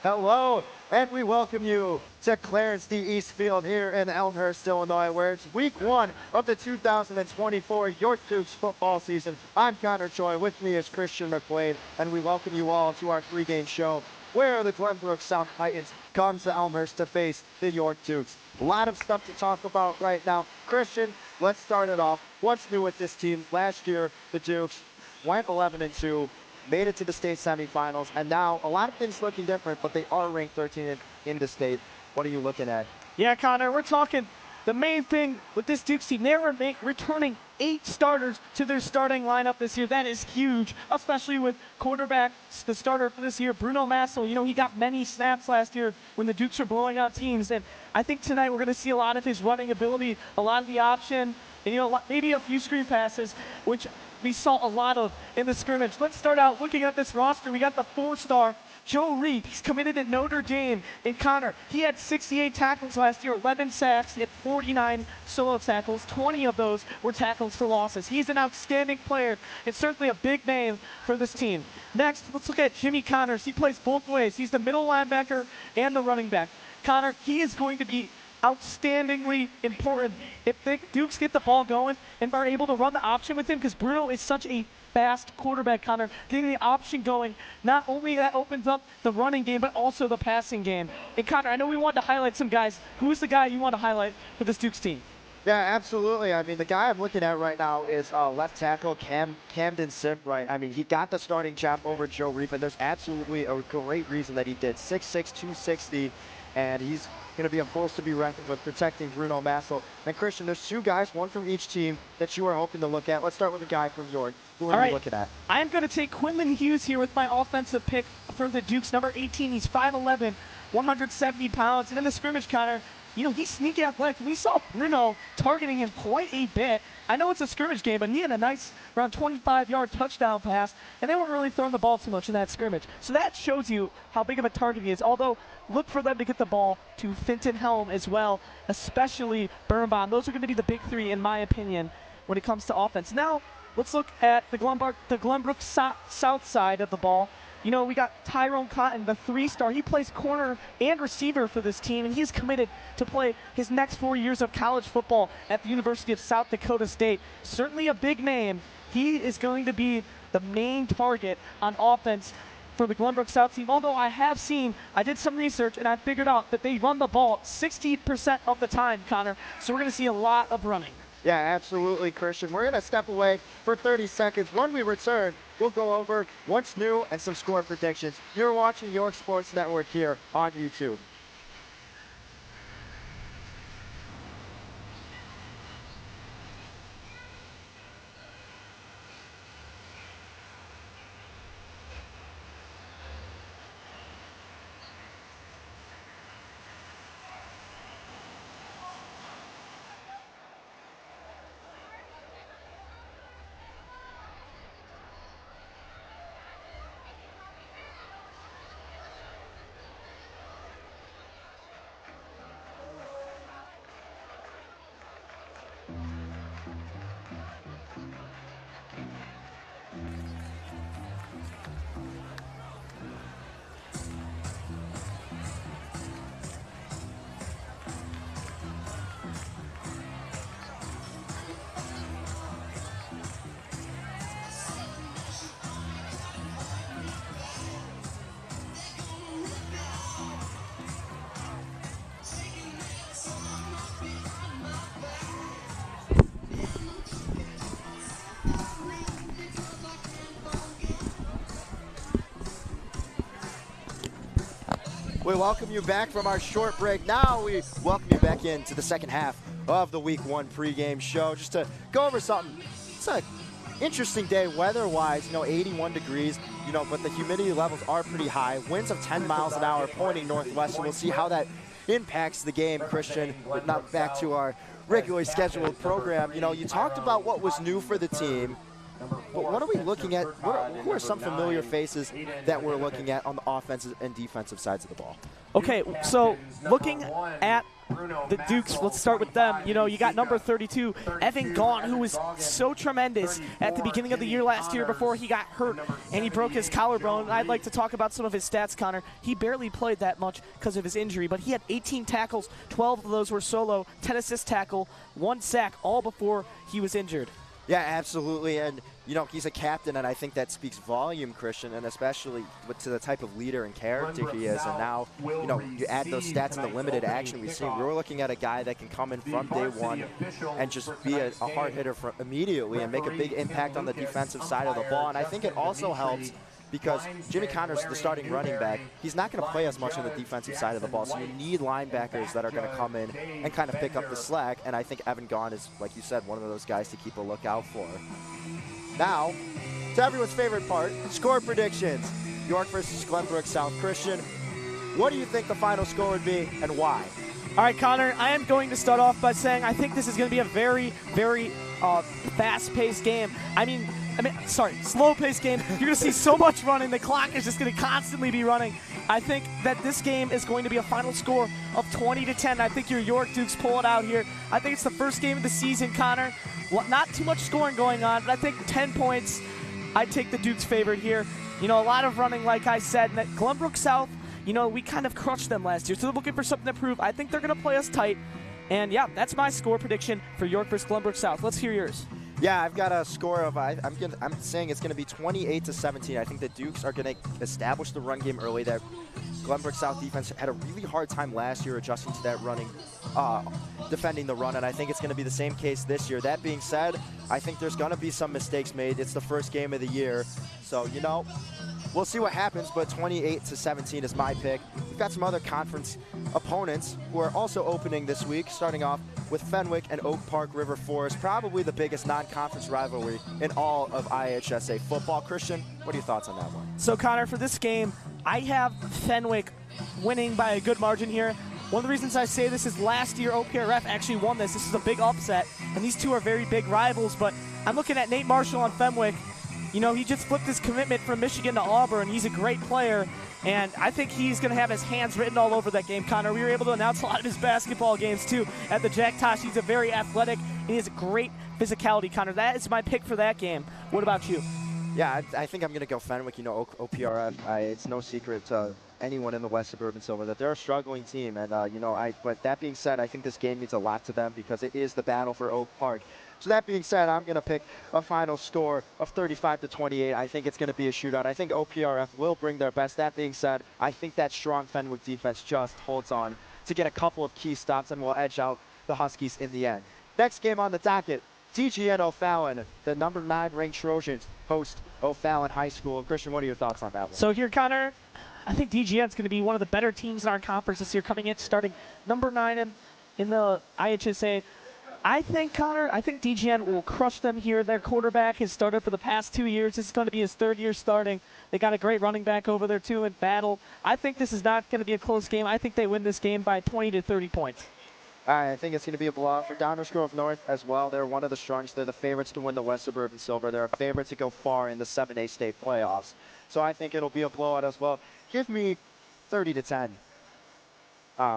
Hello, and we welcome you to Clarence D. East Field here in Elmhurst, Illinois, where it's week 1 of the 2024 York Dukes football season. I'm Connor Choi, with me is Christian McQuade, and we welcome you all to our pregame show where the Glenbrook South Titans come to Elmhurst to face the York Dukes. A lot of stuff to talk about right now. Christian, let's start it off. What's new with this team? Last year, the Dukes went 11-2. Made it to the state semifinals, and now a lot of things looking different, but they are ranked 13th in the state. What are you looking at? Yeah, Connor, we're talking the main thing with this Dukes team. They're returning 8 starters to their starting lineup this year. That is huge, especially with quarterback, the starter for this year, Bruno Massel. You know, he got many snaps last year when the Dukes were blowing out teams, and I think tonight we're going to see a lot of his running ability, a lot of the option, and, you know, maybe a few screen passes, which we saw a lot of in the scrimmage. Let's start out looking at this roster. We got the 4-star Joe Reed. He's committed at Notre Dame. And Connor, he had 68 tackles last year, 11 sacks, he had 49 solo tackles. 20 of those were tackles for losses. He's an outstanding player and certainly a big name for this team. Next, let's look at Jimmy Connors. He plays both ways. He's the middle linebacker and the running back. Connor, he is going to be outstandingly important if the Dukes get the ball going and are able to run the option with him, because Bruno is such a fast quarterback, Connor. Getting the option going, not only that opens up the running game, but also the passing game. And Connor, I know we wanted to highlight some guys. Who's the guy you want to highlight for this Dukes team? Yeah, absolutely. I mean, the guy I'm looking at right now is left tackle Camden Sim, right? I mean, he got the starting job over Joe Reed, and there's absolutely a great reason that he did. 6'6", 260, and he's going to be a force to be reckoned with, protecting Bruno Massel. And Christian, there's 2 guys, one from each team, that you are hoping to look at. Let's start with the guy from York. Who are you looking at? I'm going to take Quinlan Hughes here with my offensive pick for the Dukes, number 18. He's 5'11", 170 pounds. And in the scrimmage, Connor, you know, he's sneaky athletic. We saw Bruno targeting him quite a bit. I know it's a scrimmage game, but he had a nice around 25-yard touchdown pass, and they weren't really throwing the ball too much in that scrimmage. So that shows you how big of a target he is. Although, look for them to get the ball to Finton Helm as well, especially Birnbaum. Those are going to be the big 3, in my opinion, when it comes to offense. Now, let's look at the Glenbrook south side of the ball. You know, we got Tyrone Cotton, the 3-star. He plays corner and receiver for this team, and he's committed to play his next 4 years of college football at the University of South Dakota State. Certainly a big name. He is going to be the main target on offense for the Glenbrook South team, although I did some research, and I figured out that they run the ball 60% of the time, Connor, so we're going to see a lot of running. Yeah, absolutely, Christian. We're going to step away for 30 seconds. When we return, we'll go over what's new and some score predictions. You're watching York Sports Network here on YouTube. We welcome you back from our short break. Now we welcome you back into the second half of the Week 1 pregame show. Just to go over something, it's an interesting day weather-wise, 81 degrees, but the humidity levels are pretty high. Winds of 10 miles an hour pointing northwest, and we'll see how that impacts the game, Christian. But now back to our regularly scheduled program. You talked about what was new for the team. But what are we looking at? Who are some familiar faces that we're looking at on the offensive and defensive sides of the ball? Okay, so looking at the Dukes, let's start with them. You got number 32, Evan Gaughan, who was so tremendous at the beginning of the year last year before he got hurt and he broke his collarbone. I'd like to talk about some of his stats, Connor. He barely played that much because of his injury, but he had 18 tackles, 12 of those were solo, 10 assist tackle, 1 sack, all before he was injured. Yeah, absolutely, and he's a captain, and I think that speaks volume, Christian, and especially to the type of leader and character he is. And now, you add those stats and the limited action we've seen. We're looking at a guy that can come in from day one and just be a hard hitter immediately and make a big impact on the defensive side of the ball. And I think it also helps because Jimmy Connor's the starting running back. He's not going to play as much on the defensive side of the ball, so you need linebackers that are going to come in and kind of pick up the slack, and I think Evan Gaughan is, like you said, one of those guys to keep a lookout for. Now, to everyone's favorite part, score predictions. York versus Glenbrook South. Christian, what do you think the final score would be and why? All right, Connor, I am going to start off by saying I think this is going to be a very, very fast-paced game. Slow-paced game. You're going to see so much running. The clock is just going to constantly be running. I think that this game is going to be a final score of 20-10. I think your York Dukes pull it out here. I think it's the first game of the season, Connor. Not too much scoring going on, but I think 10 points. I take the Dukes' favorite here. A lot of running, like I said. And that Glenbrook South, we kind of crushed them last year, so they're looking for something to prove. I think they're going to play us tight. And, yeah, that's my score prediction for York versus Glenbrook South. Let's hear yours. Yeah, I've got a score of, I'm saying it's going to be 28-17. I think the Dukes are going to establish the run game early. That Glenbrook South defense had a really hard time last year adjusting to that running, defending the run, and I think it's going to be the same case this year. That being said, I think there's going to be some mistakes made. It's the first game of the year, so, we'll see what happens, but 28-17 is my pick. We've got some other conference opponents who are also opening this week, starting off with Fenwick and Oak Park River Forest, probably the biggest non-conference rivalry in all of IHSA football. Christian, what are your thoughts on that one? So, Connor, for this game, I have Fenwick winning by a good margin here. One of the reasons I say this is last year OPRF actually won this. This is a big upset, and these two are very big rivals, but I'm looking at Nate Marshall on Fenwick. He just flipped his commitment from Michigan to Auburn. He's a great player, and I think he's going to have his hands written all over that game, Connor. We were able to announce a lot of his basketball games, too, at the Jack Tosh. He's a very athletic, and he has a great physicality, Connor. That is my pick for that game. What about you? Yeah, I think I'm going to go Fenwick. You know, OPRF, it's no secret to anyone in the West Suburban Silver that they're a struggling team. And, but that being said, I think this game means a lot to them because it is the battle for Oak Park. So that being said, I'm going to pick a final score of 35-28. I think it's going to be a shootout. I think OPRF will bring their best. That being said, I think that strong Fenwick defense just holds on to get a couple of key stops and will edge out the Huskies in the end. Next game on the docket, DGN O'Fallon, the number 9 ranked Trojans, host O'Fallon High School. Christian, what are your thoughts on that one? So here, Connor, I think DGN's going to be one of the better teams in our conference this year, coming in starting number 9 in the IHSA. I think DGN will crush them here. Their quarterback has started for the past 2 years. This is going to be his 3rd year starting. They got a great running back over there, too, in battle. I think this is not going to be a close game. I think they win this game by 20 to 30 points. I think it's going to be a blowout for Downers Grove North as well. They're one of the strongest. They're the favorites to win the West Suburban Silver. They're a favorite to go far in the 7A state playoffs. So I think it'll be a blowout as well. Give me 30-10.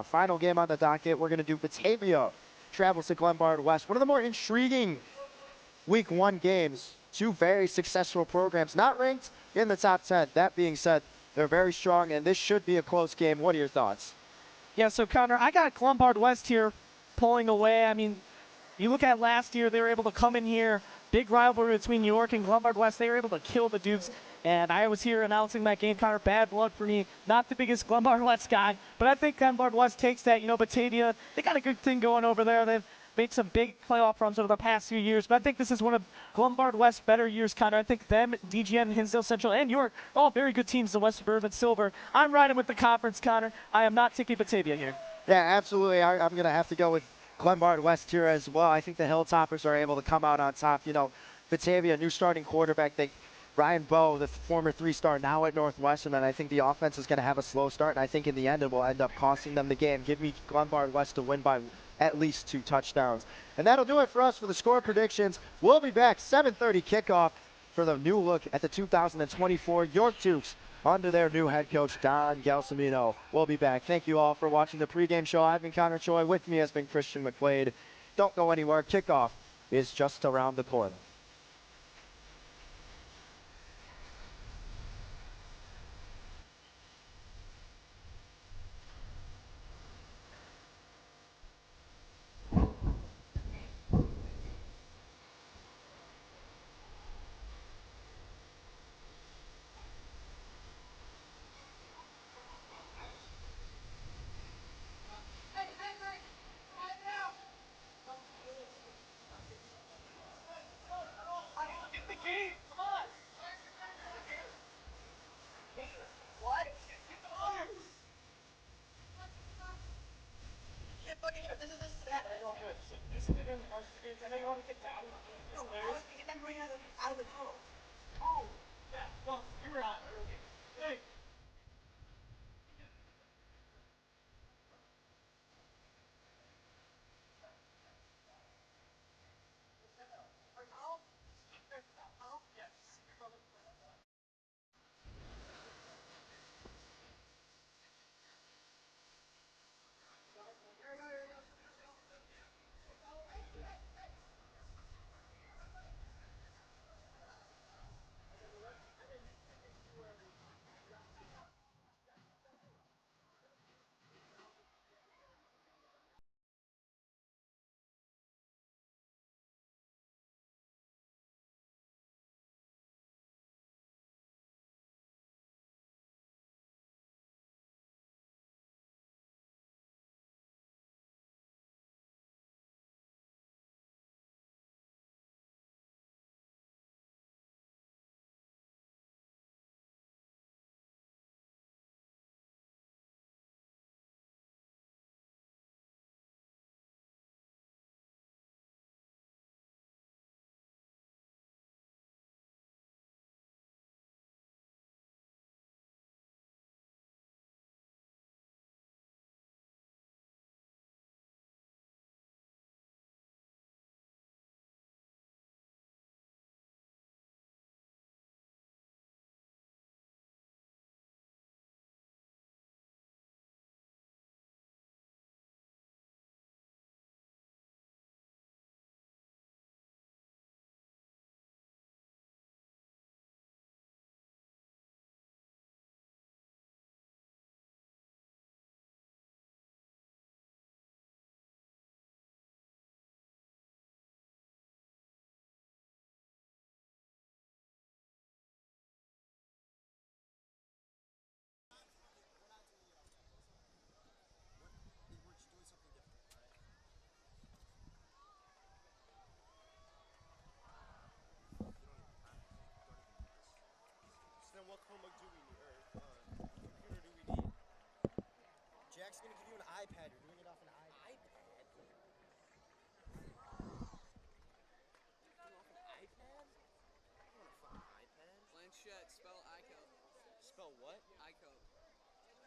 Final game on the docket. We're going to do Batavia travels to Glenbrook West. One of the more intriguing Week 1 games. 2 very successful programs, not ranked in the top 10. That being said, they're very strong, and this should be a close game. What are your thoughts? Yeah, so Connor, I got Glenbrook West here pulling away. I mean, you look at last year, they were able to come in here, big rivalry between York and Glenbrook West. They were able to kill the Dukes, and I was here announcing that game. Connor, bad blood for me. Not the biggest Glenbrook West guy, but I think Glenbrook West takes that. You know, Batavia, they got a good thing going over there. They've made some big playoff runs over the past few years, but I think this is one of Glenbrook West's better years, Connor. I think them, DGN, Hinsdale Central, and York, all very good teams, the West Suburban Silver. I'm riding with the conference, Connor. I am not taking Batavia here. Yeah, absolutely. I'm going to have to go with Glenbrook West here as well. I think the Hilltoppers are able to come out on top. You know, Batavia, new starting quarterback. Ryan Bowe, the former 3-star, now at Northwestern, and I think the offense is going to have a slow start, and I think in the end it will end up costing them the game. Give me Glenbrook West to win by at least 2 touchdowns. And that'll do it for us for the score predictions. We'll be back 7:30 kickoff for the new look at the 2024 York Dukes under their new head coach, Don Gelsomino. We'll be back. Thank you all for watching the pregame show. I've been Connor Choi. With me has been Christian McQuade. Don't go anywhere. Kickoff is just around the corner.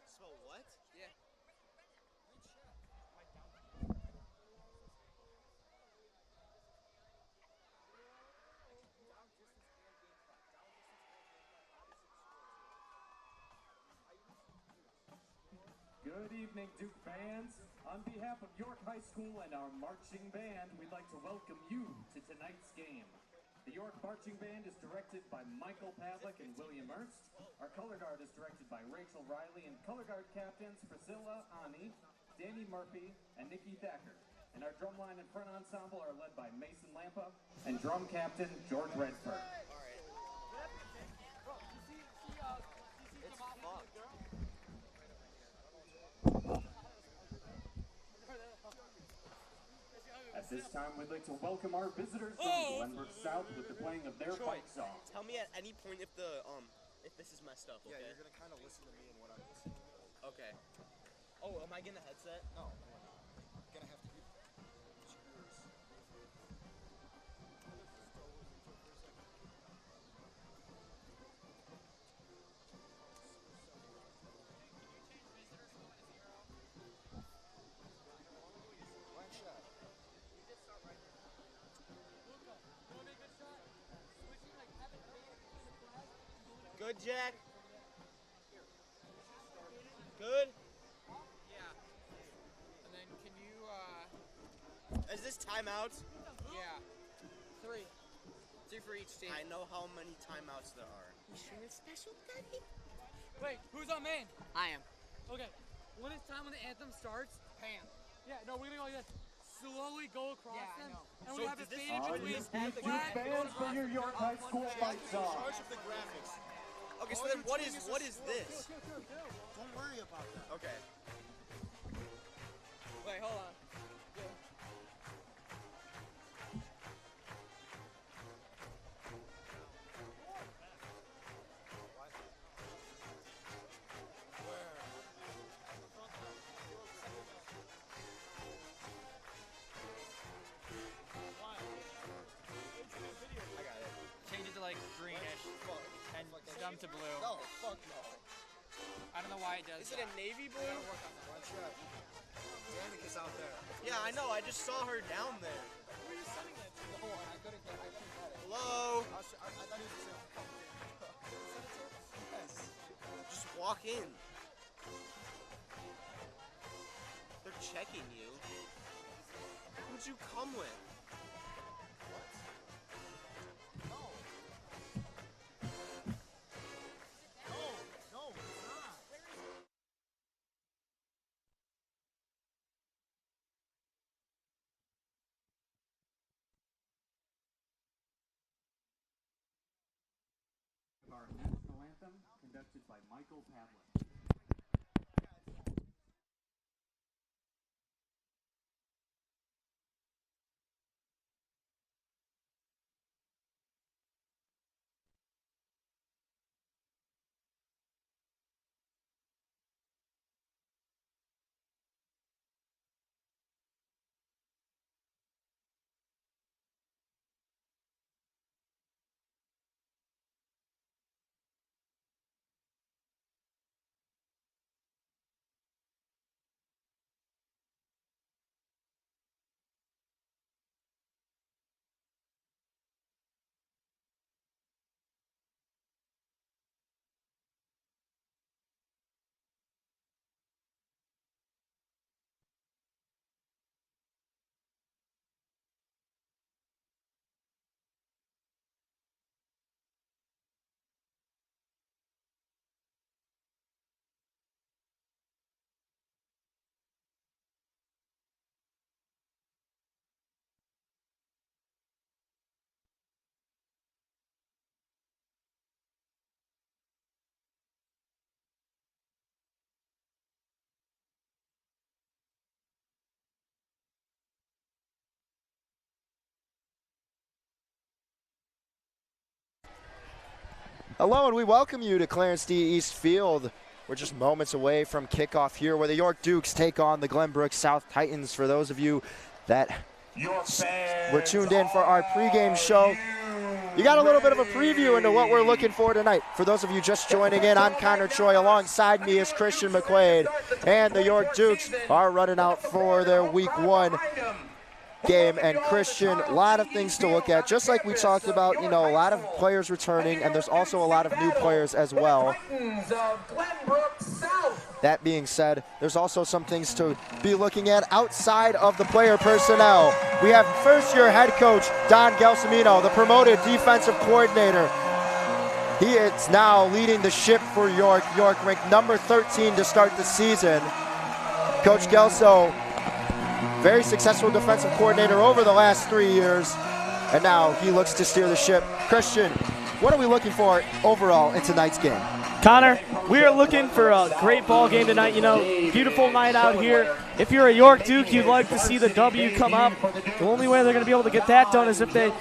Spell what? Yeah. Good evening, Duke fans. On behalf of York High School and our marching band, we'd like to welcome you to tonight's game. The York Marching Band is directed by Michael Pavlik and William Ernst. Our color guard is directed by Rachel Riley, and color guard captains Priscilla Ani, Danny Murphy, and Nikki Thacker. And our drumline and front ensemble are led by Mason Lampa and drum captain George Redford. It's fucked. At this time, we'd like to welcome our visitors from Glenbrook South with the playing of their Choi, fight song. tell me at any point if this is messed up, okay? Yeah, you're gonna kind of listen to me and what I'm listening to. Okay. Oh, am I getting a headset? No, you're gonna have to use yours. One shot. Good, Jack? Good? Yeah. And then can you, Is this timeouts? yeah. Three. Three for each team. I know how many timeouts there are. You sure it's special, Daddy? Wait, who's on main? I am. Okay. When it's time when the anthem starts, Pam. Yeah, no, we're gonna go like this. Slowly go across them. And So we have did to this- fade in Are between. you Duke fans for your York High School fight song? Charge of the graphics. Okay, so All then you're what doing is a scroll. this? Don't worry about that. Okay. Wait, hold on. I got it. Change it to like greenish and jump to blue. No, fuck no. I don't know why it does Is it a navy blue? One shot. Danica's out there. Yeah, I know. I just saw her down there. Where are you sending that to? No, I couldn't get it. Hello? I thought he was saying, yes. Just walk in. They're checking you. Who'd you come with? No. No, it's not. Our national anthem, conducted by Michael Pavlik. Hello, and we welcome you to Clarence D. East Field. We're just moments away from kickoff here, where the York Dukes take on the Glenbrook South Titans. For those of you that were tuned in for our pregame show, You got a little bit of a preview into what we're looking for tonight. For those of you just joining in, I'm Connor Choi. Alongside me is Christian McQuade. And the York Dukes are running out for their week 1 game. And Christian, a lot of things to look at. Just like we talked about, you know, a lot of players returning, and there's also a lot of new players as well. That being said, there's also some things to be looking at outside of the player personnel. We have first-year head coach Don Gelsomino, the promoted defensive coordinator. He is now leading the ship for York. York ranked number 13 to start the season. Coach Gelso, very successful defensive coordinator over the last 3 years, and now he looks to steer the ship. Christian, what are we looking for overall in tonight's game? Connor, we are looking for a great ball game tonight. You know, beautiful night out here. If you're a York Duke, you'd like to see the W come up. The only way they're going to be able to get that done is if they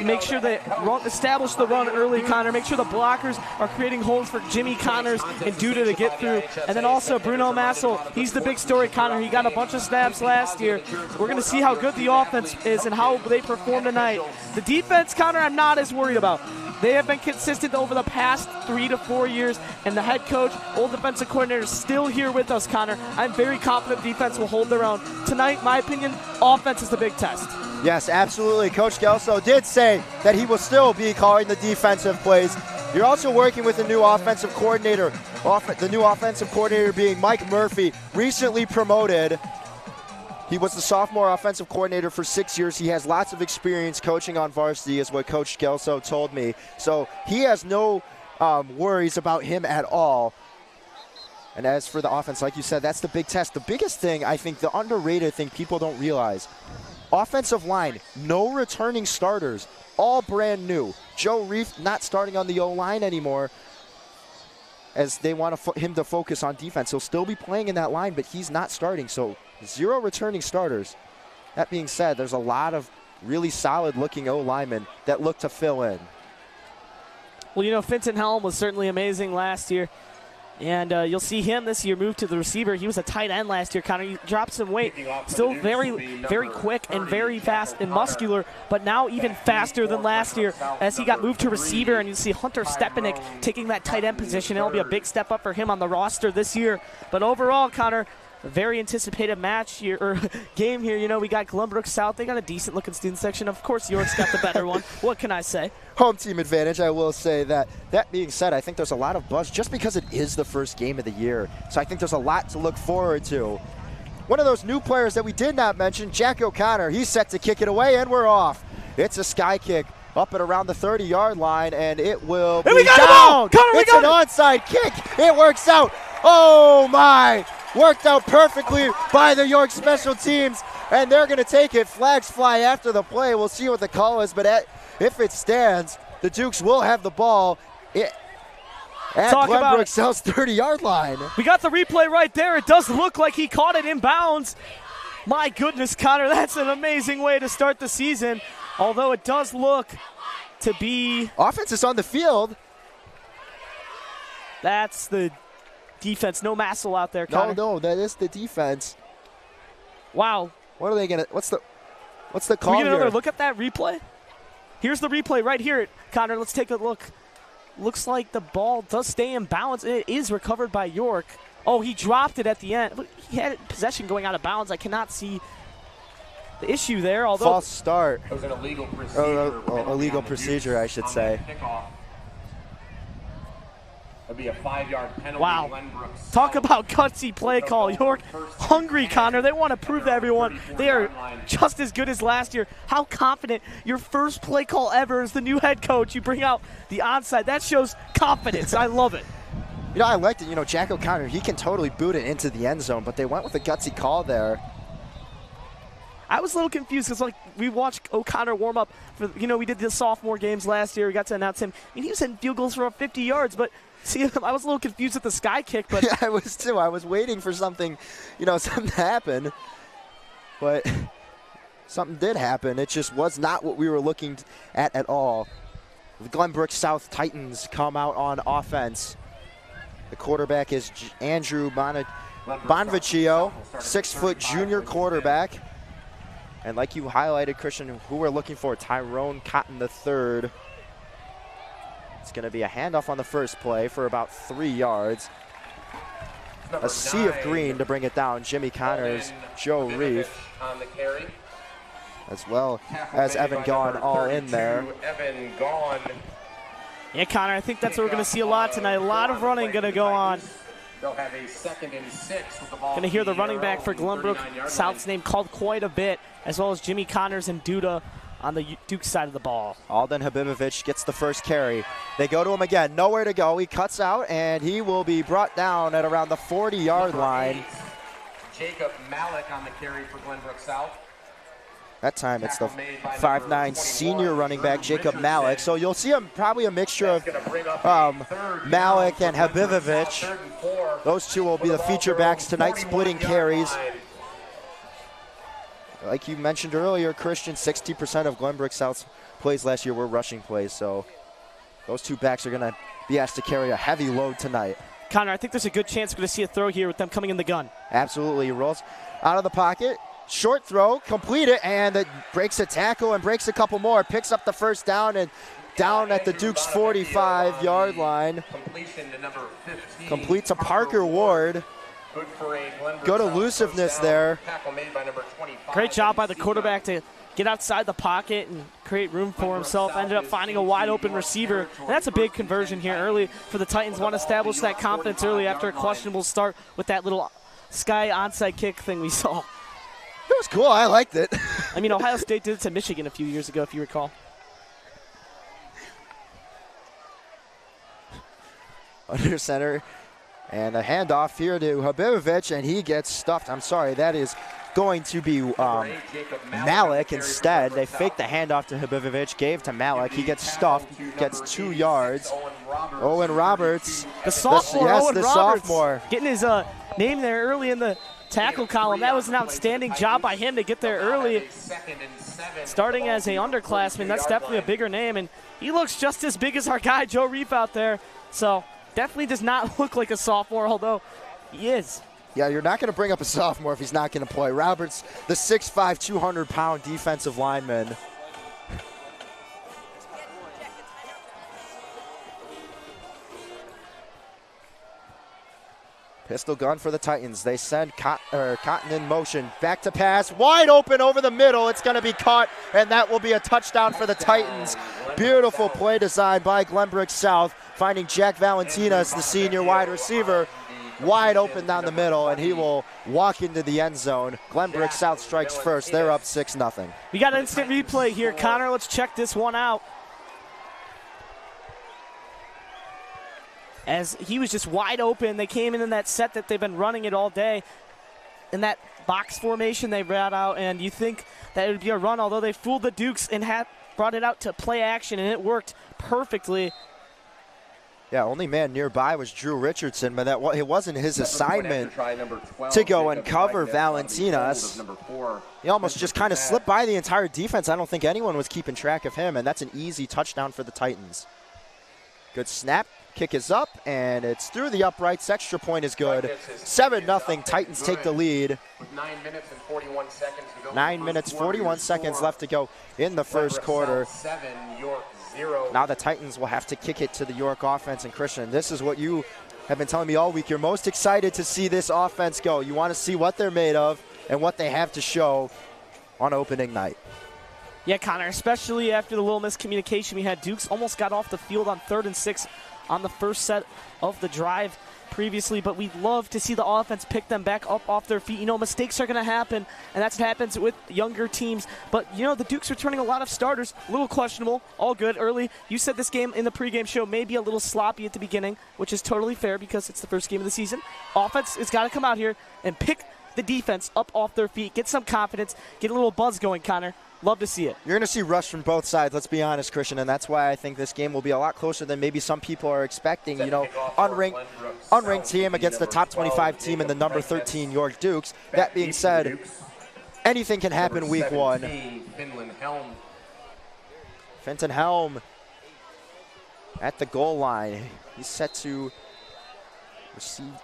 make sure they establish the run early, Connor. Make sure the blockers are creating holes for Jimmy Connors and Duda to get through. And then also Bruno Massel, he's the big story, Connor. He got a bunch of snaps last year. We're going to see how good the offense is and how they perform tonight. The defense, Connor, I'm not as worried about. They have been consistent over the past 3 to 4 years, and the head coach, old defensive coordinator, is still here with us, Connor. I'm very confident defense will hold their own. Tonight, my opinion, offense is the big test. Yes, absolutely. Coach Gelso did say that he will still be calling the defensive plays. You're also working with a new offensive coordinator, the new offensive coordinator being Mike Murphy, recently promoted. He was the sophomore offensive coordinator for 6 years. He has lots of experience coaching on varsity, is what Coach Gelso told me. So he has no worries about him at all. And as for the offense, like you said, that's the big test. The biggest thing, I think, the underrated thing people don't realize, offensive line, no returning starters, all brand new. Joe Reef not starting on the O-line anymore, as they want him to focus on defense. He'll still be playing in that line, but he's not starting, so 0 returning starters. That being said, there's a lot of really solid-looking O-linemen that look to fill in. Well, you know, Finton Helm was certainly amazing last year, and you'll see him this year move to the receiver. He was a tight end last year, Connor. He dropped some weight, still very, very quick and very fast and muscular, but now even faster than last year as he got moved to receiver, and you see Hunter Stepanek taking that tight end position. It'll be a big step up for him on the roster this year. But overall, Connor, a very anticipated match here, or game here. You know, we got Glenbrook South. They got a decent-looking student section. Of course, York's got the better one. What can I say? Home team advantage, I will say that. That being said, I think there's a lot of buzz just because it is the first game of the year. So I think there's a lot to look forward to. One of those new players that we did not mention, Jack O'Connor, he's set to kick it away, and we're off. It's a sky kick up at around the 30-yard line, and it will be down. Connor, it's an onside kick. It works out. Oh, my. Worked out perfectly by the York special teams, and they're going to take it. Flags fly after the play. We'll see what the call is, but if it stands, the Dukes will have the ball at Glenbrook South's 30-yard line. We got the replay right there. It does look like he caught it in bounds. My goodness, Connor, that's an amazing way to start the season, although it does look to be... Offense is on the field. That's the defense. No Massel out there, Connor. No, that is the defense. Wow. What are they going to... What's the call Can we get another here? look at that replay? Here's the replay right here. Connor, let's take a look. Looks like the ball does stay in bounds. It is recovered by York. Oh, he dropped it at the end. He had possession going out of bounds. I cannot see the issue there. Although false start. It was an illegal procedure. Illegal procedure, I should say. It'll be a 5-yard penalty. Wow. Glenbrook Talk about gutsy play call. York hungry, Connor. They want to prove to everyone they are just as good as last year. How confident your first play call ever as the new head coach. You bring out the onside. That shows confidence. I love it. You know, I liked it. You know, Jack O'Connor, he can totally boot it into the end zone, but they went with a gutsy call there. I was a little confused because, like, we watched O'Connor warm up for, you know, we did the sophomore games last year. We got to announce him. I mean, he was hitting field goals for 50 yards, but see, I was a little confused at the sky kick. But yeah, I was too. I was waiting for something, you know, something to happen, but something did happen. It just was not what we were looking at all. The Glenbrook South Titans come out on offense. The quarterback is Andrew Bonvicchio, 6-foot junior quarterback. And like you highlighted, Christian, who we're looking for, Tyrone Cotton III. It's going to be a handoff on the first play for about 3 yards. A sea of green to bring it down. Jimmy Connors, Joe Reef, on the carry. as well as Evan Gaughan all in there. Evan Gaughan. Yeah, Connor, I think that's what we're going to see a lot tonight. A lot of running going to go on. They'll have a 2nd and 6 with the ball. Going to hear the running back for Glenbrook South's name called quite a bit, as well as Jimmy Connors and Duda on the Duke side of the ball. Alden Habibovic gets the first carry. They go to him again, nowhere to go. He cuts out, and he will be brought down at around the 40-yard line. Jacob Malik on the carry for Glenbrook South. That time it's the 5'9" senior running back, Jacob Malik. So you'll see probably a mixture of Malik and Habibovic. Those two will be the feature backs tonight, splitting carries. Like you mentioned earlier, Christian, 60% of Glenbrook South's plays last year were rushing plays. So those two backs are going to be asked to carry a heavy load tonight. Connor, I think there's a good chance we're going to see a throw here with them coming in the gun. Absolutely. He rolls out of the pocket. Short throw, complete it, and it breaks a tackle and breaks a couple more. Picks up the first down and down at the Duke's 45-yard line. Completion to number 15. Complete to Parker Ward. Good for a Glenbrook Good South elusiveness first down. there. Tackle made by number 25. Great job by the quarterback to get outside the pocket and create room for himself. Ended up finding a wide open receiver. And that's a big conversion here early for the Titans. Want to establish that confidence early after a questionable start with that little sky onside kick thing we saw. It was cool. I liked it. I mean, Ohio State did it to Michigan a few years ago, if you recall. Under center. And a handoff here to Habibovic, and he gets stuffed. I'm sorry, that is going to be Malik instead. They fake the handoff to Habibovic, gave to Malik. He gets stuffed, gets 2 yards. Owen Roberts. The sophomore, yes, Owen the Roberts, sophomore. getting his name there early in the tackle column. That was an outstanding job by him to get there early. Starting as a underclassman, that's definitely a bigger name, and he looks just as big as our guy Joe Reef out there. So definitely does not look like a sophomore, although he is. Yeah, you're not going to bring up a sophomore if he's not going to play. Roberts, the 6'5", 200-pound defensive lineman. Pistol gun for the Titans. They send Cotton in motion. Back to pass. Wide open over the middle. It's going to be caught, and that will be a touchdown for the Titans. Beautiful play design by Glenbrook South, finding Jack Valentinas, the senior wide receiver, wide open down the middle, and he will walk into the end zone. Glenbrook South strikes first. They're up 6-0. We got instant replay here. Connor, let's check this one out. As he was just wide open. They came in that set that they've been running it all day. In that box formation they brought out, and you think that it would be a run, although they fooled the Dukes and brought it out to play action, and it worked perfectly. Yeah, only man nearby was Drew Richardson, but it wasn't his assignment to go and cover Valentinas. He almost just kind of slipped by the entire defense. I don't think anyone was keeping track of him, and that's an easy touchdown for the Titans. Good snap. Kick is up, and it's through the uprights. Extra point is good. 7-0. Titans take the lead. 9 minutes and 41 seconds to go. 9 minutes, 41 seconds left to go in the first quarter. 7, York 0. Now the Titans will have to kick it to the York offense. And Christian, this is what you have been telling me all week. You're most excited to see this offense go. You want to see what they're made of and what they have to show on opening night. Yeah, Connor, especially after the little miscommunication we had. Dukes almost got off the field on 3rd and 6 on the first set of the drive previously, but we'd love to see the offense pick them back up off their feet. You know, mistakes are going to happen, and that's what happens with younger teams. But, you know, the Dukes returning a lot of starters, a little questionable, all good early. You said this game in the pregame show may be a little sloppy at the beginning, which is totally fair because it's the first game of the season. Offense has got to come out here and pick the defense up off their feet, get some confidence, get a little buzz going, Connor. Love to see it. You're going to see rush from both sides, let's be honest, Christian, and that's why I think this game will be a lot closer than maybe some people are expecting. You know, unranked team against the top 25 team in the number 13 York Dukes. That being said, anything can happen week 1. Fenton Helm at the goal line. He's set to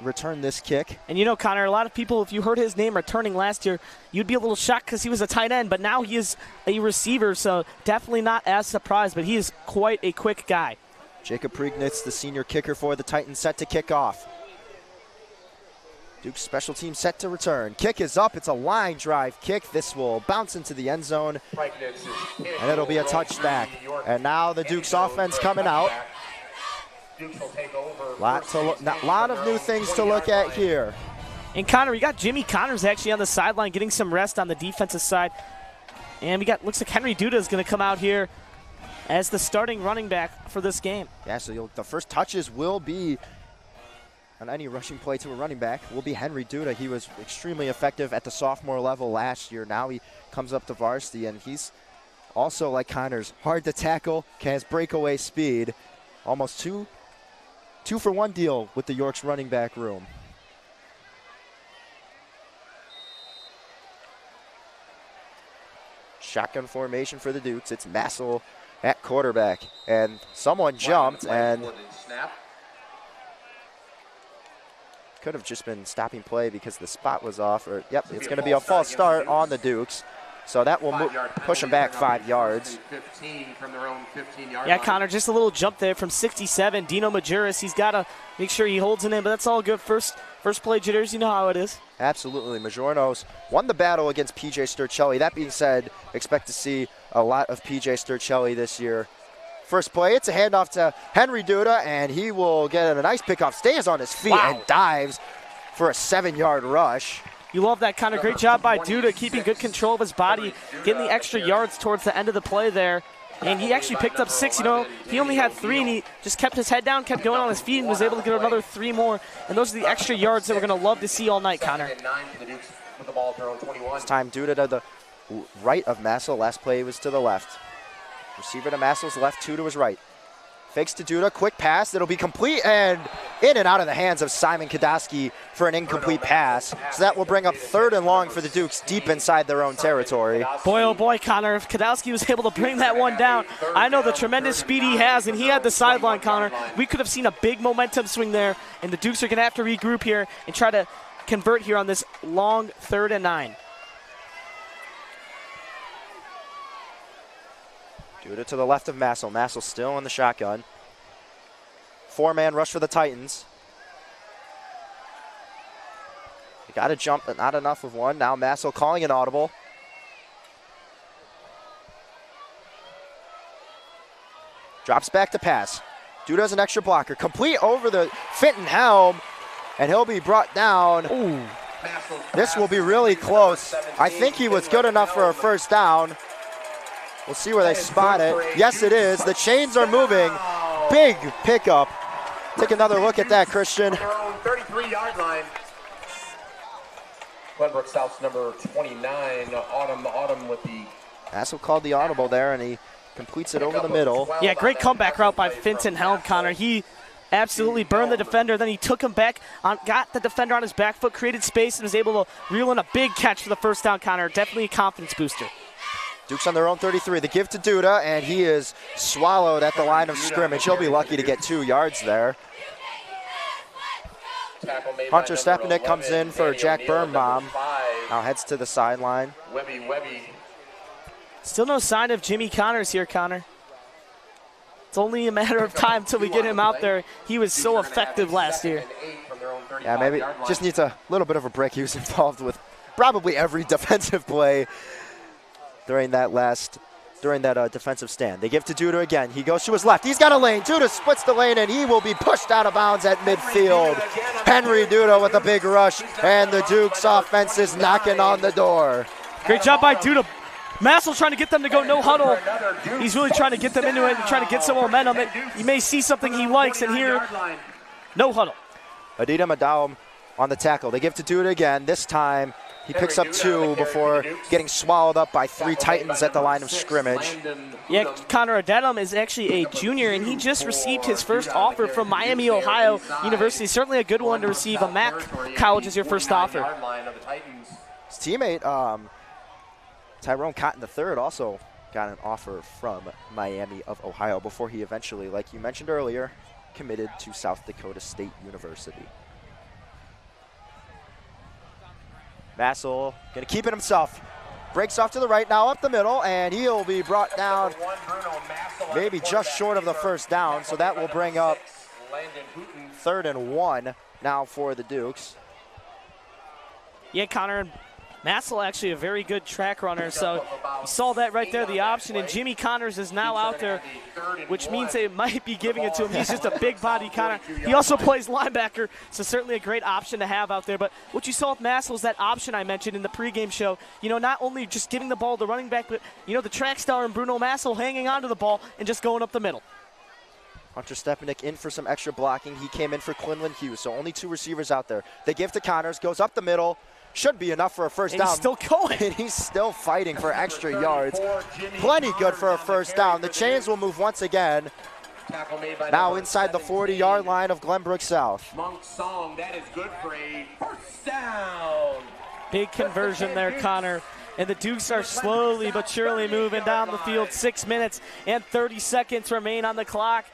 return this kick. And you know, Connor, a lot of people, if you heard his name returning last year, you'd be a little shocked because he was a tight end, but now he is a receiver, so definitely not as surprised, but he is quite a quick guy. Jacob Priegnitz, the senior kicker for the Titans, set to kick off. Duke's special team set to return. Kick is up. It's a line drive kick. This will bounce into the end zone, and it'll be a touchback. And now the Duke's offense coming out. Lot of new things to look at here. And Connor, we got Jimmy Connors actually on the sideline getting some rest on the defensive side. And we got, looks like Henry Duda is going to come out here as the starting running back for this game. Yeah, so the first touches will be on any rushing play to a running back will be Henry Duda. He was extremely effective at the sophomore level last year. Now he comes up to varsity, and he's also, like Connors, hard to tackle, has breakaway speed. Almost two for one deal with the York's running back room. Shotgun formation for the Dukes. It's Massel at quarterback, and someone jumped and could have just been stopping play because the spot was off. Or yep, it's going to be a false start on the Dukes. So that will push them back 5 yards. Yeah, Connor, just a little jump there from 67. Dino Majuris, he's got to make sure he holds it in, but that's all good. First play jitters, you know how it is. Absolutely. Majornos won the battle against P.J. Sturcelli. That being said, expect to see a lot of P.J. Sturcelli this year. First play, it's a handoff to Henry Duda, and he will get a nice pickoff, stays on his feet, and dives for a 7-yard rush. You love that, Connor. Great job by Duda, keeping good control of his body, getting the extra yards towards the end of the play there. And he actually picked up 6. You know, he only had 3, and he just kept his head down, kept going on his feet, and was able to get another 3 more. And those are the extra yards that we're going to love to see all night, Connor. This time Duda to the right of Massel. Last play was to the left. Receiver to Massel's left, 2 to his right. Fakes to Duda, quick pass, that'll be complete, and in and out of the hands of Simon Kadowski for an incomplete pass. So that will bring up 3rd and long for the Dukes deep inside their own territory. Boy, oh boy, Connor, if Kadowski was able to bring that one down, I know the tremendous speed he has, and he had the sideline, Connor. We could have seen a big momentum swing there, and the Dukes are going to have to regroup here and try to convert here on this long 3rd and 9. Duda to the left of Massel. Massel still in the shotgun. 4-man rush for the Titans. They got to jump, but not enough of one. Now Massel calling an audible. Drops back to pass. Duda's an extra blocker. Complete over the Fenton helm, and he'll be brought down. Ooh. This will be really close. I think he was good enough for a first down. We'll see where they spot it. Yes, it is. The chains are moving. Big pickup. Take another look at that, Christian. 33-yard line. Glenbrook South's number 29, Autumn with the... Massel called the audible there, and he completes it over the middle. Yeah, great comeback route by Fenton Helm, Connor. He absolutely burned the defender. Then he took him back, got the defender on his back foot, created space, and was able to reel in a big catch for the first down, Connor. Definitely a confidence booster. Dukes on their own 33. The give to Duda, and he is swallowed at the line of scrimmage. He'll be lucky to get 2 yards there. Hunter Stepanek comes in for Jack Birnbaum. Now heads to the sideline. Still no sign of Jimmy Connors here, Connor. It's only a matter of time till we get him out there. He was so effective last year. Yeah, maybe just needs a little bit of a break. He was involved with probably every defensive play during that defensive stand. They give to Duda again. He goes to his left. He's got a lane. Duda splits the lane, and he will be pushed out of bounds at midfield. Henry Duda with a big rush, and the Dukes offense is knocking on the door. Great job by Duda. Massel trying to get them to go no huddle. He's really trying to get them into it and trying to get some momentum. You may see something he likes, and here, no huddle. Adida Madawam on the tackle. They give to Duda again. This time, he picks up 2 before getting swallowed up by 3 Titans at the line of scrimmage. Yeah, Connor Adedum is actually a junior, and he just received his first offer from Miami, Ohio University. Certainly a good one to receive a MAC college as your first offer. His teammate, Tyrone Cotton III, also got an offer from Miami of Ohio before he eventually, like you mentioned earlier, committed to South Dakota State University. Massel gonna keep it himself. Breaks off to the right, now up the middle, and he'll be brought down maybe just short of the first down, so that will bring up 3rd and 1 now for the Dukes. Yeah, Connor, and Massel actually a very good track runner, so you saw that right there, the option, and Jimmy Connors is now out there, which means they might be giving it to him. He's just a big body Connor. He also plays linebacker, so certainly a great option to have out there. But what you saw with Massel is that option I mentioned in the pregame show, not only just giving the ball to the running back, but, the track star and Bruno Massel hanging onto the ball and just going up the middle. Hunter Stepanek in for some extra blocking. He came in for Quinlan Hughes, so only 2 receivers out there. They give to Connors, goes up the middle. Should be enough for a first down. He's still going. And he's still fighting for extra yards. Plenty good for a first down. The chains will move once again. Now inside the 40-yard line of Glenbrook South. Monk Song, that is good for a first down. Big conversion there, Connor. And the Dukes are slowly but surely moving down the field. 6 minutes and 30 seconds remain on the clock.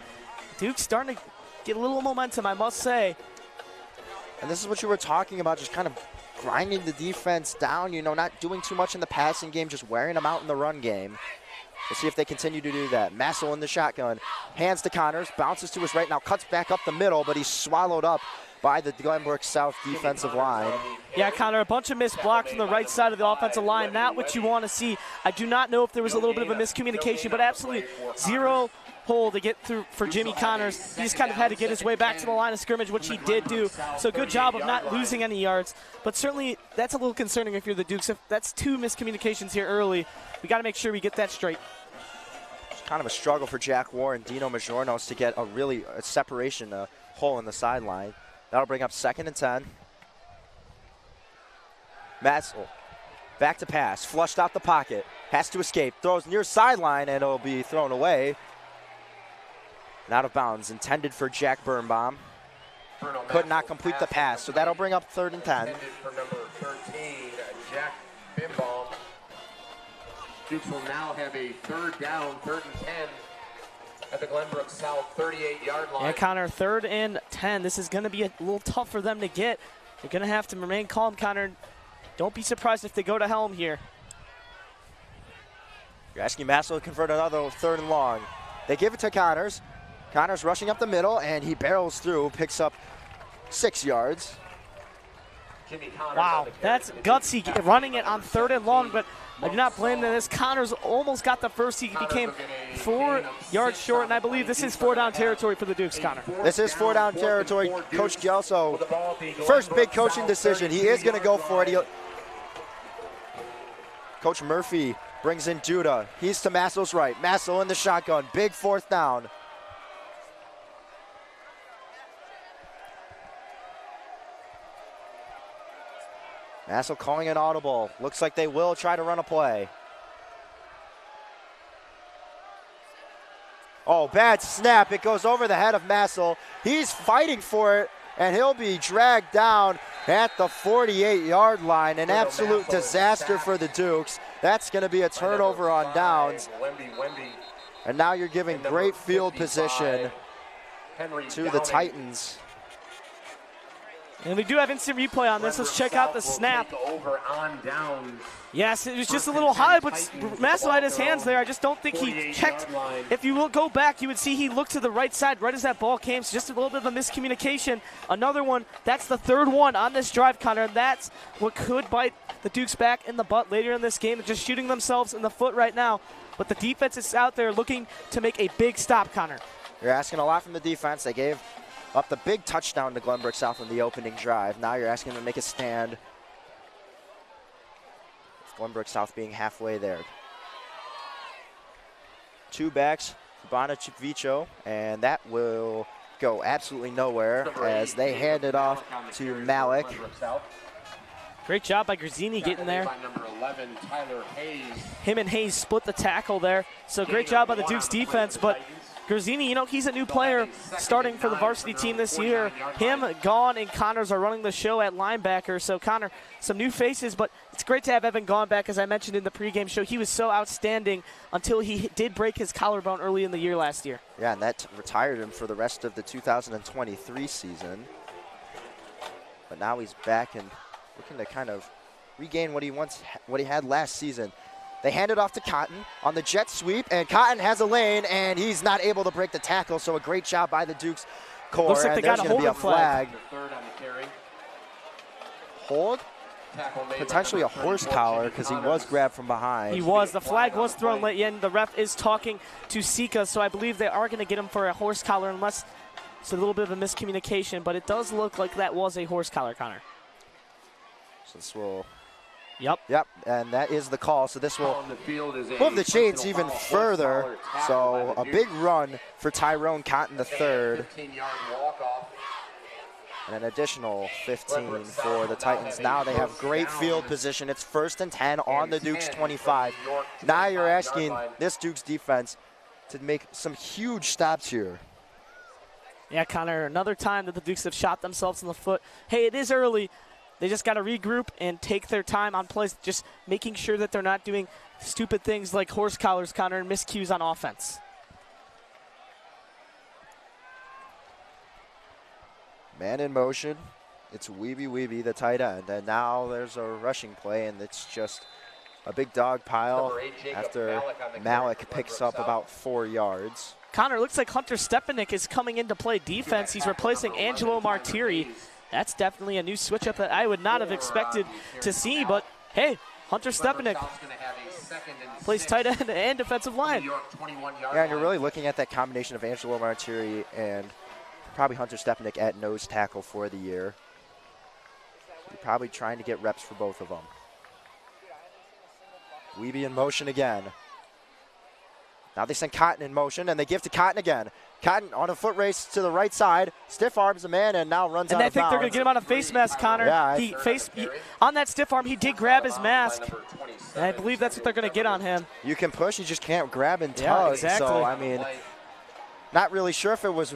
Dukes starting to get a little momentum, I must say. And this is what you were talking about, just kind of grinding the defense down, not doing too much in the passing game, just wearing them out in the run game. We'll see if they continue to do that. Massel in the shotgun, hands to Connors, bounces to his right, now cuts back up the middle, but he's swallowed up by the Glenbrook South defensive line. Yeah, Connor, a bunch of missed blocks from the right side of the offensive line. Not what you want to see. I do not know if there was a little bit of a miscommunication, but absolutely zero hole to get through for Jimmy Connors. He just kind of had to get his way back to the line of scrimmage, which he did do. So good job of not losing any yards. But certainly that's a little concerning if you're the Dukes. If that's 2 miscommunications here early, we got to make sure we get that straight. It's kind of a struggle for Jack Warren, Dino Majornos to get a separation, a hole in the sideline. That'll bring up 2nd and 10. Massel, back to pass, flushed out the pocket, has to escape, throws near sideline, and it'll be thrown away. And out of bounds, intended for Jack Birnbaum. Could not complete the pass, so that'll bring up 3rd and 10. Intended for number 13, Jack Birnbaum. Dukes will now have a 3rd down, 3rd and 10 at the Glenbrook South 38-yard line. Yeah, Connor, 3rd and 10. This is going to be a little tough for them to get. They're going to have to remain calm, Connor. Don't be surprised if they go to helm here. You're asking Massel to convert another 3rd and long. They give it to Connors. Connors rushing up the middle, and he barrels through, picks up 6 yards. Wow, that's gutsy running it on 3rd and long, but I do not blame them. This Connors almost got the first. He became 4 yards short, and I believe this is 4-down territory for the Dukes, Connor. This is 4-down territory. Coach Gelso, first big coaching decision. He is going to go for it. Coach Murphy brings in Duda. He's to Massel's right. Massel in the shotgun. Big 4th down. Massel calling an audible. Looks like they will try to run a play. Oh, bad snap. It goes over the head of Massel. He's fighting for it, and he'll be dragged down at the 48-yard line. An absolute disaster for the Dukes. That's going to be a turnover on downs. And now you're giving great field position to the Titans. And we do have instant replay on this. Let's check out the snap. Yes, it was just a little high, but Massel had his hands there. I just don't think he checked. If you will go back, you would see he looked to the right side right as that ball came. So just a little bit of a miscommunication. Another one. That's the 3rd one on this drive, Connor. And that's what could bite the Dukes back in the butt later in this game. They're just shooting themselves in the foot right now. But the defense is out there looking to make a big stop, Connor. You're asking a lot from the defense. They gave up the big touchdown to Glenbrook South in the opening drive. Now you're asking them to make a stand. Glenbrook South being halfway there. 2 backs, Bonachvicho, and that will go absolutely nowhere as they hand it off to Malik. Great job by Grazzini getting there. Him and Hayes split the tackle there. So great job by the Dukes defense, but Grazzini, he's a new player starting for the varsity team this year. Him, Gaughan, and Connors are running the show at linebacker. So, Connor, some new faces, but it's great to have Evan Gaughan back. As I mentioned in the pregame show, he was so outstanding until he did break his collarbone early in the year last year. Yeah, and that retired him for the rest of the 2023 season. But now he's back and looking to kind of regain what he had last season. They hand it off to Cotton on the jet sweep, and Cotton has a lane, and he's not able to break the tackle, so a great job by the Dukes core. Looks like and they got a there's going to be a holding flag. Third on the carry. Hold? Potentially a horse collar because he was grabbed from behind. He was. The flag was thrown late in. The ref is talking to Sika, so I believe they are going to get him for a horse collar unless it's a little bit of a miscommunication, but it does look like that was a horse collar, Connor. So this will... Yep, and that is the call. So this will move the chains even further. So a big run for Tyrone Cotton III. And an additional 15 for the Titans. Now they have great field position. It's 1st and 10 on the Dukes 25. Now you're asking this Dukes defense to make some huge stops here. Yeah, Connor, another time that the Dukes have shot themselves in the foot. Hey, it is early. They just got to regroup and take their time on plays, just making sure that they're not doing stupid things like horse collars, Connor, and miscues on offense. Man in motion. It's Weeby, the tight end. And now there's a rushing play, and it's just a big dog pile after Malik picks up about 4 yards. Connor, looks like Hunter Stepanek is coming in to play defense. He's replacing Angelo Martiri. That's definitely a new switch up that I would not have expected to see, but hey, Hunter Stepanek plays tight end and defensive line. Yeah, and you're really looking at that combination of Angelo Martiri and probably Hunter Stepanek at nose tackle for the year. You're probably trying to get reps for both of them. Weeby in motion again. Now they send Cotton in motion, and they give to Cotton again. Cotton on a foot race to the right side, stiff arms a man, and now runs out of bounds. And I think they're going to get him on a face mask, Connor. Yeah, on that stiff arm, he did grab his mask, and I believe that's what they're going to get on him. You can push, you just can't grab and tug. Yeah, exactly. So, I mean, not really sure if it was...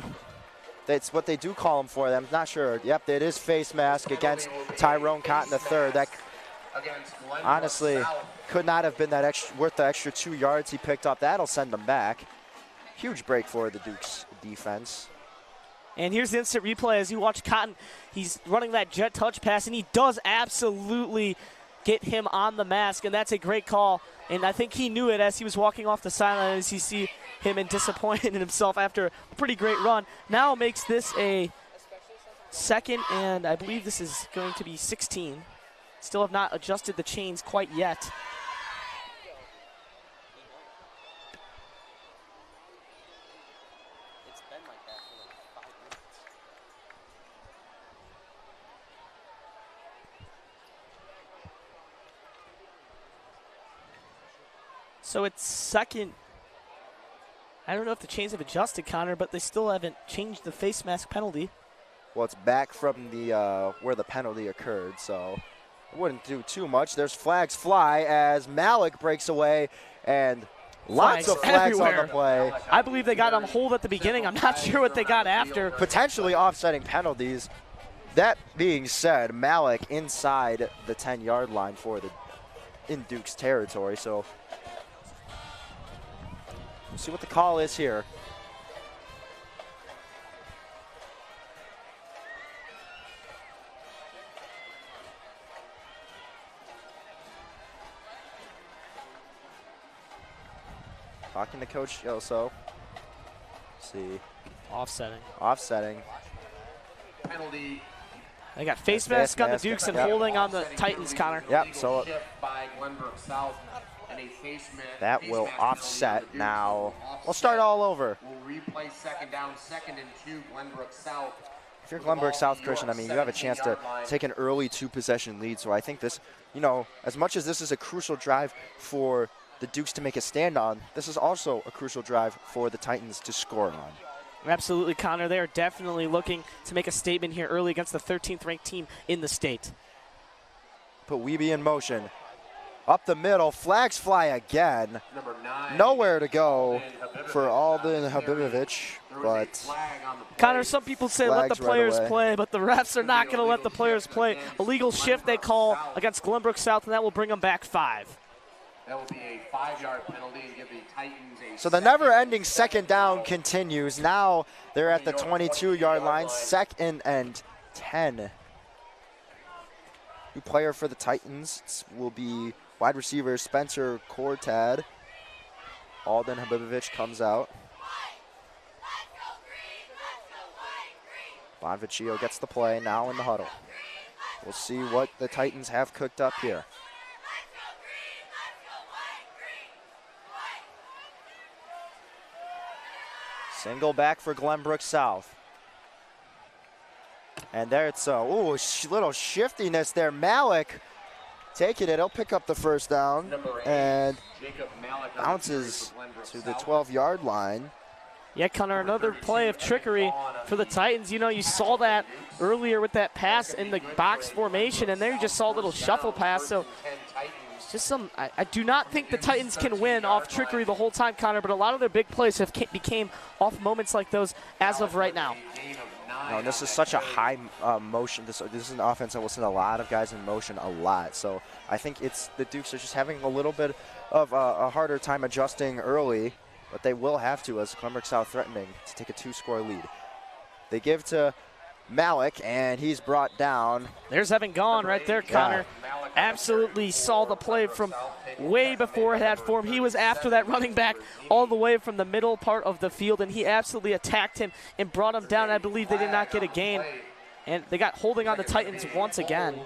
That's what they do call him for. I'm not sure. Yep, it is face mask against Tyrone Cotton III. That honestly could not have been that worth the extra 2 yards he picked up. That'll send them back. Huge break for the Dukes defense. And here's the instant replay as you watch Cotton. He's running that jet touch pass, and he does absolutely get him on the mask, and that's a great call. And I think he knew it as he was walking off the sideline as you see him and disappointed in himself after a pretty great run. Now makes this a 2nd, and I believe this is going to be 16. Still have not adjusted the chains quite yet. So it's 2nd. I don't know if the chains have adjusted, Connor, but they still haven't changed the face mask penalty. Well, it's back from the where the penalty occurred, so it wouldn't do too much. There's flags fly as Malik breaks away, and lots of flags everywhere on the play. I believe they got on hold at the beginning. I'm not sure what they got after. Potentially offsetting penalties. That being said, Malik inside the 10-yard line in Duke's territory, so we'll see what the call is here. Talking to Coach Yoso. See. Offsetting. Penalty. They got face mask on the Dukes and holding on the Titans, Connor. Yep, so by Glenbrook South and a that will offset now. We'll start all over. We'll replay 2nd down, 2nd and 2, Glenbrook South. If you're Glenbrook South, Christian, I mean, you have a chance to take an early 2-possession lead. So I think this, as much as this is a crucial drive for the Dukes to make a stand on, this is also a crucial drive for the Titans to score on. Absolutely, Connor. They are definitely looking to make a statement here early against the 13th ranked team in the state. Put Weeby in motion. Up the middle, flags fly again. Nowhere to go for Alden Habibovic, but Connor, some people say let the players play, but the refs are not going to let the players play. Illegal shift they call against Glenbrook South, and that will bring them back 5. That will be a 5-yard penalty and give the Titans a so the never-ending 2nd down continues. Now they're at the 22-yard line, 2nd and 10. New player for the Titans will be wide receiver Spencer Cortad. Alden Habibovic comes out. Bonvicchio gets the play now in the huddle. We'll see what the Titans have cooked up here. Single back for Glenbrook South. And there it's a little shiftiness there. Malik taking it. He'll pick up the first down and bounces to the 12-yard line. Yeah, Connor, another play of trickery for the Titans. You know, you saw that earlier with that pass in the box formation, and there you just saw a little shuffle pass. So just some, I do not think the Titans can win off trickery the whole time, Connor, but a lot of their big plays have became off moments like those as of right now. No, this is such a high motion. This is an offense that will send a lot of guys in motion a lot. So I think it's the Dukes are just having a little bit of a harder time adjusting early, but they will have to as Glenbrook South threatening to take a 2-score lead. They give to Malik, and he's brought down. There's Evan Gone right there, Connor. Yeah. Absolutely saw the play from way before it had formed. He was after that running back all the way from the middle part of the field, and he absolutely attacked him and brought him down. I believe they did not get a gain, and they got holding on the Titans once again.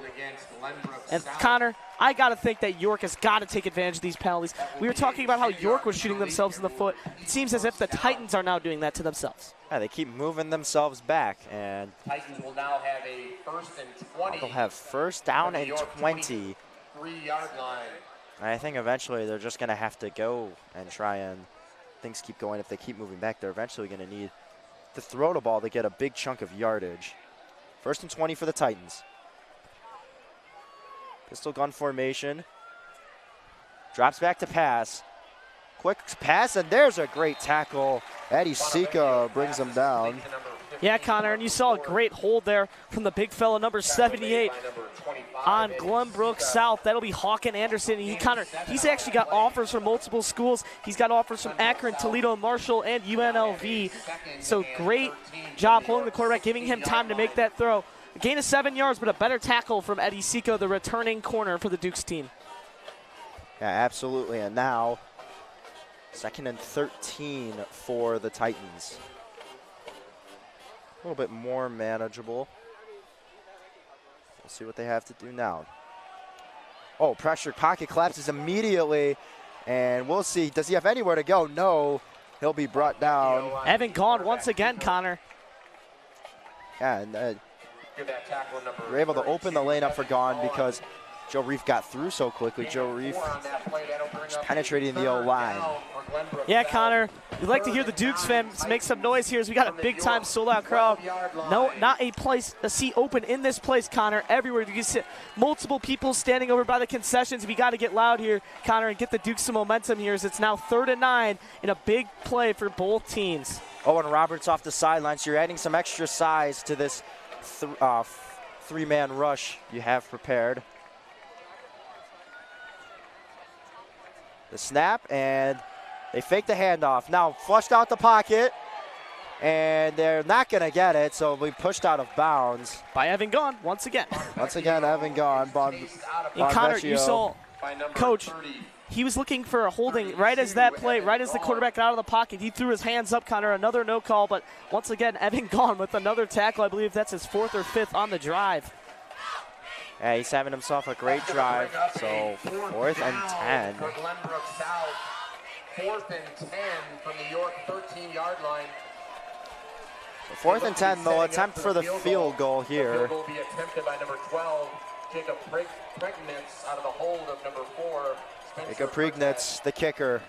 And Connor, I got to think that York has got to take advantage of these penalties. We were talking about how York was shooting themselves in the foot. It seems as if the Titans are now doing that to themselves. Yeah, they keep moving themselves back, and Titans will now have a 1st and 20. They'll have first down and 20. 3-yard line. And I think eventually they're just going to have to go and try and things keep going. If they keep moving back, they're eventually going to need to throw the ball to get a big chunk of yardage. 1st and 20 for the Titans. Pistol gun formation. Drops back to pass. Quick pass, and there's a great tackle. Eddie Sika brings him down. Yeah, Connor, and you saw a great hold there from the big fella, number 78, on Glenbrook South. That'll be Hawken Anderson. He's actually got offers from multiple schools. He's got offers from Akron, Toledo, Marshall, and UNLV. So great job holding the quarterback, giving him time to make that throw. A gain of 7 yards, but a better tackle from Eddie Sika, the returning corner for the Dukes team. Yeah, absolutely. And now, 2nd and 13 for the Titans. A little bit more manageable. We'll see what they have to do now. Oh, pressure, pocket collapses immediately. And we'll see, does he have anywhere to go? No, he'll be brought down. Evan Gone once again, Connor. Yeah, and we're able to open the lane up for Gone because Joe Reef got through so quickly. Joe Reef just penetrating the O-line. Yeah, Connor, we'd like to hear the Dukes fans make some noise here as we got a big-time sold-out crowd. No, not a seat open in this place, Connor. Everywhere you can see multiple people standing over by the concessions. We got to get loud here, Connor, and get the Dukes some momentum here as it's now 3rd and 9 in a big play for both teams. Owen Roberts off the sideline, so you're adding some extra size to this three-man rush you have prepared. The snap, and they fake the handoff. Now flushed out the pocket, and they're not going to get it, so we pushed out of bounds. By Evan Gone, once again. Once again, Evan Gone. And Connor, you saw, Coach, he was looking for a holding right as that play, right as the quarterback got out of the pocket. He threw his hands up, Connor, another no call, but once again, Evan Gone with another tackle. I believe that's his 4th or 5th on the drive. Yeah, he's having himself a great drive. So 4th and 10. For Glenbrook South, 4th and 10 from the York 13-yard line. So 4th and 10, they'll attempt for the field goal here. The field goal will be attempted by number 12, Jacob Pregnitz, out of the hold of number 4, Spencer Jacob Pregnitz, the kicker.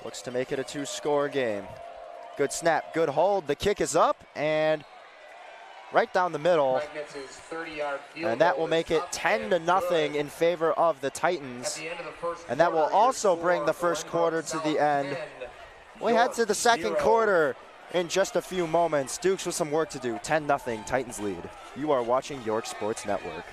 Looks to make it a 2-score game. Good snap, good hold. The kick is up, and right down the middle, and that will make it 10-0 in favor of the Titans. And that will also bring the first quarter to the end. We head to the second quarter in just a few moments. Dukes with some work to do. 10-0 Titans lead. You are watching York Sports Network.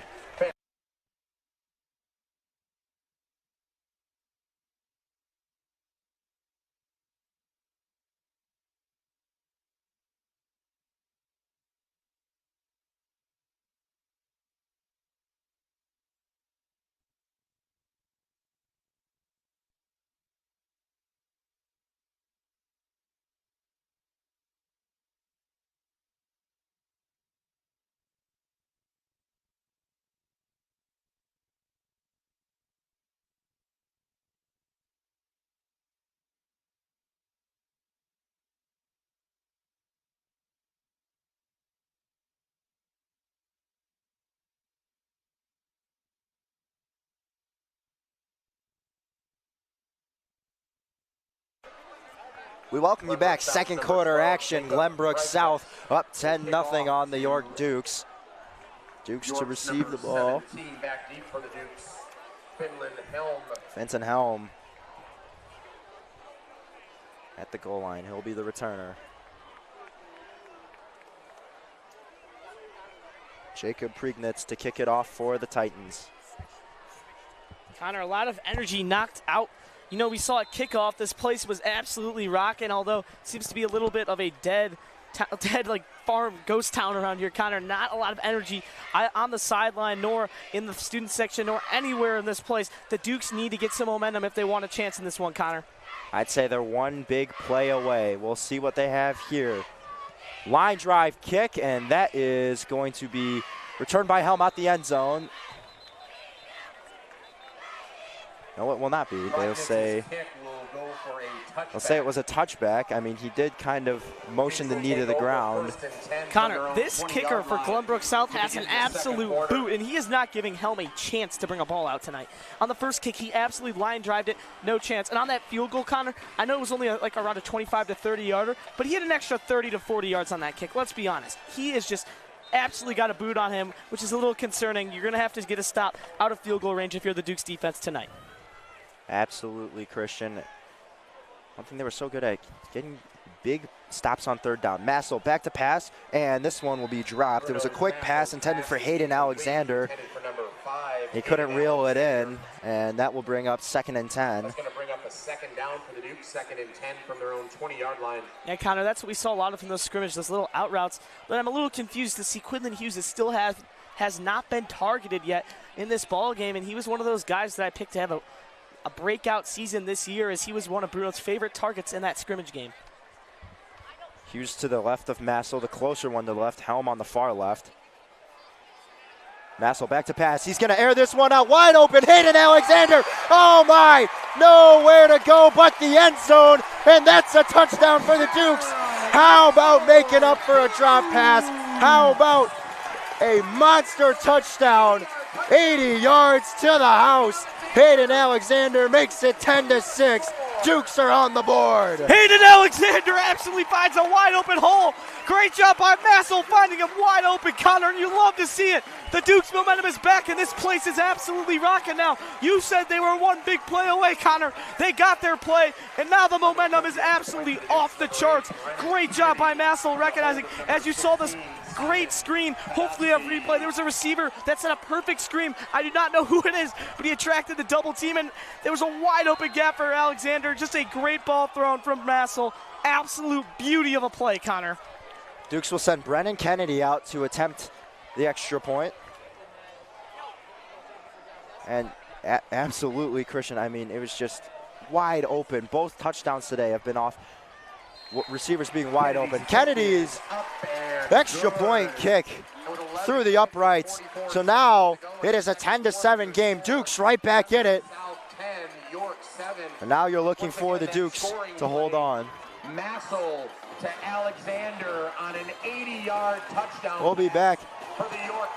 We welcome you back. Second quarter action. Glenbrook South up 10-0 on the York Dukes. Dukes to receive the ball. Back deep for the Dukes. Fenton Helm at the goal line. He'll be the returner. Jacob Priegnitz to kick it off for the Titans. Connor, a lot of energy knocked out. You know, we saw at kickoff, this place was absolutely rocking, although it seems to be a little bit of a dead like farm ghost town around here. Connor, not a lot of energy on the sideline, nor in the student section, nor anywhere in this place. The Dukes need to get some momentum if they want a chance in this one, Connor. I'd say they're one big play away. We'll see what they have here. Line drive kick, and that is going to be returned by Helm at the end zone. No, it will not be. They'll say it was a touchback. I mean, he did kind of motion the knee to the ground. Connor, this kicker for Glenbrook South has an absolute boot, and he is not giving Helm a chance to bring a ball out tonight. On the first kick, he absolutely line drived it, no chance. And on that field goal, Connor, I know it was only like around a 25 to 30 yarder, but he had an extra 30 to 40 yards on that kick. Let's be honest. He is just absolutely got a boot on him, which is a little concerning. You're going to have to get a stop out of field goal range if you're the Dukes defense tonight. Absolutely, Christian. One thing they were so good at, getting big stops on third down. Massel back to pass, and this one will be dropped. It was a quick pass intended for Hayden Alexander. He couldn't reel it in, and that will bring up 2nd and 10. That's going to bring up a second down for the Dukes, 2nd and 10 from their own 20-yard line. Yeah, Connor, that's what we saw a lot of from those scrimmages, those little out routes. But I'm a little confused to see Quinlan Hughes still has not been targeted yet in this ball game, and he was one of those guys that I picked to have a breakout season this year, as he was one of Bruno's favorite targets in that scrimmage game. Hughes to the left of Massel, the closer one to the left. Helm on the far left. Massel back to pass. He's going to air this one out wide open. Hayden Alexander. Oh my! Nowhere to go but the end zone. And that's a touchdown for the Dukes. How about making up for a drop pass? How about a monster touchdown? 80 yards to the house. Hayden Alexander makes it 10-6. Dukes are on the board. Hayden Alexander absolutely finds a wide open hole. Great job by Massel finding him wide open, Connor, and you love to see it. The Dukes momentum is back, and this place is absolutely rocking now. You said they were one big play away, Connor. They got their play, and now the momentum is absolutely off the charts. Great job by Massel recognizing, as you saw this great screen. Hopefully a replay. There was a receiver that set a perfect screen. I do not know who it is, but he attracted the double team, and there was a wide open gap for Alexander. Just a great ball thrown from Massel. Absolute beauty of a play, Connor. Dukes will send Brennan Kennedy out to attempt the extra point. And absolutely, Christian, I mean, it was just wide open. Both touchdowns today have been off receivers being wide open. Kennedy's extra point kick through the uprights. So now it is a 10-7 game. Dukes right back in it. And now you're looking for the Dukes to hold on. Massel to Alexander on an 80-yard touchdown. We'll be back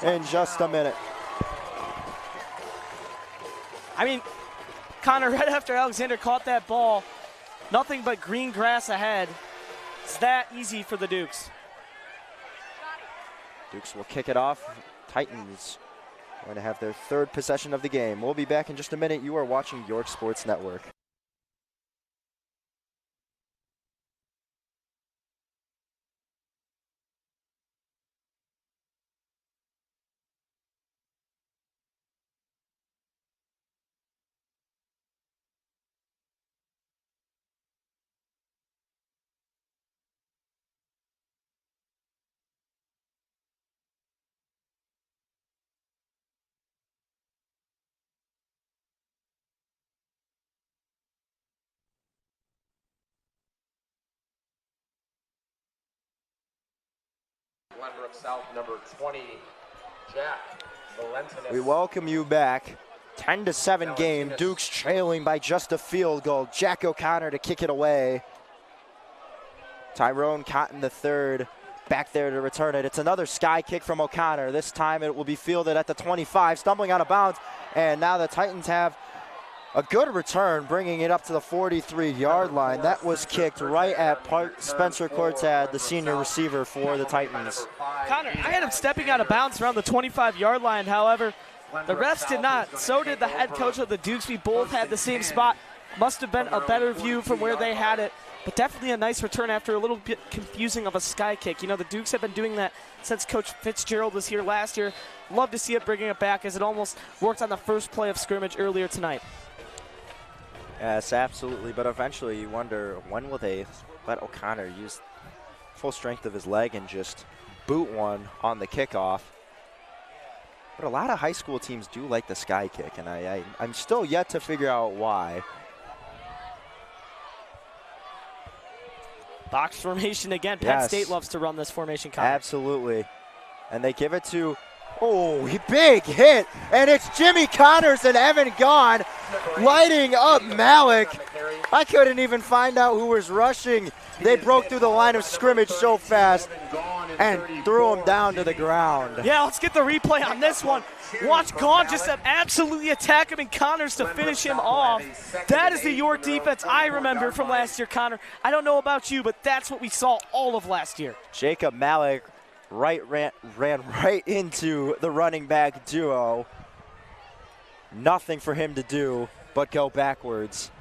in just a minute. I mean, Connor, right after Alexander caught that ball, nothing but green grass ahead. It's that easy for the Dukes. Dukes will kick it off. Titans going to have their third possession of the game. We'll be back in just a minute. You are watching York Sports Network. Glenbrook South, number 20, Jack Valentinus. We welcome you back. 10-7 game. Dukes trailing by just a field goal. Jack O'Connor to kick it away. Tyrone Cotton the third back there to return it. It's another sky kick from O'Connor. This time it will be fielded at the 25, stumbling out of bounds. And now the Titans have A good return, bringing it up to the 43-yard line. That was kicked right at Spencer Cortad, the senior receiver for the Titans. Connor, I had him stepping out of bounds around the 25-yard line. However, the refs did not. So did the head coach of the Dukes. We both had the same spot. Must have been a better view from where they had it. But definitely a nice return after a little bit confusing of a sky kick. You know, the Dukes have been doing that since Coach Fitzgerald was here last year. Love to see it bringing it back, as it almost worked on the first play of scrimmage earlier tonight. Yes, absolutely. But eventually you wonder, when will they let O'Connor use full strength of his leg and just boot one on the kickoff? But a lot of high school teams do like the sky kick, and I'm still yet to figure out why. Box formation again. Penn State loves to run this formation, Connor. Absolutely. And they give it to, big hit. And it's Jimmy Connors and Evan Gaughan lighting up Malik. I couldn't even find out who was rushing. They broke through the line of scrimmage so fast and threw him down to the ground. Yeah, let's get the replay on this one. Watch Gaughan just absolutely attack him and Connors to finish him off. That is the York defense I remember from last year, Connor. I don't know about you, but that's what we saw all of last year. Jacob Malik ran right into the running back duo. Nothing for him to do but go backwards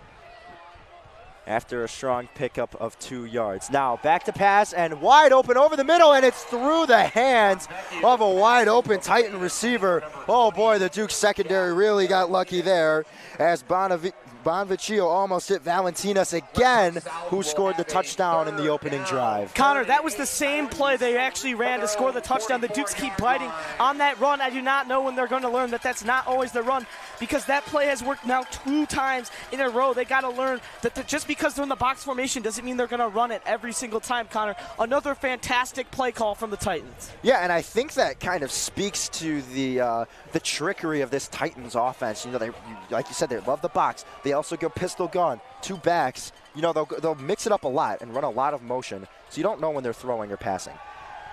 after a strong pickup of 2 yards. Now back to pass and wide open over the middle, and it's through the hands of a wide open Titan receiver. Oh boy, the Duke secondary really got lucky there as Bonvicchio almost hit Valentinas again, who scored the touchdown in the opening drive. Connor, that was the same play they actually ran to score the touchdown. The Dukes keep biting on that run. I do not know when they're going to learn that that's not always the run, because that play has worked now 2 times in a row. They got to learn that just because they're in the box formation doesn't mean they're going to run it every single time, Connor. Another fantastic play call from the Titans. Yeah, and I think that kind of speaks to the trickery of this Titans offense. You know, like you said, they love the box. They also go pistol gun, 2 backs. You know, they'll mix it up a lot and run a lot of motion, so you don't know when they're throwing or passing.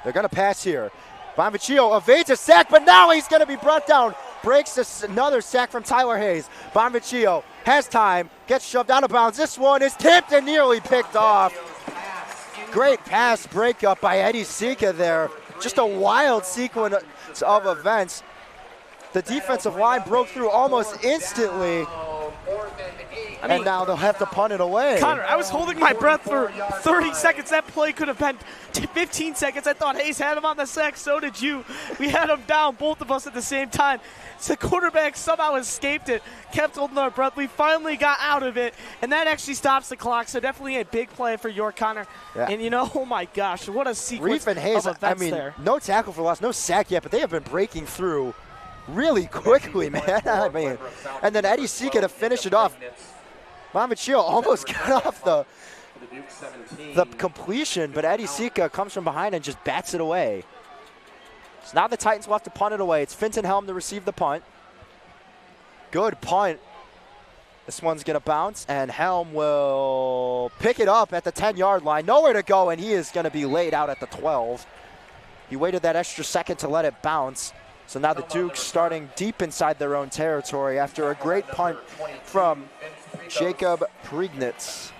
They're going to pass here. Bonvicchio evades a sack, but now he's going to be brought down. Breaks another sack from Tyler Hayes. Bonvicchio has time, gets shoved out of bounds. This one is tipped and nearly picked off. Great pass breakup by Eddie Sika there. Just a wild sequence of events. The defensive line broke through almost instantly. And now they'll have to punt it away. Connor, I was holding my breath for 30 seconds. That play could have been 15 seconds. I thought Hayes had him on the sack. So did you. We had him down, both of us at the same time. So the quarterback somehow escaped it, kept holding our breath. We finally got out of it, and that actually stops the clock. So definitely a big play for York, Connor. Yeah. And, you know, oh, my gosh, what a sequence Griffin Hayes, of events there. No tackle for loss, no sack yet, but they have been breaking through really quickly, man. I mean, and then Eddie Sika to finish it off. Bonvicchio almost got off the completion, but Eddie Sika comes from behind and just bats it away. So now the Titans will have to punt it away. It's Finton Helm to receive the punt. Good punt. This one's going to bounce, and Helm will pick it up at the 10-yard line. Nowhere to go, and he is going to be laid out at the 12. He waited that extra second to let it bounce. So now the Dukes starting deep inside their own territory after a great punt from Jacob Prignitz.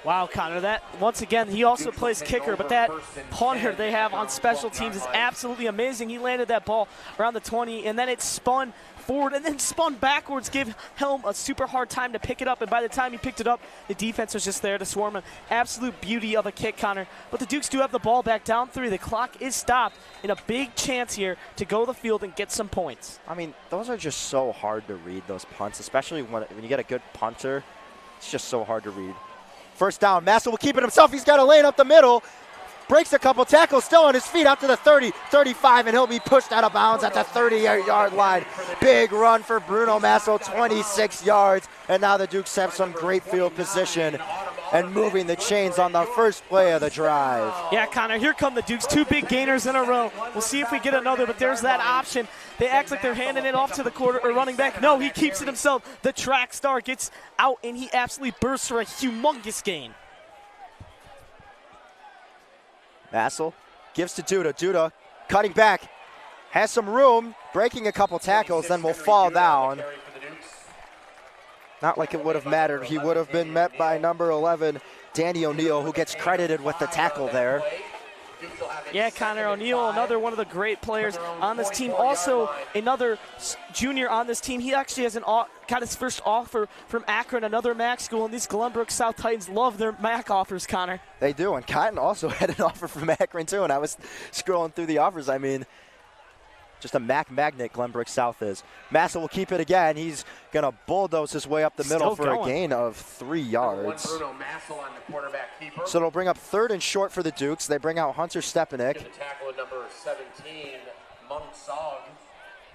Wow, Connor, that, once again, he also plays kicker, but that punter they have on special teams is absolutely amazing. He landed that ball around the 20, and then it spun forward and then spun backwards, gave Helm a super hard time to pick it up, and by the time he picked it up, the defense was just there to swarm him. Absolute beauty of a kick, Connor. But the Dukes do have the ball back down 3. The clock is stopped, and a big chance here to go the field and get some points. I mean, those are just so hard to read, those punts, especially when you get a good punter. It's just so hard to read. First down, Massa will keep it himself. He's got a lane up the middle. Breaks a couple tackles, still on his feet out to the 30, 35, and he'll be pushed out of bounds at the 30-yard line. Big run for Bruno Masso, 26 yards. And now the Dukes have some great field position and moving the chains on the first play of the drive. Yeah, Connor, here come the Dukes. 2 big gainers in a row. We'll see if we get another, but there's that option. They act like they're handing it off to the running back. No, he keeps it himself. The track star gets out, and he absolutely bursts for a humongous gain. Massel gives to Duda. Duda cutting back. has some room, breaking a couple tackles, then will fall down. Not like it would have mattered. He would have been met by number 11, Danny O'Neill, who gets credited with the tackle there. Yeah, Connor O'Neill, another one of the great players on this team. Also, another junior on this team. He actually has got his first offer from Akron, another MAC school, and these Glenbrook South Titans love their MAC offers, Connor. They do, and Cotton also had an offer from Akron, too, and I was scrolling through the offers. I mean, just a MAC magnet, Glenbrook South is. Massa will keep it again. He's going to bulldoze his way up the middle for a gain of 3 yards. So it'll bring up 3rd and short for the Dukes. They bring out Hunter Stepanek. Number 17, Monk Sog.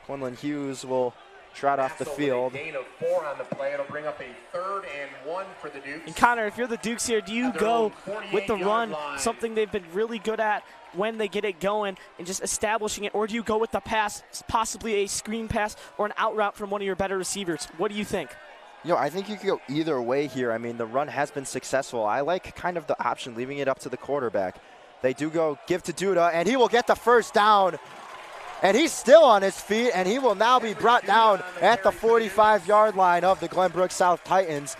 Quinlan Hughes will trot off the field. Gain of 4 on the play. It'll bring up a 3rd and 1 for the Dukes. And Connor, if you're the Dukes here, do you go with the run, something they've been really good at when they get it going and just establishing it, or do you go with the pass, possibly a screen pass or an out route from one of your better receivers? What do you think? You know, I think you could go either way here. I mean, the run has been successful. I like kind of the option, leaving it up to the quarterback. They do go give to Duda, and he will get the first down. And he's still on his feet, and he will now be brought down at the 45-yard line of the Glenbrook South Titans.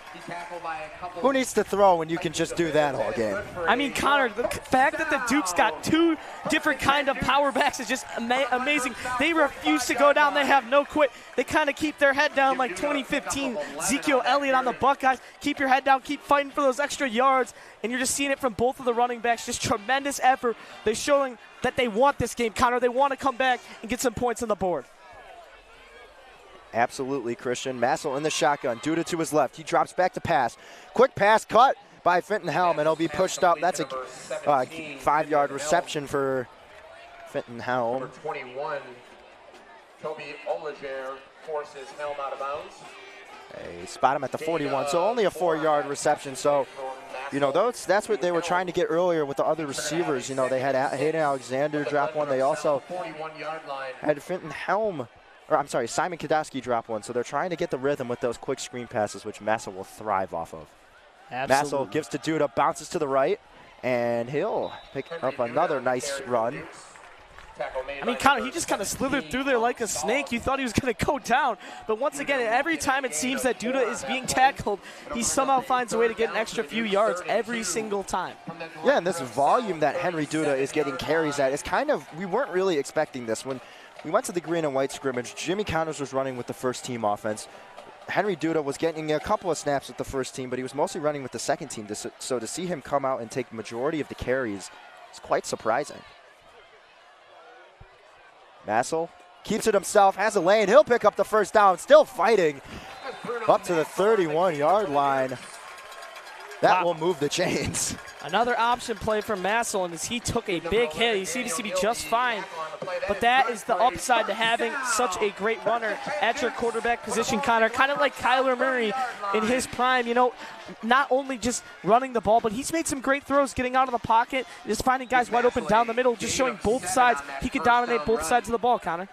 Who needs to throw when you can just do that all game? I mean, Connor, the fact that the Dukes got 2 different kind of power backs is just amazing. They refuse to go down. They have no quit. They kind of keep their head down like 2015. Ezekiel Elliott on the Buckeyes. Keep your head down. Keep fighting for those extra yards. And you're just seeing it from both of the running backs. Just tremendous effort. They're showing that they want this game, Connor. They want to come back and get some points on the board. Absolutely, Christian. Massel in the shotgun. Duda to his left. He drops back to pass. Quick pass cut by Fenton Helm, and it'll be pushed up. That's a 5-yard reception for Fenton Helm. Number 21, Toby Olager forces Helm out of bounds. They spot him at the 41, so only a 4-yard reception. So, you know, that's what they were trying to get earlier with the other receivers. You know, they had Hayden Alexander drop one. They also had Fenton Helm, or I'm sorry, Simon Kadowski drop one. So they're trying to get the rhythm with those quick screen passes, which Massa will thrive off of. Massa gives to Duda, bounces to the right, and he'll pick up another nice run. I mean, Connor, he just kind of slithered through there like a snake. You thought he was going to go down. But once again, every time it seems that Duda is being tackled, he somehow finds a way to get an extra few yards every single time. Yeah, and this volume that Henry Duda is getting carries at is kind of, we weren't really expecting this. When we went to the green and white scrimmage, Jimmy Connors was running with the first team offense. Henry Duda was getting a couple of snaps with the first team, but he was mostly running with the second team. So to see him come out and take the majority of the carries is quite surprising. Massel keeps it himself, has a lane. He'll pick up the first down, still fighting up to the 31-yard line. That will move the chains. Another option play for Massel, and as he took a big hit, he seems to be just fine. But that is the upside to having such a great runner at your quarterback position, Connor. Kind of like Kyler Murray in his prime, you know, not only just running the ball, but he's made some great throws getting out of the pocket, just finding guys wide open down the middle, just showing both sides. He could dominate both sides of the ball, Connor.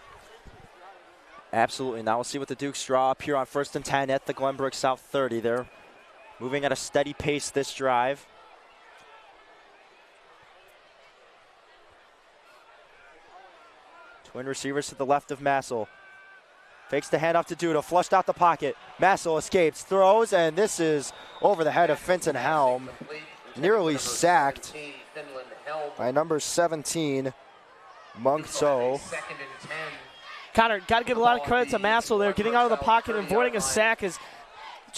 Absolutely. Now we'll see what the Dukes draw up here on 1st and 10 at the Glenbrook South 30. They're moving at a steady pace this drive. Twin receivers to the left of Massel. Fakes the handoff to Duda, flushed out the pocket. Massel escapes, throws, and this is over the head of Fenton Helm. Nearly sacked by number 17, Monk So. Connor, got to give a lot of credit to Massel there, getting out of the pocket and avoiding a sack. Just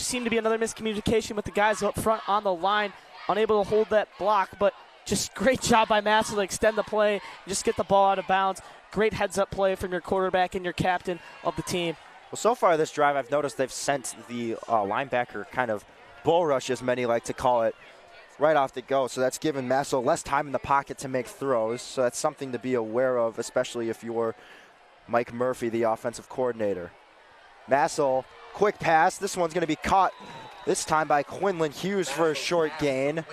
seemed to be another miscommunication with the guys up front on the line, unable to hold that block, but just great job by Massel to extend the play and just get the ball out of bounds. Great heads-up play from your quarterback and your captain of the team. Well, so far this drive, I've noticed they've sent the linebacker kind of bull rush, as many like to call it, right off the go. So that's given Massel less time in the pocket to make throws. So that's something to be aware of, especially if you're Mike Murphy, the offensive coordinator. Massel, quick pass. This one's going to be caught this time by Quinlan Hughes for a short gain.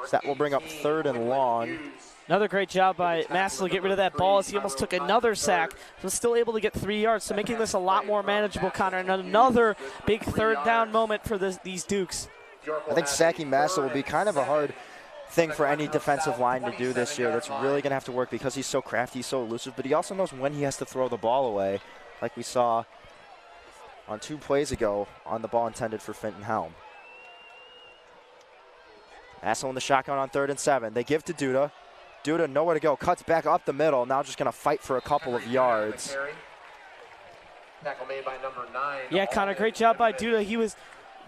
So that will bring up 3rd and long. Another great job by Massel to get rid of that ball as he almost took another sack. Was still able to get 3 yards, so making this a lot more manageable, Connor. And another big 3rd down moment for these Dukes. I think sacking Massel will be kind of a hard thing for any defensive line to do this year that's really going to have to work because he's so crafty, so elusive, but he also knows when he has to throw the ball away, like we saw on 2 plays ago on the ball intended for Finton Helm. Massel in the shotgun on 3rd and 7. They give to Duda. Duda nowhere to go. Cuts back up the middle. Now just going to fight for a couple of yards. Tackle made by number 9. Yeah, Connor, great job by Duda. He was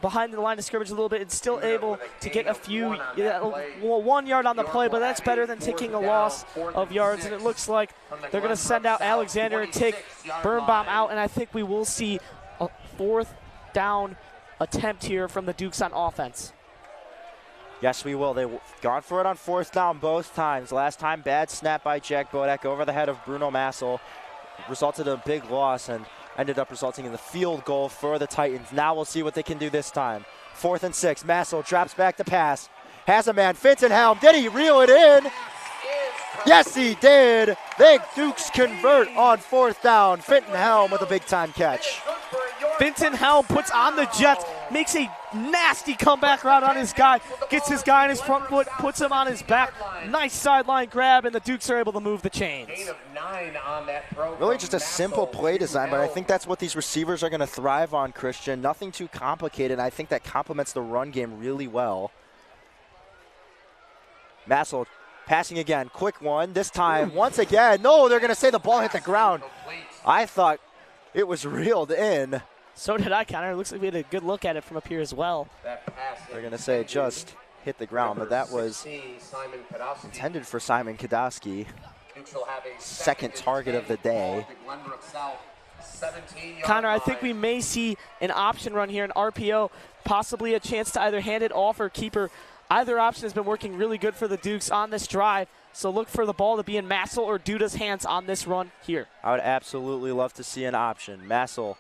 behind the line of scrimmage a little bit and still able to get a few, 1 yard on the play, but that's better than taking a loss of yards. And it looks like they're going to send out Alexander and take Birnbaum out, and I think we will see a 4th down attempt here from the Dukes on offense. Yes, we will. They've gone for it on 4th down both times. Last time, bad snap by Jack Bodek over the head of Bruno Massel. Resulted in a big loss and ended up resulting in the field goal for the Titans. Now we'll see what they can do this time. 4th and 6. Massel drops back to pass. Has a man. Finton Helm. Did he reel it in? Yes, he did. The Dukes convert on 4th down. Finton Helm with a big-time catch. Finton Helm puts on the Jets, makes a nasty comeback route on his guy, gets his guy on his front foot, puts him on his back. Nice sideline grab, and the Dukes are able to move the chains. Really just a simple play design, but I think that's what these receivers are going to thrive on, Christian. Nothing too complicated. I think that complements the run game really well. Massel passing again. Quick one. This time, once again. No, they're going to say the ball hit the ground. I thought it was reeled in. So did I, Connor. It looks like we had a good look at it from up here as well. They're going to say it just hit the ground, but that was intended for Simon Kadowski. Second target of the day. Connor, I think we may see an option run here, an RPO, possibly a chance to either hand it off or keeper. Either option has been working really good for the Dukes on this drive, so look for the ball to be in Massel or Duda's hands on this run here. I would absolutely love to see an option. Massel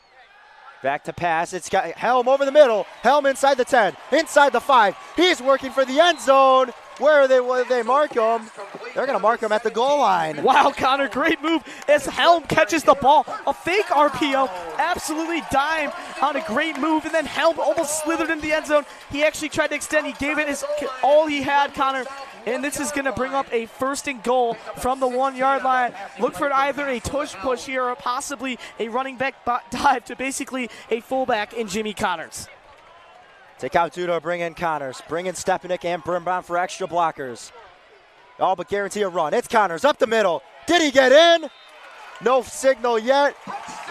back to pass. It's got Helm over the middle. Helm inside the 10, inside the 5. He's working for the end zone. Where they mark him? They're going to mark him at the goal line. Wow, Connor, great move as Helm catches the ball. A fake RPO, absolutely dime on a great move, and then Helm almost slithered into the end zone. He actually tried to extend. He gave it all he had, Connor. And this is going to bring up a 1st and goal from the 1 yard line. Look for either a tush push here or possibly a running back dive to basically a fullback in Jimmy Connors. Take out Duda, bring in Connors. Bring in Stepanek and Birnbaum for extra blockers. All but guarantee a run. It's Connors up the middle. Did he get in? No signal yet.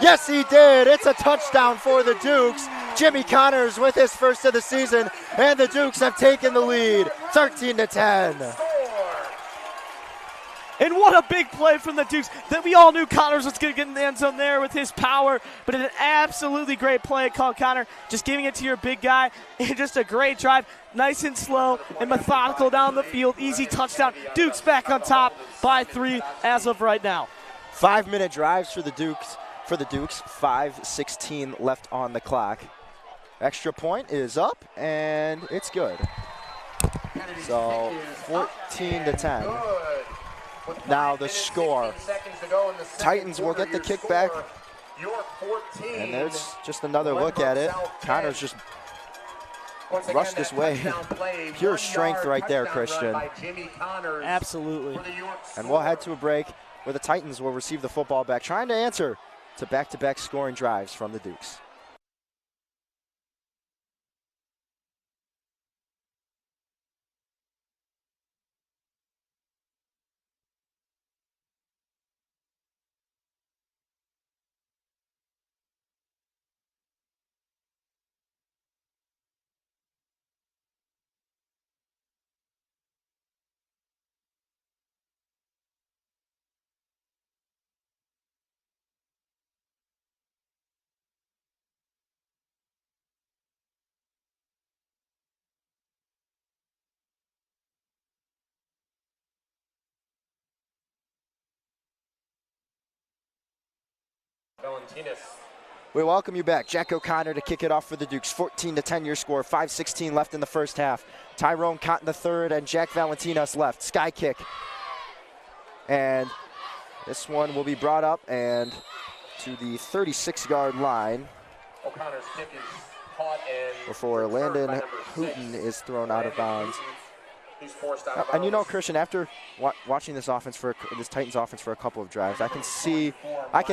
Yes, he did. It's a touchdown for the Dukes. Jimmy Connors with his first of the season, and the Dukes have taken the lead, 13-10. And what a big play from the Dukes that we all knew Connors was going to get in the end zone there with his power, but an absolutely great play called, Connor. Just giving it to your big guy, and just a great drive, nice and slow and methodical down the field, easy touchdown. Dukes back on top by 3 as of right now. 5-minute drives for the Dukes. 5:16 left on the clock. Extra point is up, and it's good. So 14-10. Now the score. Titans will get the kickback. And there's just another look at it. Connors just rushed this way. Pure strength right there, Christian. Absolutely. And we'll head to a break where the Titans will receive the football back, trying to answer to back-to-back scoring drives from the Dukes. We welcome you back. Jack O'Connor to kick it off for the Dukes. 14-10 your score. 5:16 left in the first half. Tyrone Cotton the third and Jack Valentinos left. Sky kick. And this one will be brought up and to the 36-yard line. O'Connor's kick is caught and before Landon Hooten is thrown out of bounds. He's forced out of And you know, bounds. Christian, after watching this Titans offense for a couple of drives, I can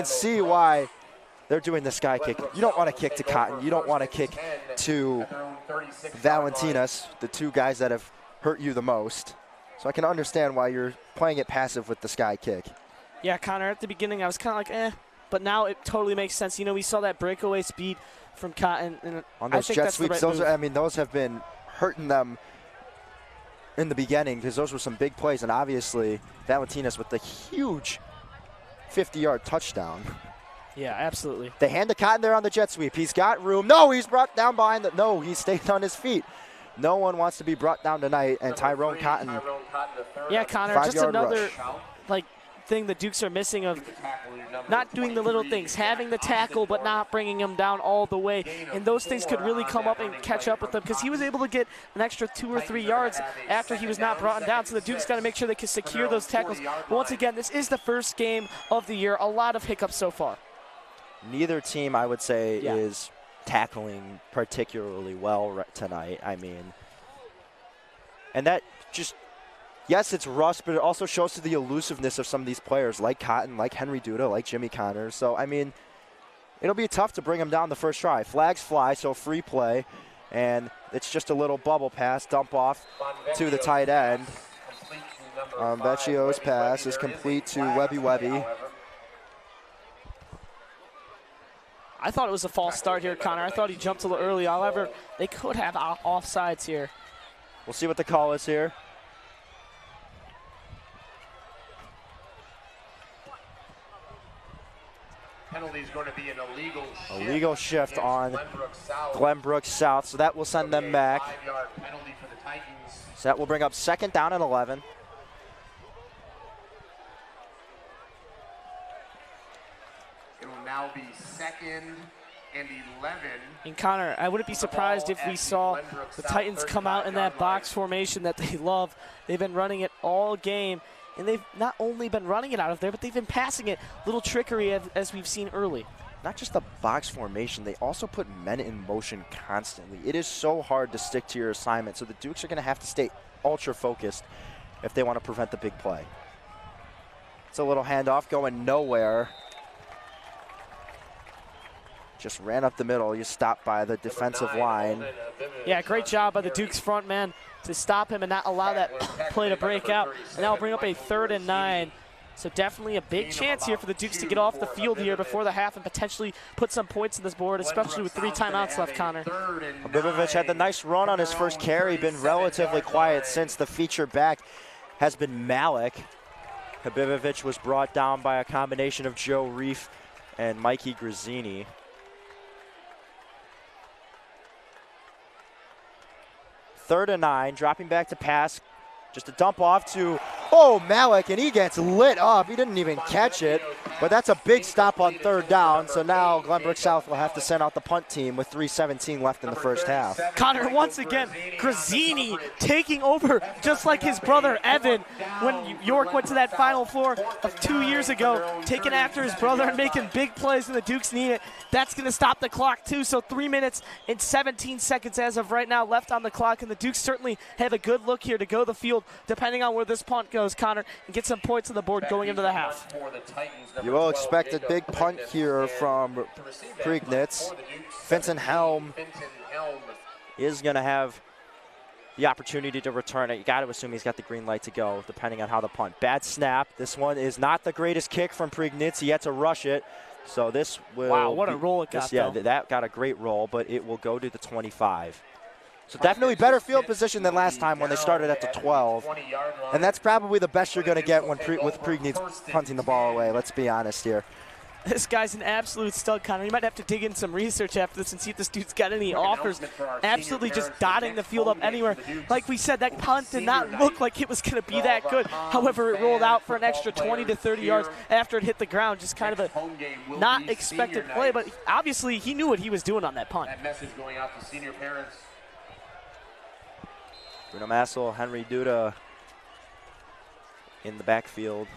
see why they're doing the sky kick. You don't want to kick to Cotton. You don't want to kick to Valentinas, the two guys that have hurt you the most. So I can understand why you're playing it passive with the sky kick. Yeah, Connor, at the beginning I was kind of like, eh. But now it totally makes sense. You know, we saw that breakaway speed from Cotton. And On those jet sweeps, those have been hurting them in the beginning because those were some big plays. And obviously, Valentinas with the huge 50-yard touchdown. Yeah, absolutely. They hand to Cotton there on the jet sweep. He's got room. No, he's brought down behind the. No, he stayed on his feet. No one wants to be brought down tonight. And Tyrone Cotton. Yeah, Connor, just another thing the Dukes are missing of not doing the little things, having the tackle but not bringing him down all the way. And those things could really come up and catch up with them because he was able to get an extra 2 or 3 yards after he was not brought down. So the Dukes got to make sure they can secure those tackles. But once again, this is the first game of the year. A lot of hiccups so far. Neither team, I would say, is tackling particularly well tonight. I mean, and that just, yes, it's rust, but it also shows to the elusiveness of some of these players like Cotton, like Henry Duda, like Jimmy Connors. So, I mean, it'll be tough to bring them down the first try. Flags fly, so free play, and it's just a little bubble pass, dump off to the tight end. Vecchio's pass is complete to Webby. I thought it was a false start here, Connor. I thought he jumped a little early. However, they could have offsides here. We'll see what the call is here. Penalty is going to be an illegal shift on Glenbrook South, so that will send them back. 5-yard penalty for the Titans. So that will bring up 2nd down and 11. It will now be 2nd and 11. And Connor, I wouldn't be surprised if we saw the Titans come out in that box formation that they love. They've been running it all game, and they've not only been running it out of there, but they've been passing it. Little trickery as we've seen early. Not just the box formation, they also put men in motion constantly. It is so hard to stick to your assignment, so the Dukes are going to have to stay ultra focused if they want to prevent the big play. It's a little handoff going nowhere. Just ran up the middle. You stopped by the defensive line. Yeah, great job by the Dukes front man to stop him and not allow that play to break out. And that will bring up a 3rd and 9. So definitely a big chance here for the Dukes to get off the field here before the half and potentially put some points in this board, especially with 3 timeouts left, Connor. Habibovich had the nice run on his first carry, been relatively quiet since. The feature back has been Malik. Habibovich was brought down by a combination of Joe Reef and Mikey Grazzini. 3rd and 9, dropping back to pass. Just a dump off to, Malik, and he gets lit up. He didn't even catch it, but that's a big stop on 3rd down. So now Glenbrook South will have to send out the punt team with 3:17 left in the first half. Connor, once again, Grazzini taking over just like his brother Evan when York went to that Final Four of 2 years ago, taking after his brother and making big plays when the Dukes need it. That's going to stop the clock too. So 3 minutes and 17 seconds as of right now left on the clock, and the Dukes certainly have a good look here to go the field depending on where this punt goes, Connor, and get some points on the board going into the half. You will expect a big punt here from Priegnitz. Vincent Helm is going to have the opportunity to return it. You got to assume he's got the green light to go, depending on how the punt. Bad snap. This one is not the greatest kick from Priegnitz. He had to rush it. So this will. Wow, what a roll it got. Yeah, that got a great roll, but it will go to the 25. So definitely better field position than last time when they started at the 12. And that's probably the best you're going to get with Priegnitz punting the ball away. Let's be honest here. This guy's an absolute stud, Connor. You might have to dig in some research after this and see if this dude's got any offers. Absolutely just dotting the field up anywhere. Like we said, that punt did not look like it was going to be that good. However, it rolled out for an extra 20 to 30 yards after it hit the ground. Just kind of a not expected play, but obviously he knew what he was doing on that punt. That message going out to senior parents. Bruno Massel, Henry Duda in the backfield.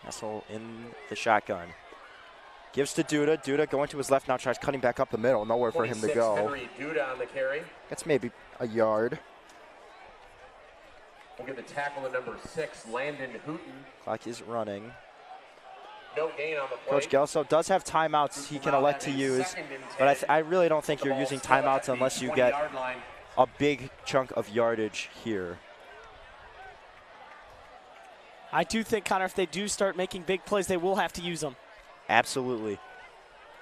Massel in the shotgun. Gives to Duda. Duda going to his left now, tries cutting back up the middle. Nowhere for him to go. Henry Duda on the carry. That's maybe a yard. give the tackle to number 6, Landon Hooten. Clock is running. No gain on the play. Coach Gelso does have timeouts he can elect to use, but I really don't think you're using timeouts unless you get a big chunk of yardage here. I do think, Connor, if they do start making big plays, they will have to use them. Absolutely.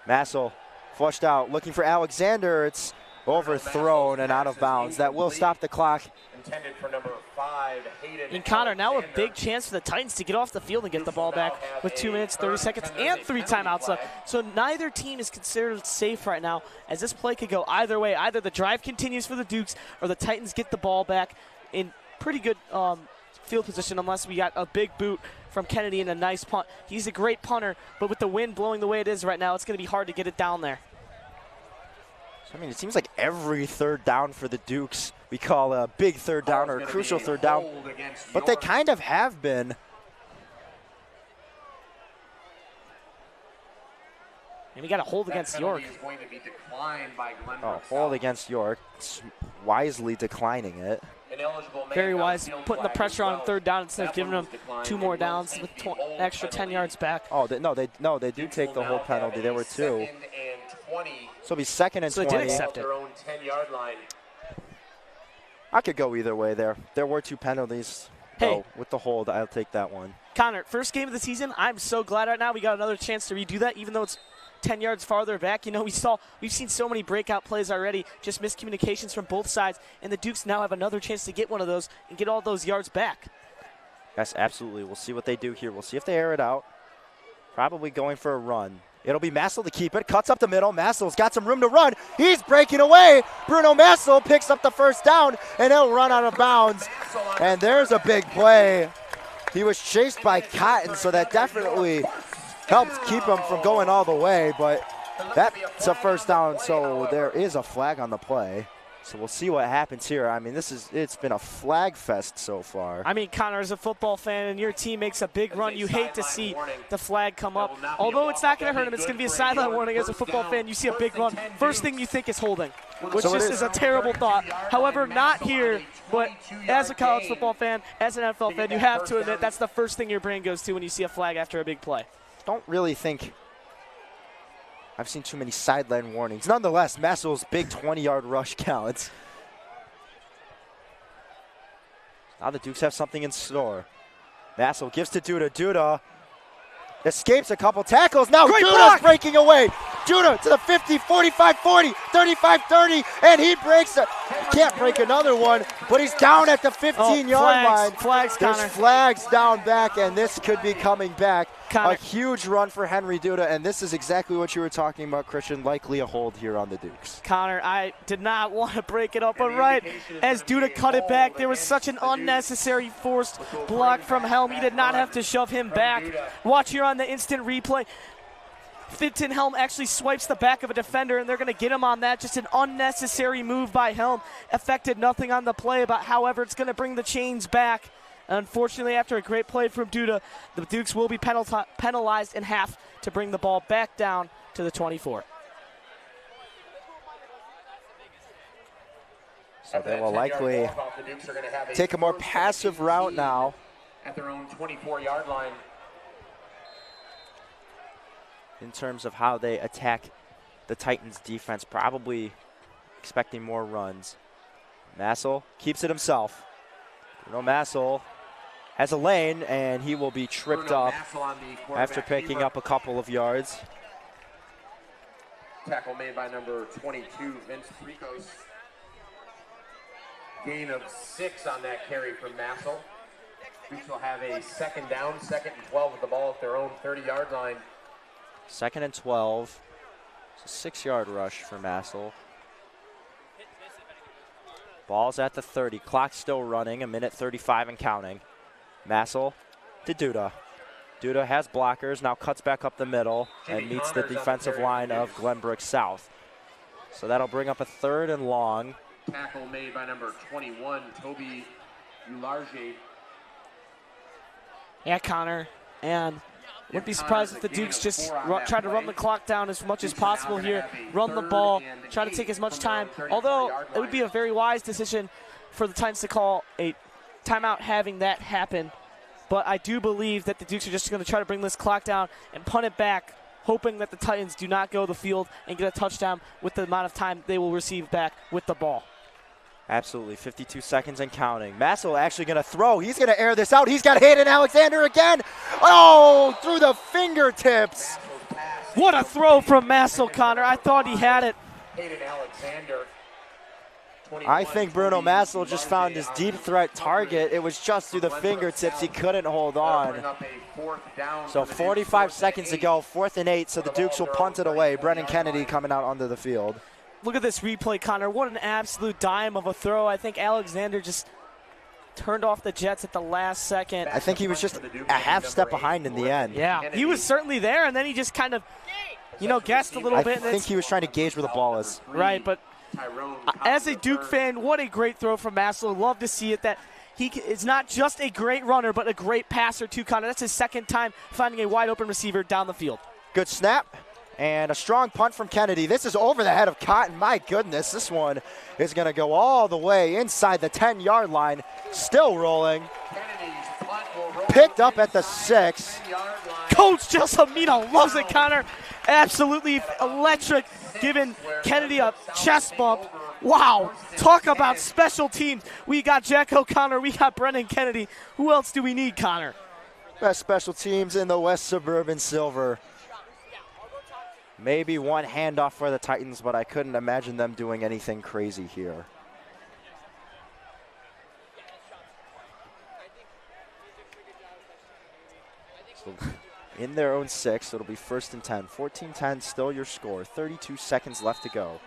Massel flushed out, looking for Alexander. It's overthrown and out of bounds. That will stop the clock. Intended for number 5, Hayden. And Connor, now a big chance for the Titans to get off the field and get the ball back with 2 minutes, 30 seconds, and 3 timeouts left. So neither team is considered safe right now, as this play could go either way. Either the drive continues for the Dukes or the Titans get the ball back in pretty good field position, unless we got a big boot from Kennedy and a nice punt. He's a great punter, but with the wind blowing the way it is right now, it's going to be hard to get it down there. So, I mean, it seems like every third down for the Dukes we call a big third down or a crucial third down, but they kind of have been. And we got a hold against York. Oh, hold against York. It's wisely declining it. Very wise, putting the pressure on third down instead of giving them 2 more downs with extra 10 yards back. Oh, they do take the whole penalty. There were 2. So it'll be 2nd and 20. So they did accept it. I could go either way there. There were 2 penalties. Hey. With the hold, I'll take that one. Connor, first game of the season, I'm so glad right now we got another chance to redo that, even though it's 10 yards farther back. You know, we've seen so many breakout plays already, just miscommunications from both sides, and the Dukes now have another chance to get one of those and get all those yards back. Yes, absolutely. We'll see what they do here. We'll see if they air it out. Probably going for a run. It'll be Massel to keep it. Cuts up the middle. Massel's got some room to run. He's breaking away. Bruno Massel picks up the first down, and he'll run out of bounds. And there's a big play. He was chased by Cotton, so that definitely helped keep him from going all the way, but that's a first down, so there is a flag on the play. So we'll see what happens here. I mean, it's been a flag fest so far. I mean, Connor, as a football fan and your team makes a big run, you hate to see the flag come up. Although it's not going to hurt him, it's going to be a sideline warning. As a football fan, you see a big run. First thing you think is holding, which just is a terrible thought. However, not here, but as a college football fan, as an NFL fan, you have to admit that's the first thing your brain goes to when you see a flag after a big play. Don't really think I've seen too many sideline warnings. Nonetheless, Massel's big 20-yard rush counts. Now the Dukes have something in store. Massel gives to Duda. Duda escapes a couple tackles. Now Duda's breaking away. Duda to the 50, 45, 40, 35, 30, and he breaks it. Can't break another one, but he's down at the 15-yard line. Flags, There's Connor. flags down back, and this could be coming back. Connor. A huge run for Henry Duda, and this is exactly what you were talking about, Christian. Likely a hold here on the Dukes. Connor, I did not want to break it up, but right as Duda cut it back, there was such an unnecessary forced block from Helm. He did not have to shove him back. Watch here on the instant replay. Finton Helm actually swipes the back of a defender, and they're going to get him on that. Just an unnecessary move by Helm. Affected nothing on the play, but however, it's going to bring the chains back. Unfortunately, after a great play from Duda, the Dukes will be penalized in half to bring the ball back down to the 24. So they will likely take a more passive route now. At their own 24-yard line. In terms of how they attack the Titans' defense, probably expecting more runs. Massel keeps it himself. Bruno Massel has a lane, and he will be tripped up after picking up a couple of yards. Tackle made by number 22, Vince Fricos. Gain of 6 on that carry from Massel. Dukes will have a second down, 2nd and 12 with the ball at their own 30-yard line. 2nd and 12. It's a 6-yard rush for Massel. Ball's at the 30. Clock still running. 1:35 and counting. Massel to Duda. Duda has blockers. Now cuts back up the middle and meets the defensive line of Glenbrook South. So that'll bring up a 3rd and long. Tackle made by number 21, Toby Ularge. Yeah, Connor. And wouldn't be surprised if the Dukes just try to run the clock down as much as possible here, run the ball, try to take as much time. Although it would be a very wise decision for the Titans to call a timeout having that happen. But I do believe that the Dukes are just going to try to bring this clock down and punt it back, hoping that the Titans do not go the field and get a touchdown with the amount of time they will receive back with the ball. Absolutely, 52 seconds and counting. Massel actually going to throw. He's going to air this out. He's got Hayden Alexander again. Oh, through the fingertips. What a throw from Massel, Connor. I thought he had it. Hayden Alexander. I think Bruno Massel just found his deep threat target. It was just through the fingertips. He couldn't hold on. So 45 seconds to go, 4th and 8, so the Dukes will punt it away. Brennan Kennedy coming out onto the field. Look at this replay, Connor. What an absolute dime of a throw. I think Alexander just turned off the Jets at the last second. I think he was just a half step behind in the end. Yeah, he was certainly there, and then he just kind of, guessed a little bit. I think he was trying to gauge where the ball is. Right, but as a Duke fan, what a great throw from Massel. Love to see it that he is not just a great runner, but a great passer too, Connor. That's his second time finding a wide open receiver down the field. Good snap and a strong punt from Kennedy. This is over the head of Cotton. My goodness, this one is going to go all the way inside the 10-yard line. Still rolling. Picked up at the 6. Coach Jessamina loves it, Connor. Absolutely electric, giving Kennedy a chest bump. Wow, talk about special teams. We got Jack O'Connor, we got Brennan Kennedy. Who else do we need, Connor? Best special teams in the West Suburban Silver. Maybe one handoff for the Titans, but I couldn't imagine them doing anything crazy here. So in their own 6, it'll be 1st and 10. 14-10, still your score. 32 seconds left to go.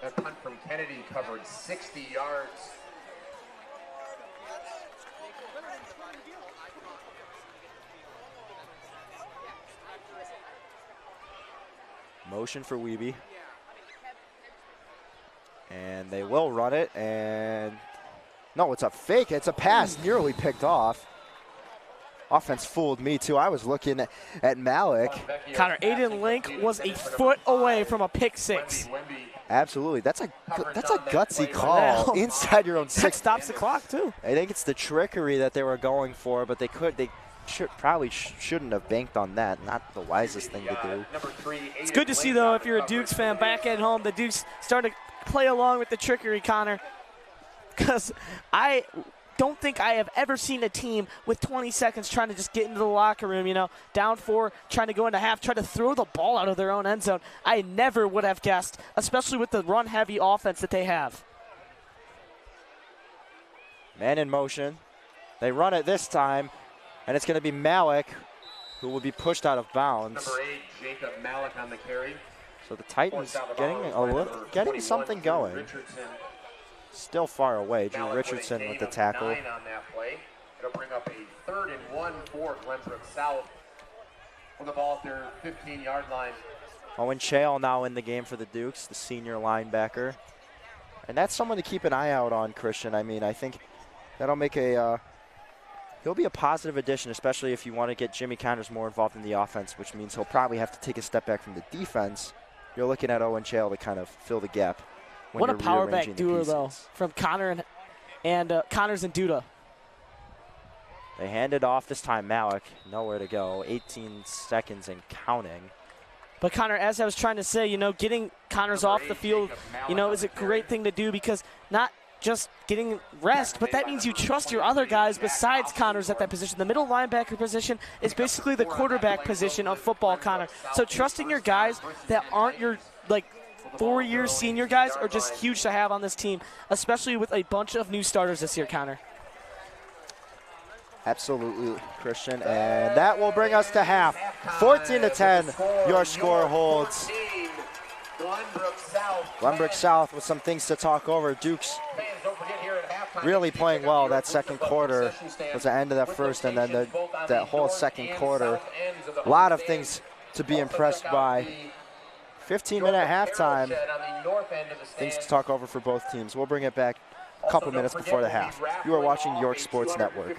That punt from Kennedy covered 60 yards. Motion for Wiebe. And they will run it, and no, it's a fake. It's a pass nearly picked off. Offense fooled me too. I was looking at Malik. Connor, Aiden Link was a foot away from a pick 6. Absolutely, that's a gutsy call inside your own 6. That stops the clock too. I think it's the trickery that they were going for, but they probably shouldn't have banked on that. Not the wisest thing to do. It's good to see though, if you're a Dukes fan back at home, the Dukes starting to play along with the trickery, Connor. Because I don't think I have ever seen a team with 20 seconds trying to just get into the locker room, down 4, trying to go into half, try to throw the ball out of their own end zone. I never would have guessed, especially with the run-heavy offense that they have. Man in motion. They run it this time, and it's going to be Malik who will be pushed out of bounds. Number 8, Jacob Malik on the carry. So the Titans getting something going. Still far away. Drew Richardson with the tackle. 9 on that play. It'll bring up a 3rd and 1 for Glenbrook South. With the ball at their 15-yard line. Owen Chale now in the game for the Dukes, the senior linebacker. And that's someone to keep an eye out on, Christian. I mean, I think that'll make he'll be a positive addition, especially if you want to get Jimmy Connors more involved in the offense, which means he'll probably have to take a step back from the defense. You're looking at Owen Chale to kind of fill the gap. What a power back duo, though, from Connor and Connors and Duda. They hand it off this time. Malik, nowhere to go. 18 seconds and counting. But Connor, as I was trying to say, getting Connors off the field, is a great thing to do, because not just getting rest, but that means you trust your other guys besides Connors at that position. The middle linebacker position is basically the quarterback position of football, Connor. So trusting your guys that aren't your, 4-year senior guys are just huge to have on this team, especially with a bunch of new starters this year, Connor. Absolutely, Christian. And that will bring us to half. 14-10, your score holds. Glenbrook South with some things to talk over. Dukes really playing well that second quarter. Was the end of that first, and then that whole second quarter. A lot of things to be impressed by. 15-minute halftime. Things to talk over for both teams. We'll bring it back a couple minutes before the half. You are watching York Sports Network.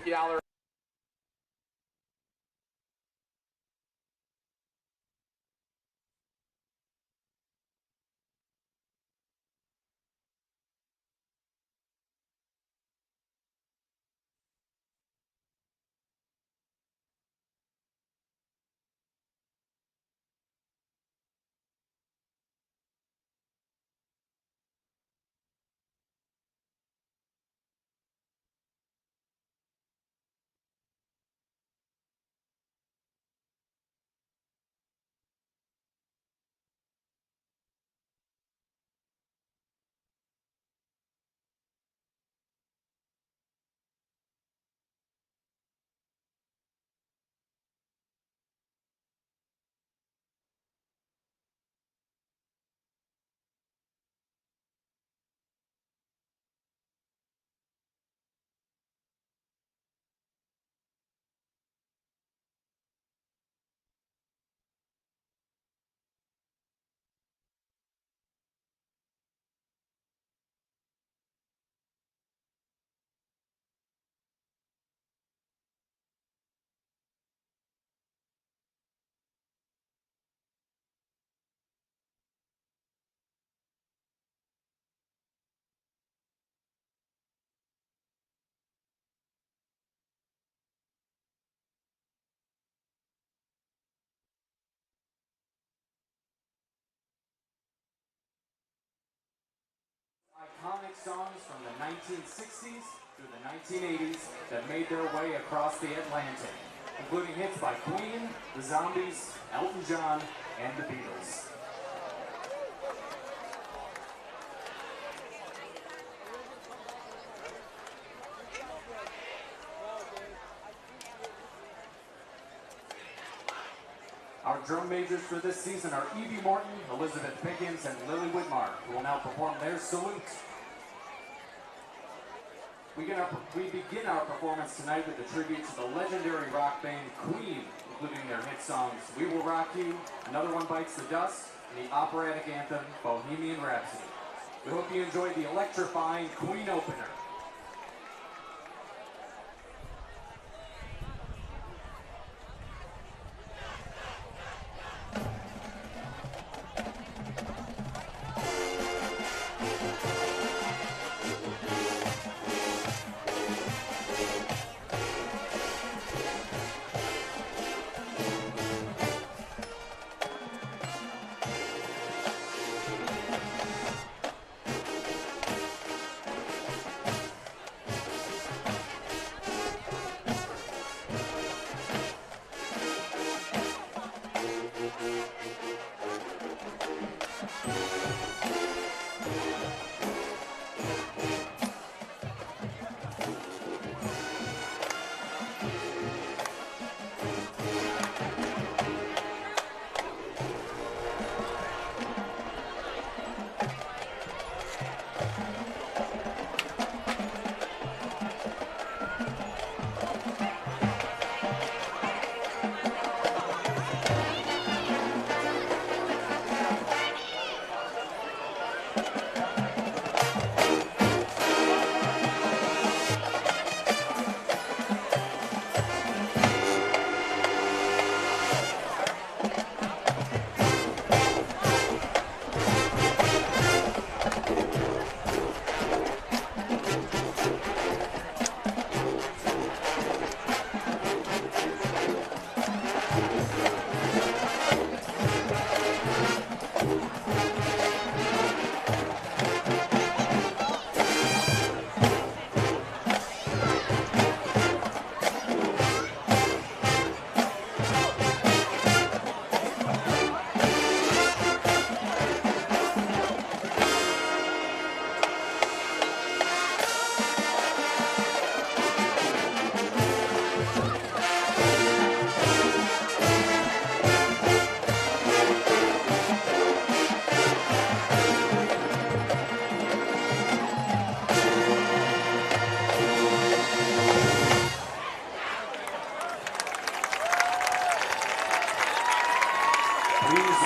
songs from the 1960s through the 1980s that made their way across the Atlantic, including hits by Queen, the Zombies, Elton John, and the Beatles. Our drum majors for this season are Evie Morton, Elizabeth Pickens, and Lily Whitmar, who will now perform their salute. We begin our performance tonight with a tribute to the legendary rock band Queen, including their hit songs We Will Rock You, Another One Bites the Dust, and the operatic anthem Bohemian Rhapsody. We hope you enjoyed the electrifying Queen opener.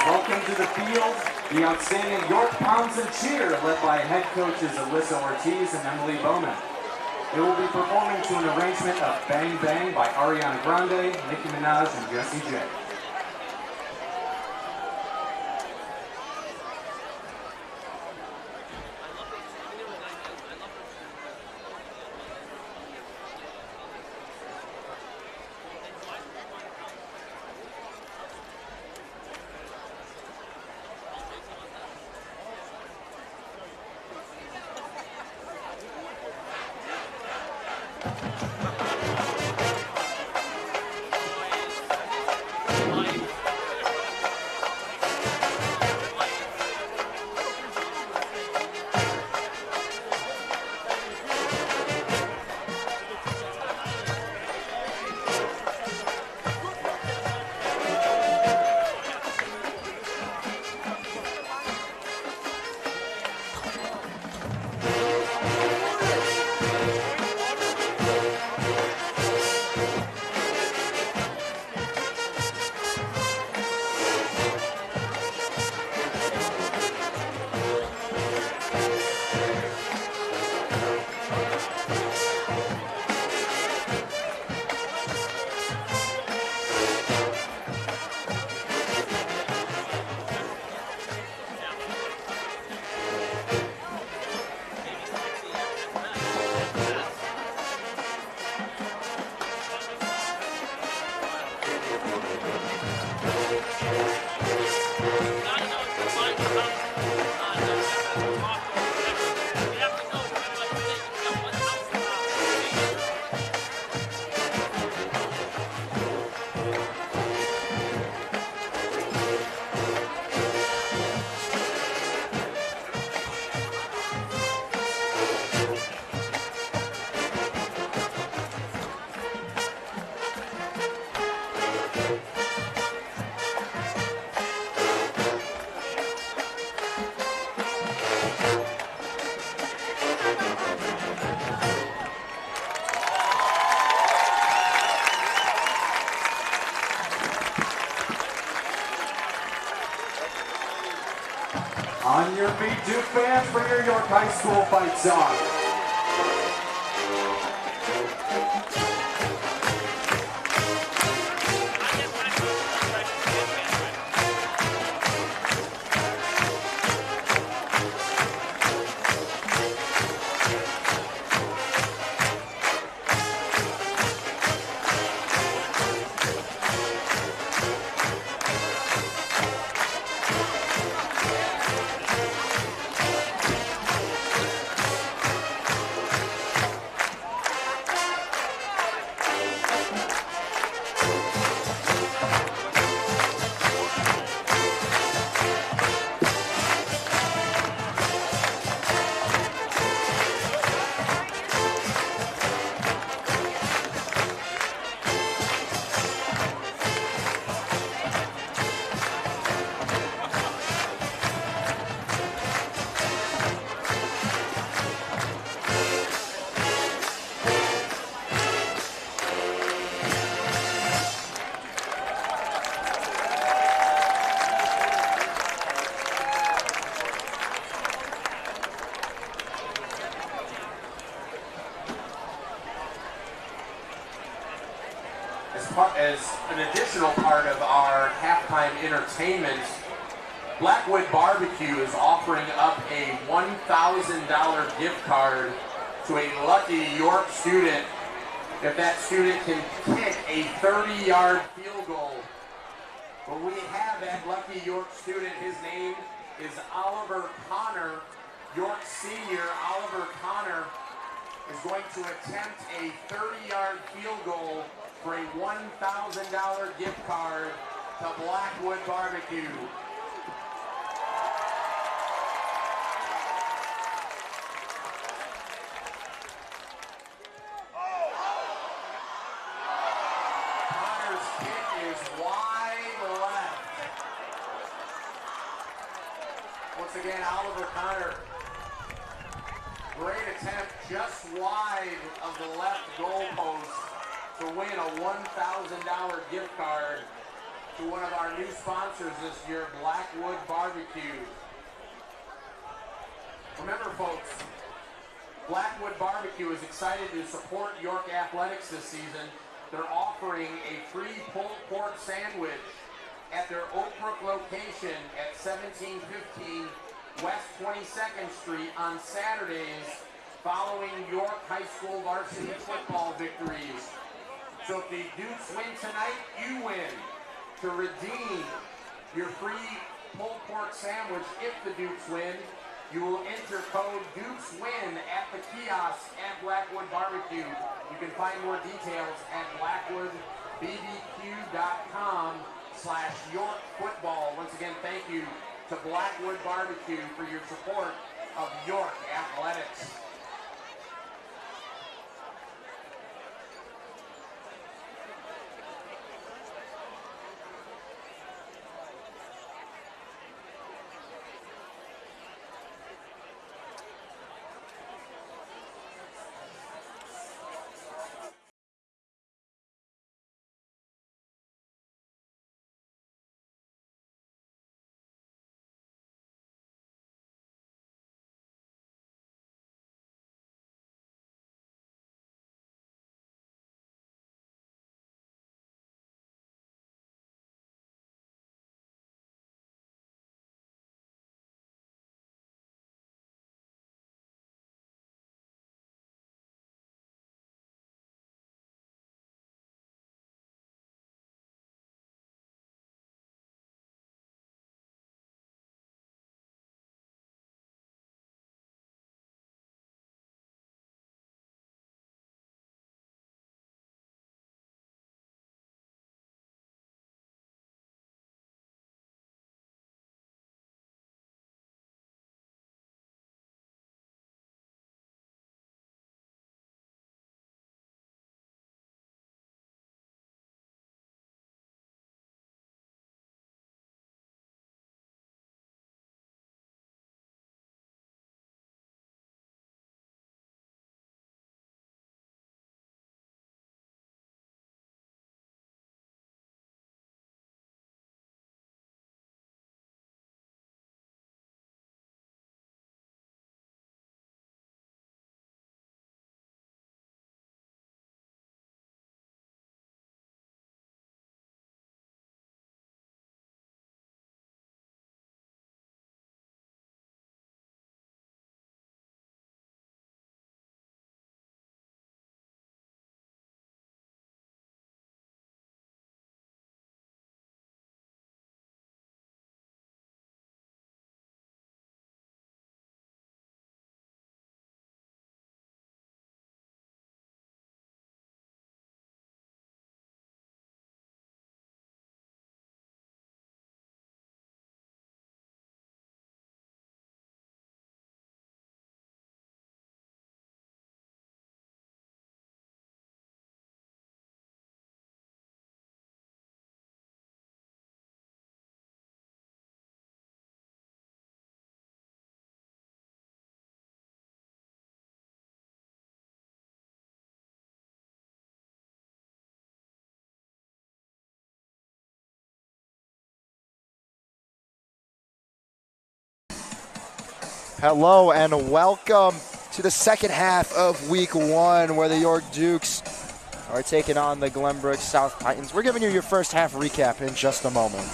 Welcome to the field, the outstanding York Pounds and Cheer, led by head coaches Alyssa Ortiz and Emily Bowman. They will be performing to an arrangement of Bang Bang by Ariana Grande, Nicki Minaj, and Jessie J. We have to go. On your feet, Duke fans, for your York High School fight song. As an additional part of our halftime entertainment, Blackwood Barbecue is offering up a $1,000 gift card to a lucky York student if that student can kick a 30-yard field goal. Well, we have that lucky York student. His name is Oliver Connor. York senior Oliver Connor is going to attempt a 30-yard field goal for a $1,000 gift card to Blackwood Barbecue. Connor's kick is wide left. Once again, Oliver Connor. Great attempt just wide of the left goal post to win a $1,000 gift card to one of our new sponsors this year, Blackwood Barbecue. Remember, folks, Blackwood Barbecue is excited to support York Athletics this season. They're offering a free pulled pork sandwich at their Oak Brook location at 1715 West 22nd Street on Saturdays following York High School varsity football victories. So if the Dukes win tonight, you win. To redeem your free pulled pork sandwich if the Dukes win, you will enter code DukesWin at the kiosk at Blackwood Barbecue. You can find more details at blackwoodbbq.com/York Football. Once again, thank you to Blackwood Barbecue for your support of York Athletics. Hello and welcome to the second half of week 1 where the York Dukes are taking on the Glenbrook South Titans. We're giving you your first half recap in just a moment.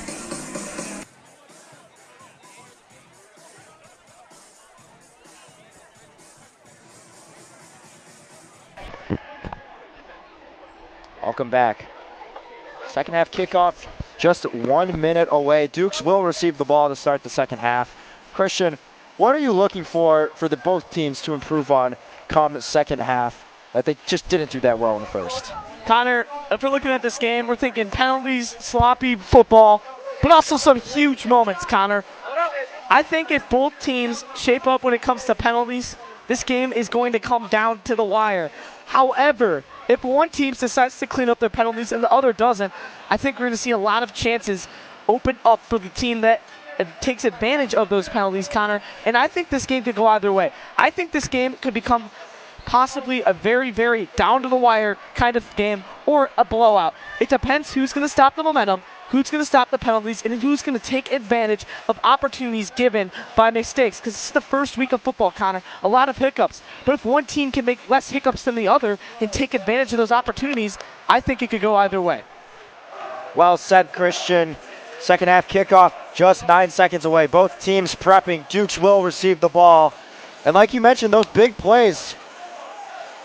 Welcome back. Second half kickoff just 1 minute away. Dukes will receive the ball to start the second half. Christian, what are you looking for the both teams to improve on come the second half that they just didn't do that well in the first? Connor, if we're looking at this game, we're thinking penalties, sloppy football, but also some huge moments, Connor. I think if both teams shape up when it comes to penalties, this game is going to come down to the wire. However, if one team decides to clean up their penalties and the other doesn't, I think we're going to see a lot of chances open up for the team that takes advantage of those penalties, Connor. And I think this game could go either way. I think this game could become possibly a very, very down-to-the-wire kind of game or a blowout. It depends who's going to stop the momentum, who's going to stop the penalties, and who's going to take advantage of opportunities given by mistakes. Because this is the first week of football, Connor. A lot of hiccups. But if one team can make less hiccups than the other and take advantage of those opportunities, I think it could go either way. Well said, Christian. Second half kickoff just 9 seconds away. Both teams prepping. Dukes will receive the ball. And like you mentioned, those big plays.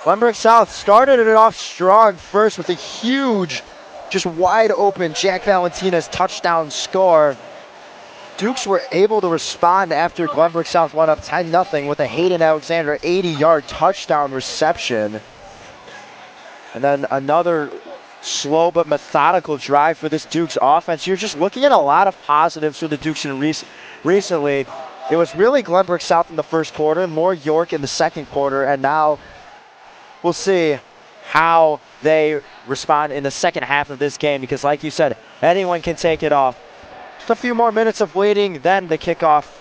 Glenbrook South started it off strong first with a huge, just wide open Jack Valentina's touchdown score. Dukes were able to respond after Glenbrook South went up 10-0 with a Hayden Alexander 80-yard touchdown reception. And then another slow but methodical drive for this Dukes offense. You're just looking at a lot of positives for the Dukes recently. It was really Glenbrook South in the first quarter, more York in the second quarter, and now we'll see how they respond in the second half of this game because, like you said, anyone can take it off. Just a few more minutes of waiting, then the kickoff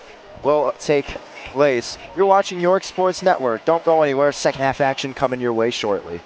will take place. You're watching York Sports Network. Don't go anywhere. Second half action coming your way shortly.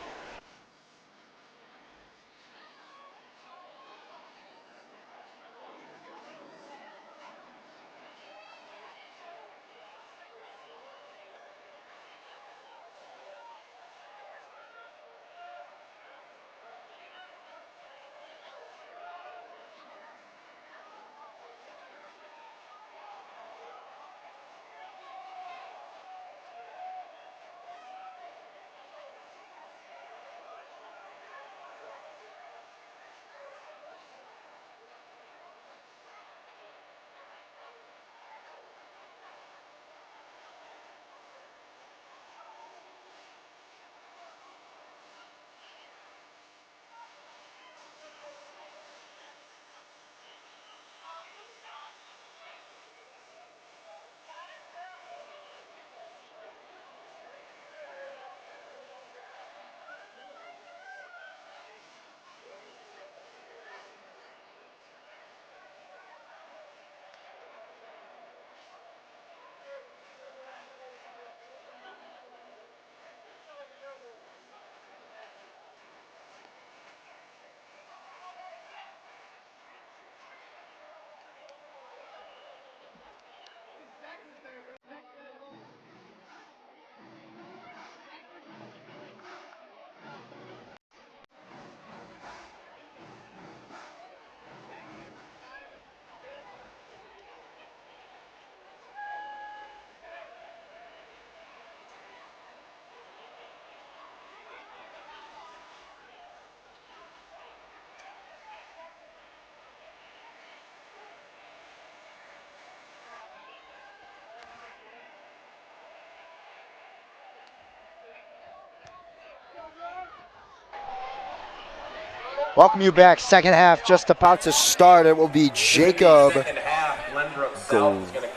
Welcome you back. Second half just about to start. It will be Jacob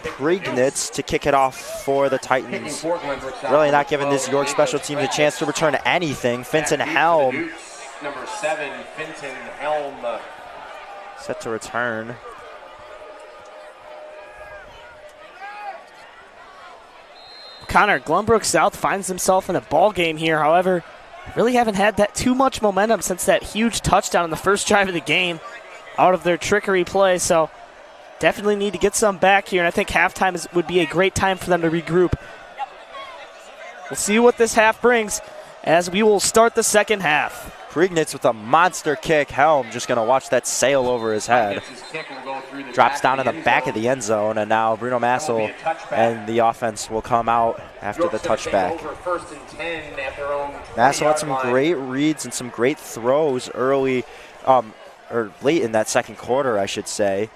Prignitz to kick it off for the Titans. Really not giving this York special team a chance to return anything. Finton Helm. Number 7, Finton Helm. Set to return. Connor, Glenbrook South finds himself in a ball game here. However, really haven't had that too much momentum since that huge touchdown in the first drive of the game out of their trickery play. So definitely need to get some back here, and I think halftime would be a great time for them to regroup. We'll see what this half brings as we will start the second half. Priegnitz with a monster kick. Helm just going to watch that sail over his head. Drops down in the back of the end zone, and now Bruno Massel and the offense will come out after the touchback. Massel had some great reads and some great throws early, or late in that second quarter, I should say.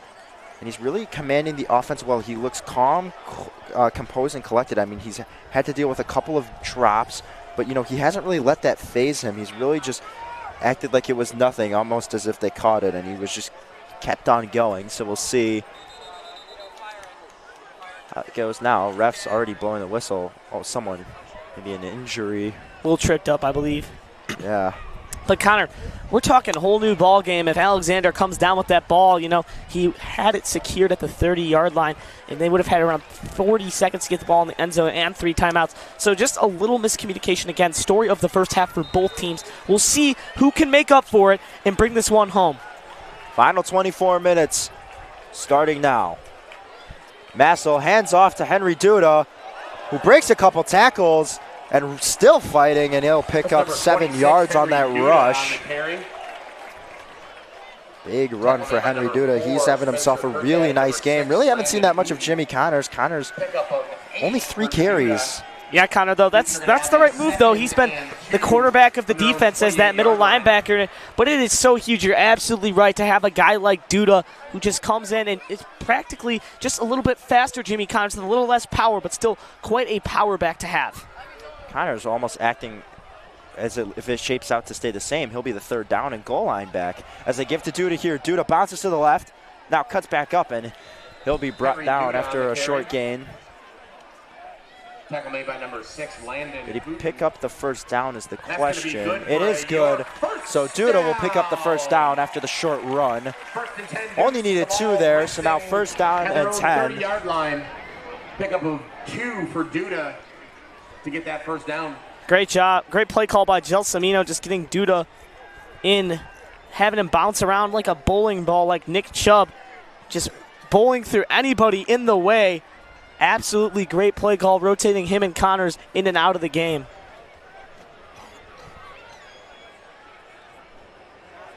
And he's really commanding the offense well. He looks calm, composed, and collected. I mean, he's had to deal with a couple of drops, but, you know, he hasn't really let that phase him. He's really just acted like it was nothing, almost as if they caught it, and he was just kept on going. So we'll see how it goes now. Ref's already blowing the whistle. Oh, someone, maybe an injury. A little tripped up, I believe. Yeah. But, Connor, we're talking a whole new ball game. If Alexander comes down with that ball, you know, he had it secured at the 30-yard line, and they would have had around 40 seconds to get the ball in the end zone and 3 timeouts. So just a little miscommunication again. Story of the first half for both teams. We'll see who can make up for it and bring this one home. Final 24 minutes starting now. Massel hands off to Henry Duda, who breaks a couple tackles and still fighting, and he'll pick up 7 yards on that rush. Big run for Henry Duda. He's having himself a really nice game. Really haven't seen that much of Jimmy Connors. Connors only 3 carries. Yeah, Connor, though, that's the right move, though. He's been the quarterback of the defense as that middle linebacker, but it is so huge. You're absolutely right to have a guy like Duda who just comes in and is practically just a little bit faster, Jimmy Connors, with a little less power, but still quite a power back to have. Connor's almost acting as if it shapes out to stay the same. He'll be the 3rd down and goal line back as they give to Duda here. Duda bounces to the left, now cuts back up, and he'll be brought down after a short gain. Tackle made by number 6, Landon. Did he pick up the first down is the question. It is good. So Duda will pick up the first down after the short run. Only needed 2 there, so now first down and 10. 30-yard line. Pickup of 2 for Duda to get that first down. Great job. Great play call by Gelsomino, just getting Duda in, having him bounce around like a bowling ball like Nick Chubb, just bowling through anybody in the way. Absolutely great play call, rotating him and Connors in and out of the game.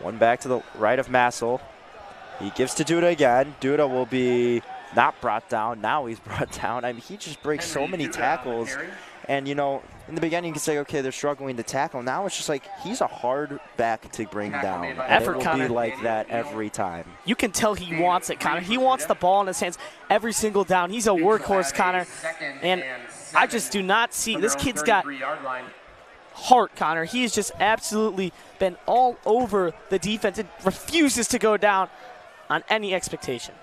One back to the right of Massel. He gives to Duda again. Duda will be not brought down. Now he's brought down. I mean, he just breaks so many tackles. And, you know, in the beginning you can say, okay, they're struggling to tackle. Now it's just like he's a hard back to bring down. Effort, it will be like that every time. You can tell he wants it, Connor. He wants the ball in his hands every single down. He's a workhorse, Connor. And I just do not see – this kid's got heart, Connor. He has just absolutely been all over the defense. It refuses to go down on any expectation.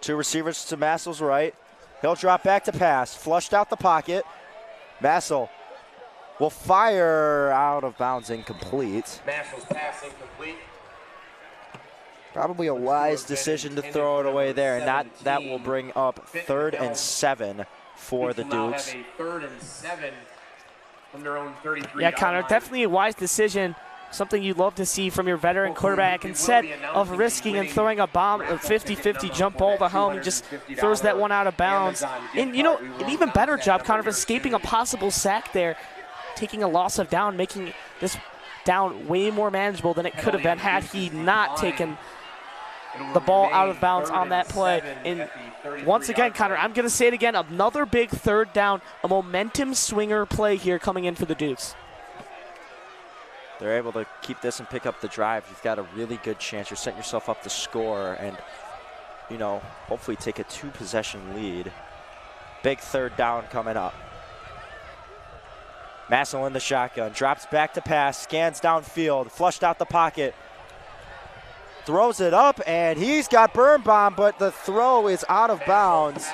2 receivers to Massel's right. He'll drop back to pass. Flushed out the pocket. Massel will fire out of bounds, incomplete. Massel's pass incomplete. Probably a wise decision to throw it away there, and that will bring up 3rd and 7 for the Dukes. Have a 3rd and 7 from their own 33. Yeah, Connor, definitely a wise decision. Something you'd love to see from your veteran quarterback. Instead of risking and throwing a bomb, a 50-50 jump ball to home, he just throws that one out of bounds. And, you know, an even better job, Connor, of escaping a possible sack there, taking a loss of down, making this down way more manageable than it could have been had he not taken the ball out of bounds on that play. And once again, Connor, I'm going to say it again, another big 3rd down, a momentum swinger play here coming in for the Dukes. They're able to keep this and pick up the drive. You've got a really good chance. You're setting yourself up to score and, you know, hopefully take a 2-possession lead. Big 3rd down coming up. Massel in the shotgun. Drops back to pass. Scans downfield. Flushed out the pocket. Throws it up, and he's got Birnbaum, but the throw is out of bounds.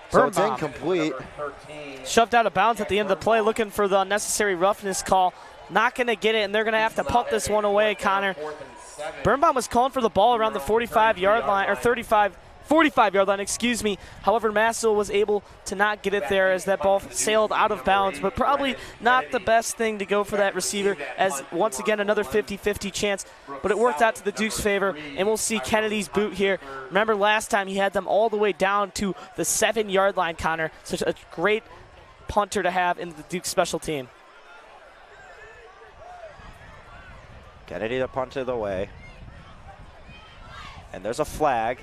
So it's incomplete. Shoved out of bounds at the end of the play, looking for the unnecessary roughness call. Not going to get it, and they're going to have to punt this one away, Connor. Birnbaum was calling for the ball around the 45-yard line, or 35, 45-yard line, excuse me. However, Massel was able to not get it there as that ball sailed out of bounds, but probably not the best thing to go for that receiver, as once again another 50-50 chance, but it worked out to the Duke's favor, and we'll see Kennedy's boot here. Remember last time he had them all the way down to the 7-yard line, Connor. Such a great punter to have in the Duke special team. Kennedy to punt it away. And there's a flag.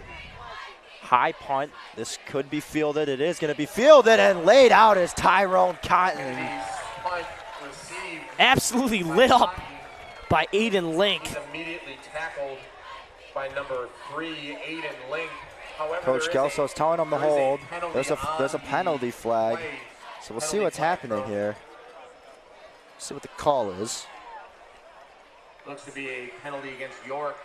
High punt. This could be fielded. It is going to be fielded, and laid out is Tyrone Cotton. Absolutely lit up by Aiden Link. Immediately tackled by number 3, Aiden Link. However, Coach Gelso's telling him to hold. There's a penalty flag. So we'll see what's happening here. See what the call is. Looks to be a penalty against York.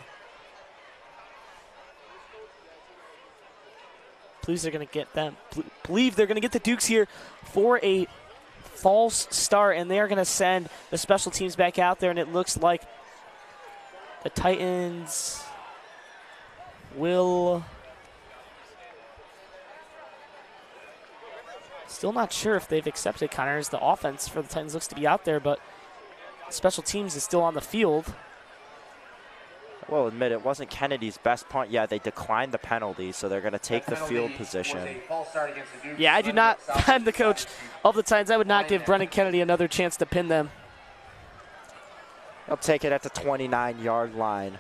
Believe they're going to get the Dukes here for a false start, and they are going to send the special teams back out there, and it looks like the Titans will... Still not sure if they've accepted, Connor, as the offense for the Titans looks to be out there, but special teams is still on the field. We'll admit it wasn't Kennedy's best punt. Yeah, they declined the penalty, so they're going to take the field position. Yeah, I do not, I'm the coach of the Titans. I would not give Brennan Kennedy another chance to pin them. They'll take it at the 29-yard line.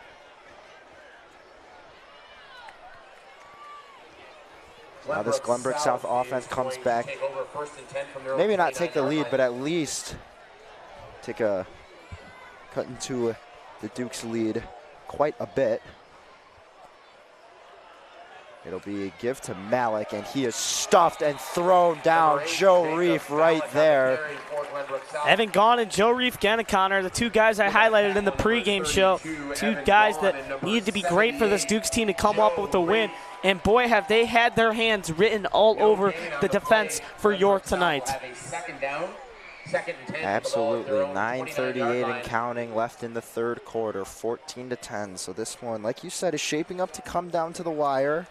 Now this Glenbrook South offense comes back. Maybe not take the lead, but at least take a cut into the Duke's lead quite a bit. It'll be a give to Malik, and he is stuffed and thrown down. Joe Reef right there. Evan Gaughan and Joe Reef again, Connor, the two guys I highlighted in the pregame show. Two guys that needed to be great for this Dukes team to come up with a win. And boy, have they had their hands written all over the defense for York tonight. Absolutely, 9:38 and counting left in the third quarter, 14-10. So this one, like you said, is shaping up to come down to the wire.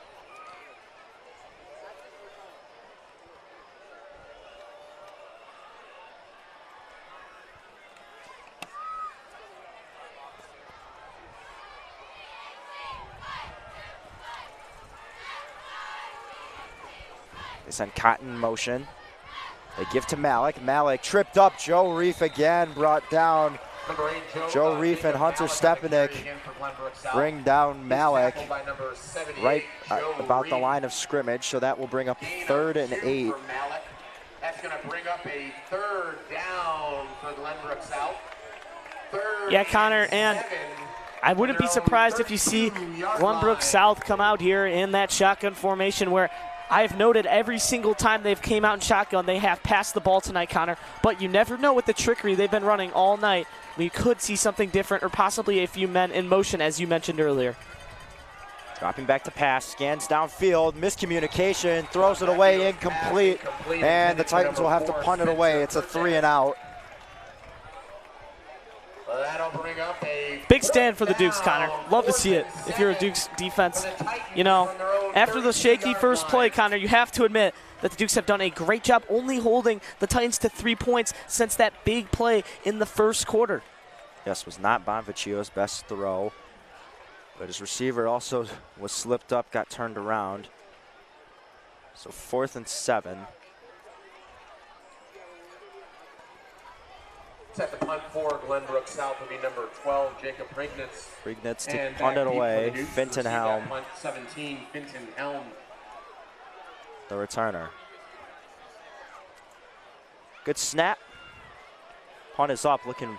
They send Cotton in motion. They give to Malik. Malik tripped up. Joe Reef again brought down. Joe Reef and Hunter Stepanek bring down Malik right about the line of scrimmage. So that will bring up 3rd and 8. That's going to bring up a 3rd down for Glenbrook South. Yeah, Connor, and I wouldn't be surprised if you see Glenbrook South come out here in that shotgun formation where I've noted every single time they've came out in shotgun, they have passed the ball tonight, Connor. But you never know with the trickery they've been running all night. We could see something different or possibly a few men in motion, as you mentioned earlier. Dropping back to pass, scans downfield, miscommunication, throws it away, incomplete. And the Titans will have to punt it away. It's a 3-and-out. That'll bring up a big stand for the Dukes, Connor. Love to see it if you're a Dukes defense. You know, after the shaky first play, Connor, you have to admit that the Dukes have done a great job only holding the Titans to 3 points since that big play in the first quarter. Yes, was not Bonvicchio's best throw, but his receiver also was slipped up, got turned around. So 4th and 7. Set the punt for Glenbrook South will be number 12, Jacob Prignitz. Prignitz to punt it away. Finton Helm. 17, Finton Helm. The returner. Good snap. Punt is up, looking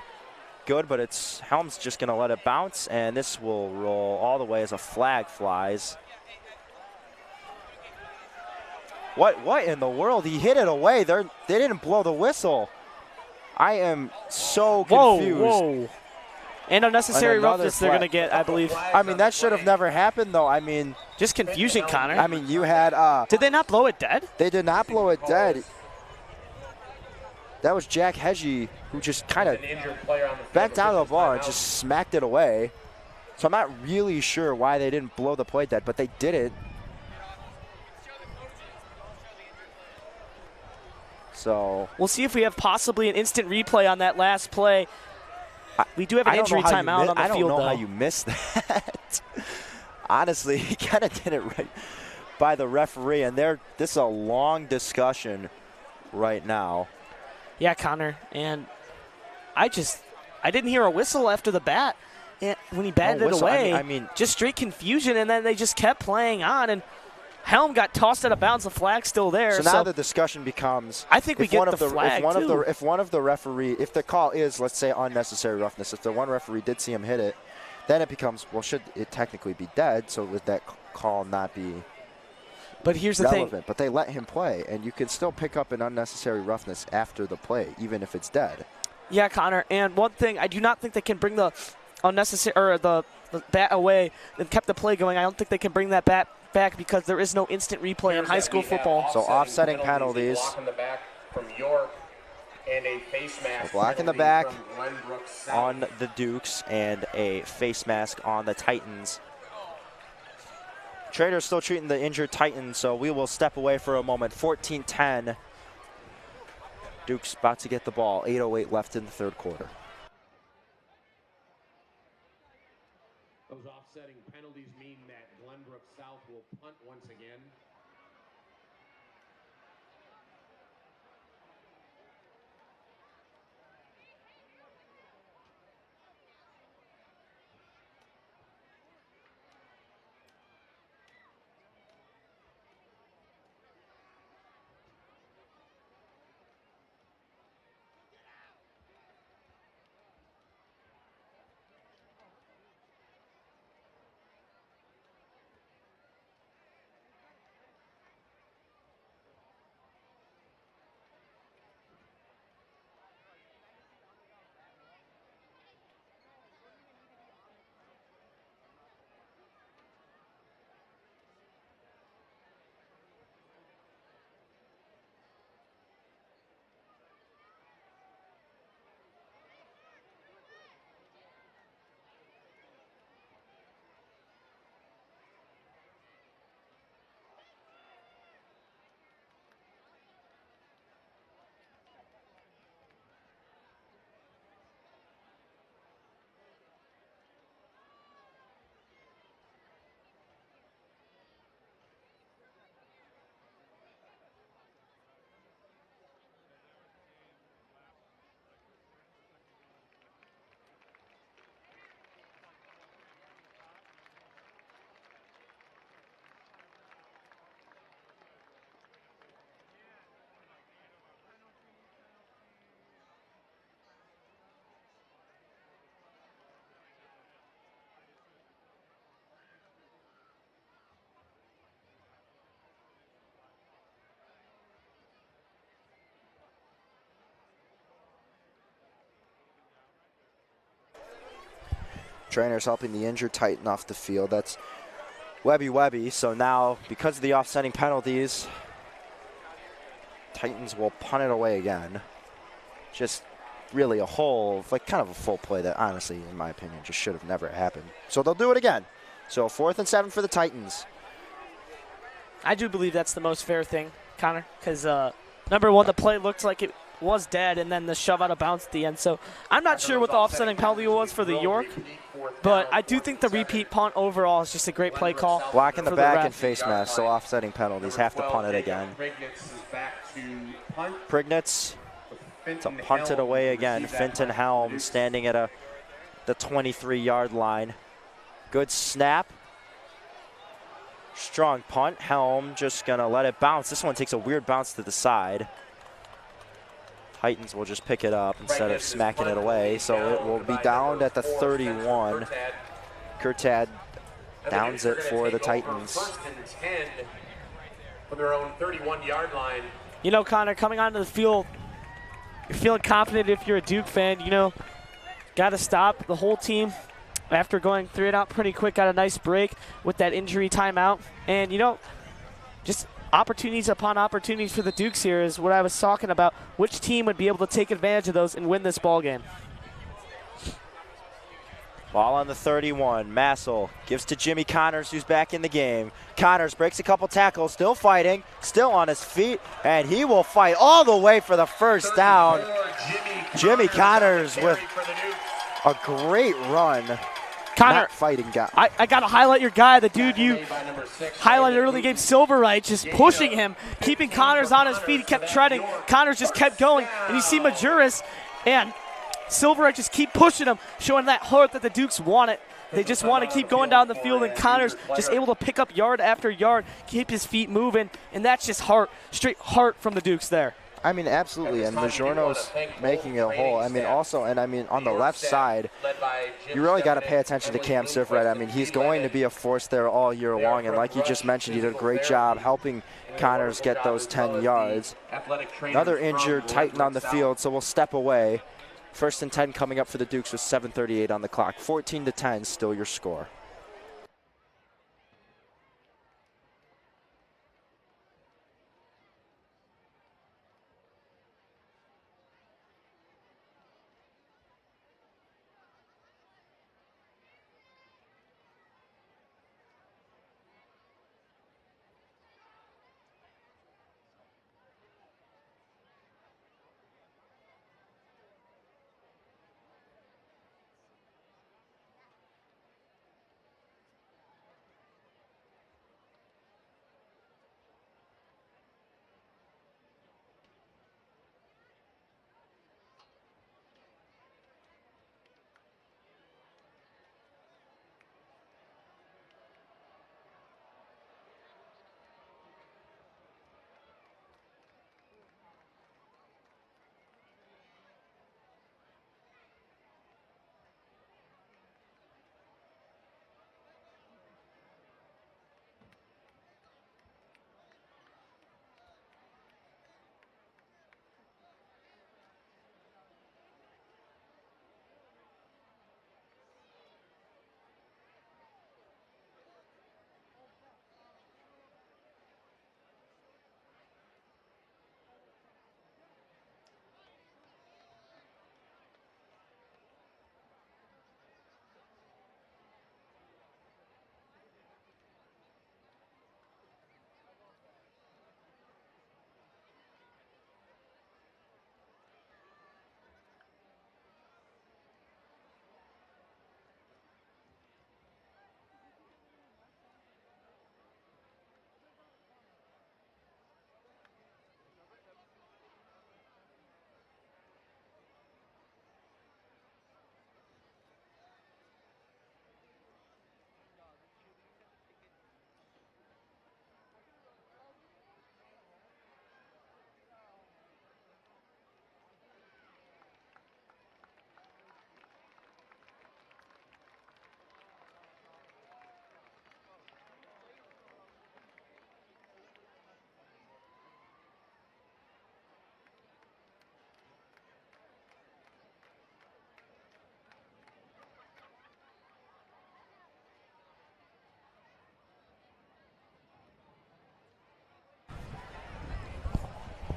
good, but it's Helm's just going to let it bounce, and this will roll all the way as a flag flies. What in the world? He hit it away. They didn't blow the whistle. I am so confused. Whoa. And unnecessary roughness they're going to get, I believe. I mean, that should have never happened, though. I mean, just confusion, Connor. I mean, you had... did they not blow it dead? They did not blow it dead. That was Jack Hedgie, who just kind of bent down the ball and just smacked it away. So I'm not really sure why they didn't blow the play dead, but they did it. So we'll see if we have possibly an instant replay on that last play. We do have an injury timeout on the field, though. I don't know how you missed that. Honestly, he kind of did it right by the referee, and this is a long discussion right now. Yeah, Connor, and I didn't hear a whistle after the bat when he batted it away. I mean, just straight confusion, and then they just kept playing on, and Helm got tossed out of bounds. The flag's still there. So now the discussion becomes, I think we get the flag, if one of the referee, if the call is, let's say, unnecessary roughness, if the one referee did see him hit it, then it becomes, well, should it technically be dead? So would that call not be But here's the relevant? thing. But they let him play, and you can still pick up an unnecessary roughness after the play, even if it's dead. Yeah, Connor. And one thing, I do not think they can bring the unnecessary or the bat away and kept the play going. I don't think they can bring that bat back because there is no instant replay in high school football. So offsetting penalties. Block in the back from York and a face mask. So block in the back Glenbrook on the Dukes and a face mask on the Titans. Trader's still treating the injured Titans, so we will step away for a moment. 14-10. Dukes about to get the ball. 8:08 left in the third quarter. Those offsetting penalties mean that Glenbrook South will punt once again. Trainer's helping the injured Titan off the field. That's Webby. So now, because of the offsetting penalties, Titans will punt it away again. Just really kind of a full play that honestly, in my opinion, just should have never happened. So they'll do it again. So 4th and 7 for the Titans. I do believe that's the most fair thing, Connor, because number one, the play looked like it was dead, and then the shove out of bounds at the end. So I'm not sure what the offsetting penalty was for the York, but I do think the repeat punt overall is just a great play call. Block in the back and face mask, so offsetting penalties. Have to punt it again. Prignitz to punt it away again. Finton Helm standing at the 23-yard line. Good snap. Strong punt. Helm just going to let it bounce. This one takes a weird bounce to the side. Titans will just pick it up instead of smacking it away. So it will be downed at the 31. Kurtad downs it for the Titans. 1st and 10 from their own 31-yard line. You know, Connor, coming onto the field, you're feeling confident if you're a Duke fan. You know, got to stop the whole team after going 3 and out pretty quick. Got a nice break with that injury timeout. And, you know, just opportunities upon opportunities for the Dukes here is what I was talking about. Which team would be able to take advantage of those and win this ball game? Ball on the 31. Massel gives to Jimmy Connors, who's back in the game. Connors breaks a couple tackles, still fighting, still on his feet, and he will fight all the way for the first down. Jimmy Connors with a great run. Connor, not fighting guy. I got to highlight your guy, the dude you highlighted early game, Silverite, just pushing him, keeping Connors on his feet. He kept treading. Connors just kept going. And you see Majuris and Silverite just keep pushing him, showing that heart that the Dukes want it. They just want to keep going down the field, and Connors just able to pick up yard after yard, keep his feet moving, and that's just heart, straight heart from the Dukes there. I mean, absolutely, and Majorno's making it a whole. I mean, also, and I mean, on the left side, you really got to pay attention to Cam Silverite. I mean, he's going to be a force there all year long, and like you just mentioned, he did a great job helping Connors get those 10 yards. Another injured Titan on the field, so we'll step away. 1st and 10 coming up for the Dukes with 7:38 on the clock. 14-10, still your score.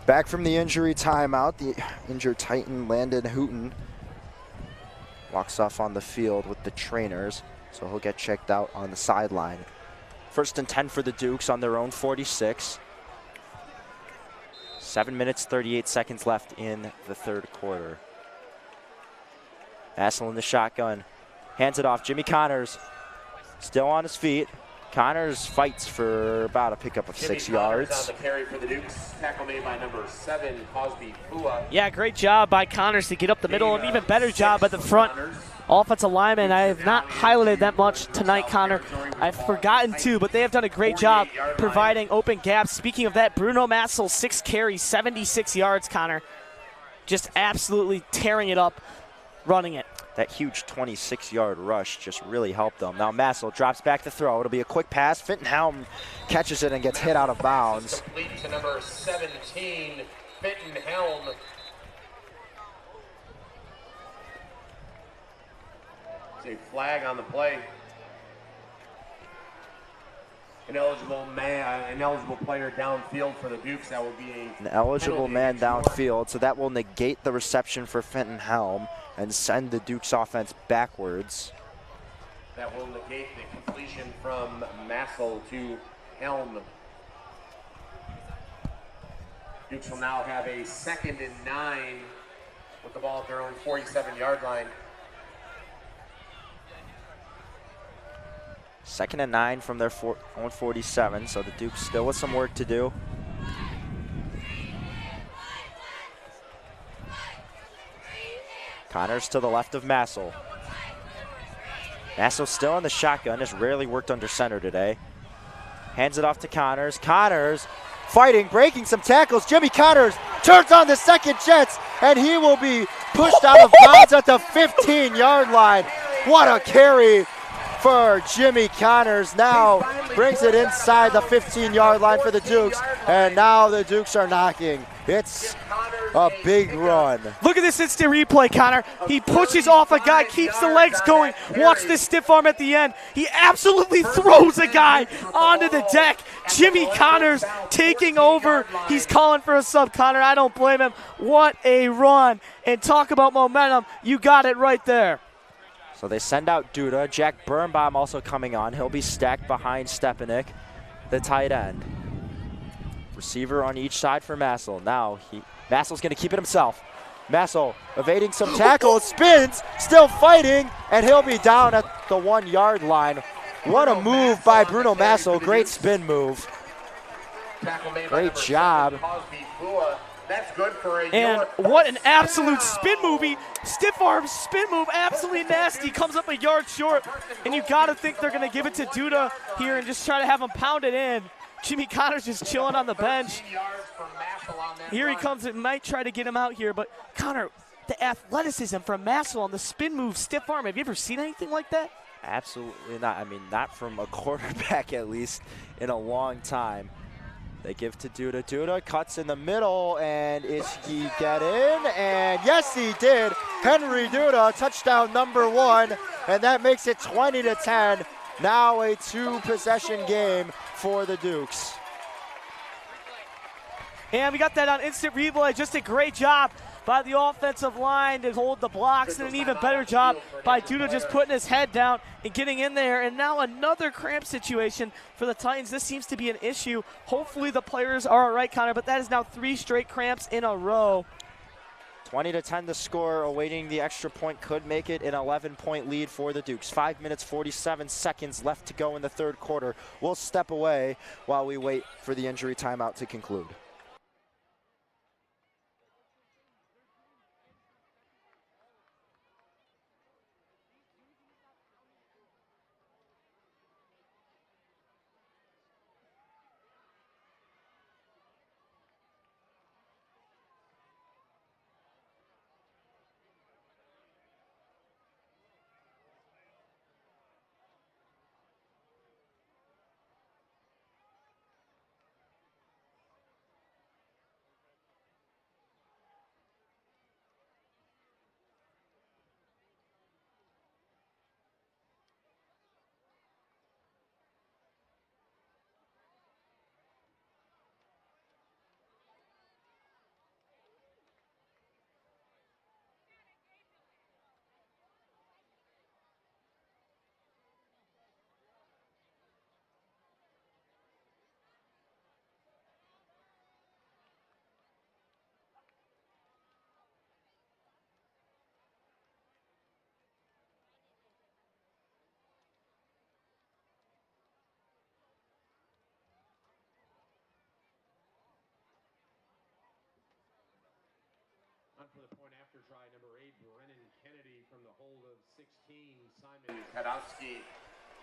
Back from the injury timeout, the injured Titan, Landon Hooten, walks off on the field with the trainers, so he'll get checked out on the sideline. 1st and 10 for the Dukes on their own 46. 7 minutes, 38 seconds left in the 3rd quarter. Massel in the shotgun, hands it off. Jimmy Connors still on his feet. Connors fights for about a pickup of 6 yards. On the carry for the Dukes. Tackle made by number 7, Cosby Fua. Yeah, great job by Connors to get up the middle, and even better job at the front. Offensive lineman, I have not highlighted that much tonight, Connor. I've forgotten to, but they have done a great job providing open gaps. Speaking of that, Bruno Massel, 6 carries, 76 yards, Connor. Just absolutely tearing it up, running it. That huge 26-yard rush just really helped them. Now Massel drops back to throw. It'll be a quick pass. Fittenhelm catches it and gets hit out of bounds. Complete to number 17, Fittenhelm. It's a flag on the play. Ineligible player downfield for the Dukes. That will be an eligible man downfield, so that will negate the reception for Fenton Helm and send the Dukes offense backwards. That will negate the completion from Massel to Helm. Dukes will now have a 2nd and 9 with the ball at their own 47-yard line. 2nd and 9 from their own 47, so the Dukes still with some work to do. Connors to the left of Massel. Massel still in the shotgun, has rarely worked under center today. Hands it off to Connors. Connors fighting, breaking some tackles. Jimmy Connors turns on the second Jets, and he will be pushed out of bounds at the 15-yard line. What a carry for Jimmy Connors. Now brings it inside the 15-yard line for the Dukes, and now the Dukes are knocking. It's a big run. Look at this instant replay, Connor. He pushes off a guy, keeps the legs going. Watch this stiff arm at the end. He absolutely throws a guy onto the deck. Jimmy Connors taking over. He's calling for a sub, Connor. I don't blame him. What a run. And talk about momentum. You got it right there. So they send out Duda. Jack Birnbaum also coming on. He'll be stacked behind Stepanik, the tight end. Receiver on each side for Massel. Now Massel's going to keep it himself. Massel evading some tackles, spins, still fighting, and he'll be down at the 1-yard line. What a move by Bruno Massel. Great spin move. Great job. That's good for a and what an absolute spin movie. Stiff arm spin move, absolutely nasty. Comes up a yard short, and you got to think they're going to give it to Duda here and just try to have him pound it in. Jimmy Connors just chilling on the bench. Here he comes. It might try to get him out here, but Connor, the athleticism from Massel on the spin move, stiff arm. Have you ever seen anything like that? Absolutely not. I mean, not from a quarterback at least in a long time. They give to Duda. Duda cuts in the middle, and is he get in? And yes, he did. Henry Duda, touchdown number 1, and that makes it 20-10. Now a 2-possession game for the Dukes. And we got that on instant replay. Just a great job by the offensive line to hold the blocks, and an even better job by Duda just putting his head down and getting in there. And now another cramp situation for the Titans. This seems to be an issue. Hopefully the players are all right, Connor, but that is now 3 straight cramps in a row. 20-10 the score, awaiting the extra point could make it an 11-point lead for the Dukes. 5 minutes, 47 seconds left to go in the third quarter. We'll step away while we wait for the injury timeout to conclude. For the point after try, number 8, Brennan Kennedy from the hold of 16, Simon Kadowski.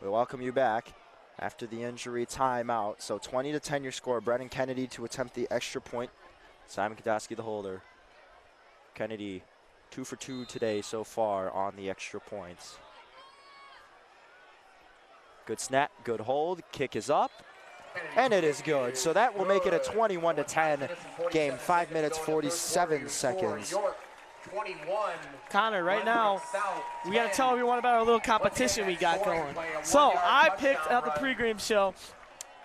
We welcome you back after the injury timeout. So 20-10 your score. Brennan Kennedy to attempt the extra point. Simon Kadowski the holder. Kennedy 2 for 2 today so far on the extra points. Good snap, good hold, kick is up, and it is good. So that will make it a 21-10 game. 5 minutes, 47 seconds. Connor, right now, we got to tell everyone about our little competition we got going. So I picked at the pregame show,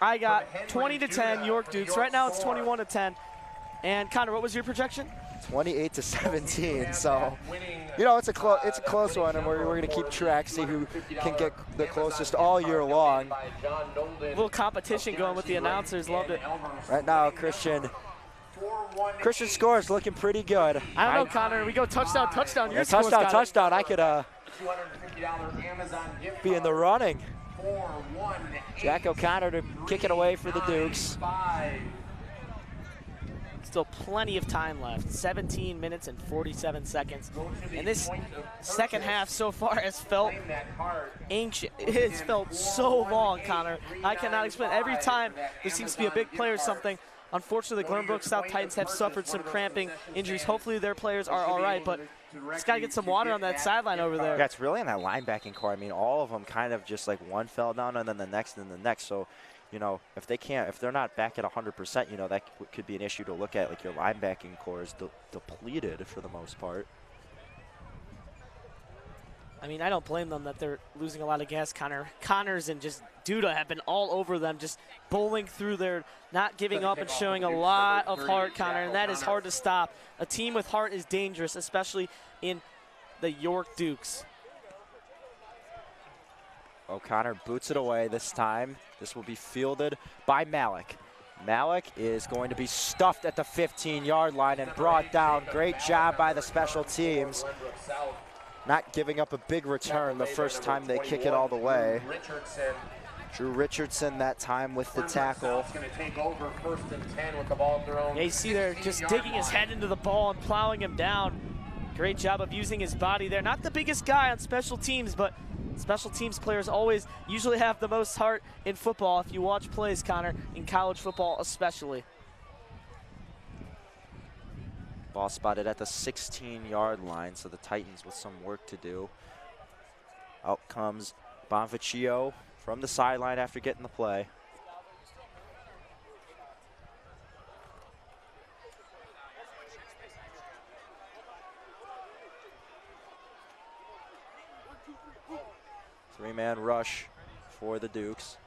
I got 20-10 York Dukes. Right now it's 21-10. And Connor, what was your projection? 28-17. So, you know, it's a close one, and we're going to keep track, see who can get the closest all year long. A little competition going with the announcers. Loved it. Right now, Christian scores looking pretty good. I don't know, Connor. We go touchdown. Your touchdown. I could be in the running. Jack O'Connor to kick it away for the Dukes. Still plenty of time left. 17 minutes and 47 seconds. And this second half so far has felt ancient. It has felt so long, Connor. I cannot explain. Every time there seems to be a big play or something. Unfortunately, the Glenbrook South Titans have suffered some cramping injuries. Hopefully their players are all right, but just got to get some water on that sideline over there. Yeah, it's really in that linebacking core. I mean, all of them kind of just like one fell down and then the next and the next. So, you know, if they're not back at 100%, you know, that could be an issue to look at. Like your linebacking core is depleted for the most part. I mean, I don't blame them that they're losing a lot of gas. Connors and just Duda have been all over them, just bowling through there, not giving up and showing a lot of heart, Connor, and that is hard to stop. A team with heart is dangerous, especially in the York Dukes. O'Connor boots it away this time. This will be fielded by Malik. Malik is going to be stuffed at the 15-yard line and brought down. Great job by the special teams. Not giving up a big return the first time they kick it all the way. Drew Richardson that time with the tackle. Yeah, you see there just digging his head into the ball and plowing him down. Great job of using his body there. Not the biggest guy on special teams, but special teams players usually have the most heart in football if you watch plays, Connor, in college football especially. Ball spotted at the 16-yard line, so the Titans with some work to do. Out comes Bonvicchio from the sideline after getting the play. Three-man rush for the Dukes.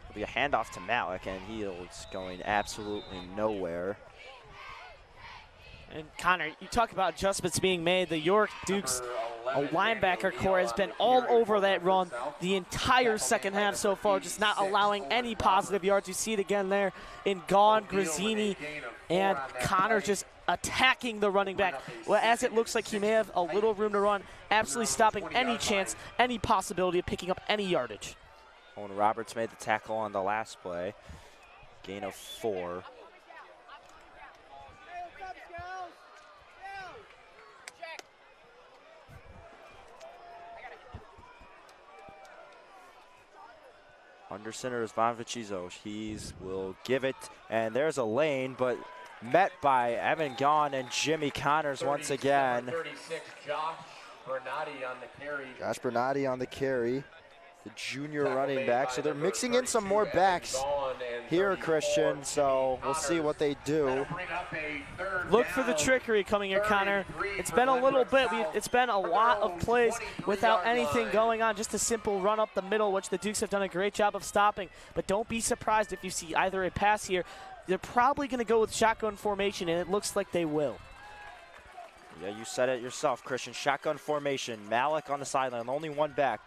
It'll be a handoff to Malik, and he is going absolutely nowhere. And Connor, you talk about adjustments being made. The York Dukes linebacker core has been all over that run the entire second half so far, just not allowing any positive yards. You see it again there in Gaughan, Grazzini, and Connor just attacking the running back. Well, as it looks like he may have a little room to run, absolutely stopping any chance, any possibility of picking up any yardage. Owen Roberts made the tackle on the last play. Gain of 4. Under center is Bonvicchio. He will give it, and there's a lane, but met by Evan Gaughan and Jimmy Connors once again. 36, Josh Bernardi on the carry. Josh Bernardi on the carry, the junior running back. So they're mixing in some more backs here, Christian, so we'll see what they do. Look for the trickery coming here, Connor. It's been a little bit, it's been a lot of plays without anything going on, just a simple run up the middle, which the Dukes have done a great job of stopping. But don't be surprised if you see either a pass here. They're probably going to go with shotgun formation, and it looks like they will. Yeah, you said it yourself, Christian. Shotgun formation. Malik on the sideline, only one back.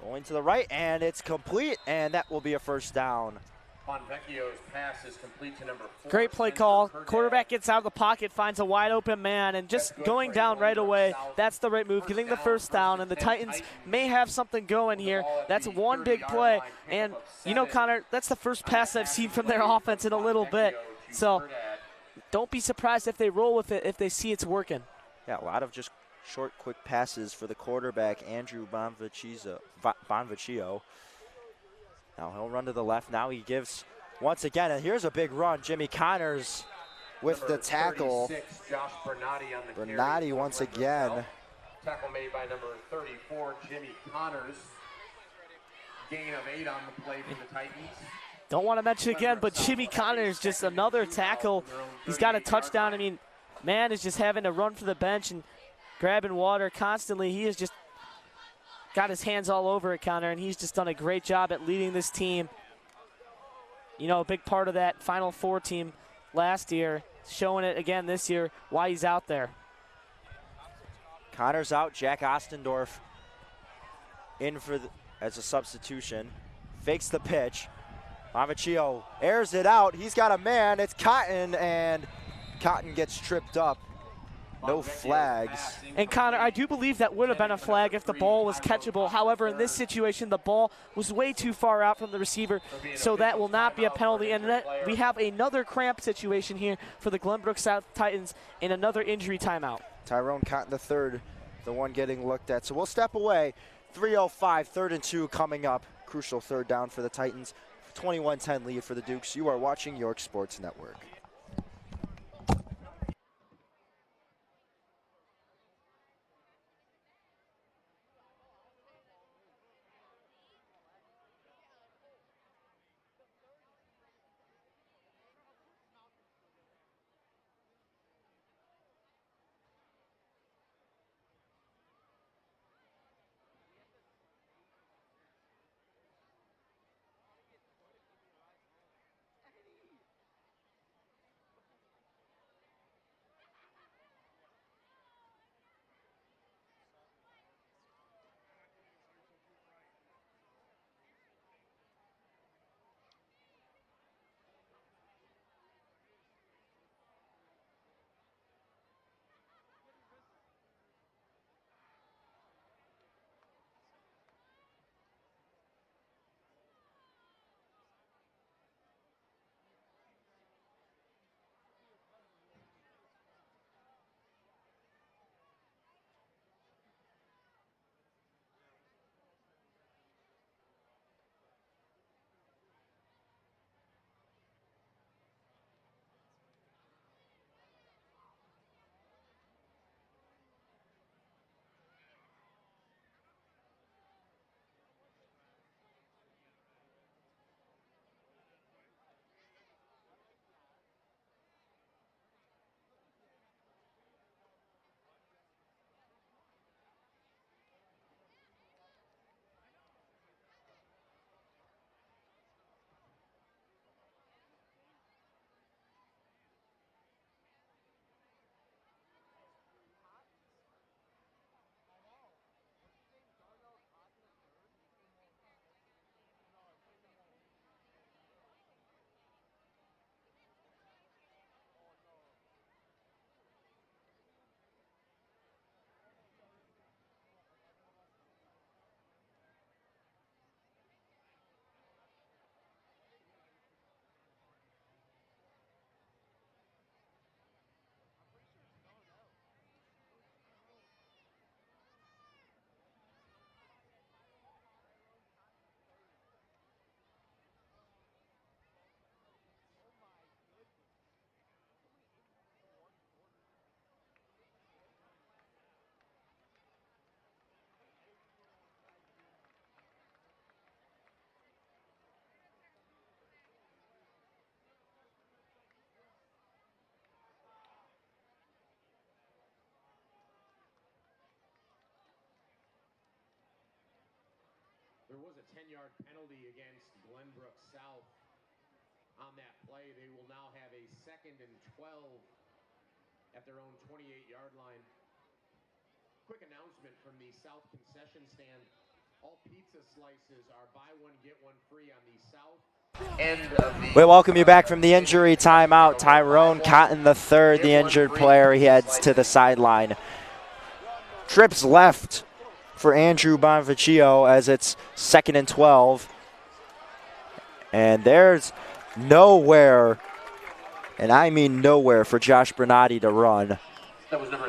Going to the right, and it's complete, and that will be a first down. Bonvicchio's pass is complete to number 4. Great play call. Quarterback gets out of the pocket, finds a wide open man, and just going down right away. That's the right move, getting the first down, and the Titans may have something going here. That's one big play, and you know, Connor, that's the first pass I've seen from their offense in a little bit. So don't be surprised if they roll with it, if they see it's working. Yeah, a lot of just short, quick passes for the quarterback, Andrew Bonvicchio. Now he'll run to the left. Now he gives once again, and here's a big run. Jimmy Connors with the tackle. 36, Josh Bernardi on the Bernardi carry. once again. Tackle made by number 34, Jimmy Connors. Gain of 8 on the play for the Titans. Don't want to mention again, but Jimmy Connors, just another tackle. He's got a touchdown. I mean, man is just having to run for the bench and grabbing water constantly. He has just got his hands all over it, Connor, and he's just done a great job at leading this team. you know, a big part of that Final Four team last year, showing it again this year, why he's out there. Connor's out. Jack Ostendorf in for as a substitution. Fakes the pitch. Avicillo airs it out. He's got a man. It's Cotton, and Cotton gets tripped up. No flags. And Connor, I do believe that would have been a flag if the ball was catchable. However, in this situation, the ball was way too far out from the receiver, so that will not be a penalty. And we have another cramp situation here for the Glenbrook South Titans in another injury timeout. Tyrone Cotton the third, the one getting looked at. So we'll step away. 3:05, 3rd and 2 coming up. Crucial third down for the Titans. 21-10 lead for the Dukes. You are watching York Sports Network. There was a 10-yard penalty against Glenbrook South on that play. They will now have a 2nd and 12 at their own 28-yard line. Quick announcement from the South concession stand. All pizza slices are buy one, get one free on the South end of the... We welcome you back from the injury timeout. Tyrone Cotton the third, the injured player. He heads to the sideline. Trips left for Andrew Bonvicchio as it's 2nd and 12. And there's nowhere, and I mean nowhere, for Josh Bernardi to run.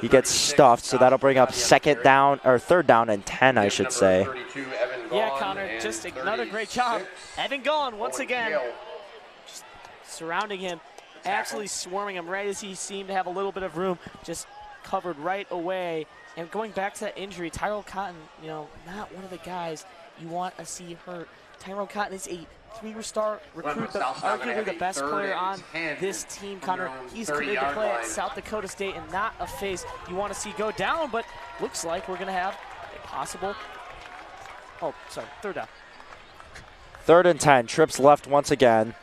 He gets stuffed, so that'll bring up 3rd down and 10, I should say. Yeah, Connor, just another great job. Evan Gahn, once again, just surrounding him, absolutely swarming him right as he seemed to have a little bit of room, just covered right away. And going back to that injury, Tyrone Cotton, you know, not one of the guys you want to see hurt. Tyrone Cotton is a 3-star recruit, arguably the best player on this team, Connor. He's committed to play at South Dakota State and not a face you want to see go down, but looks like we're going to have a possible, 3rd down. 3rd and 10, trips left once again.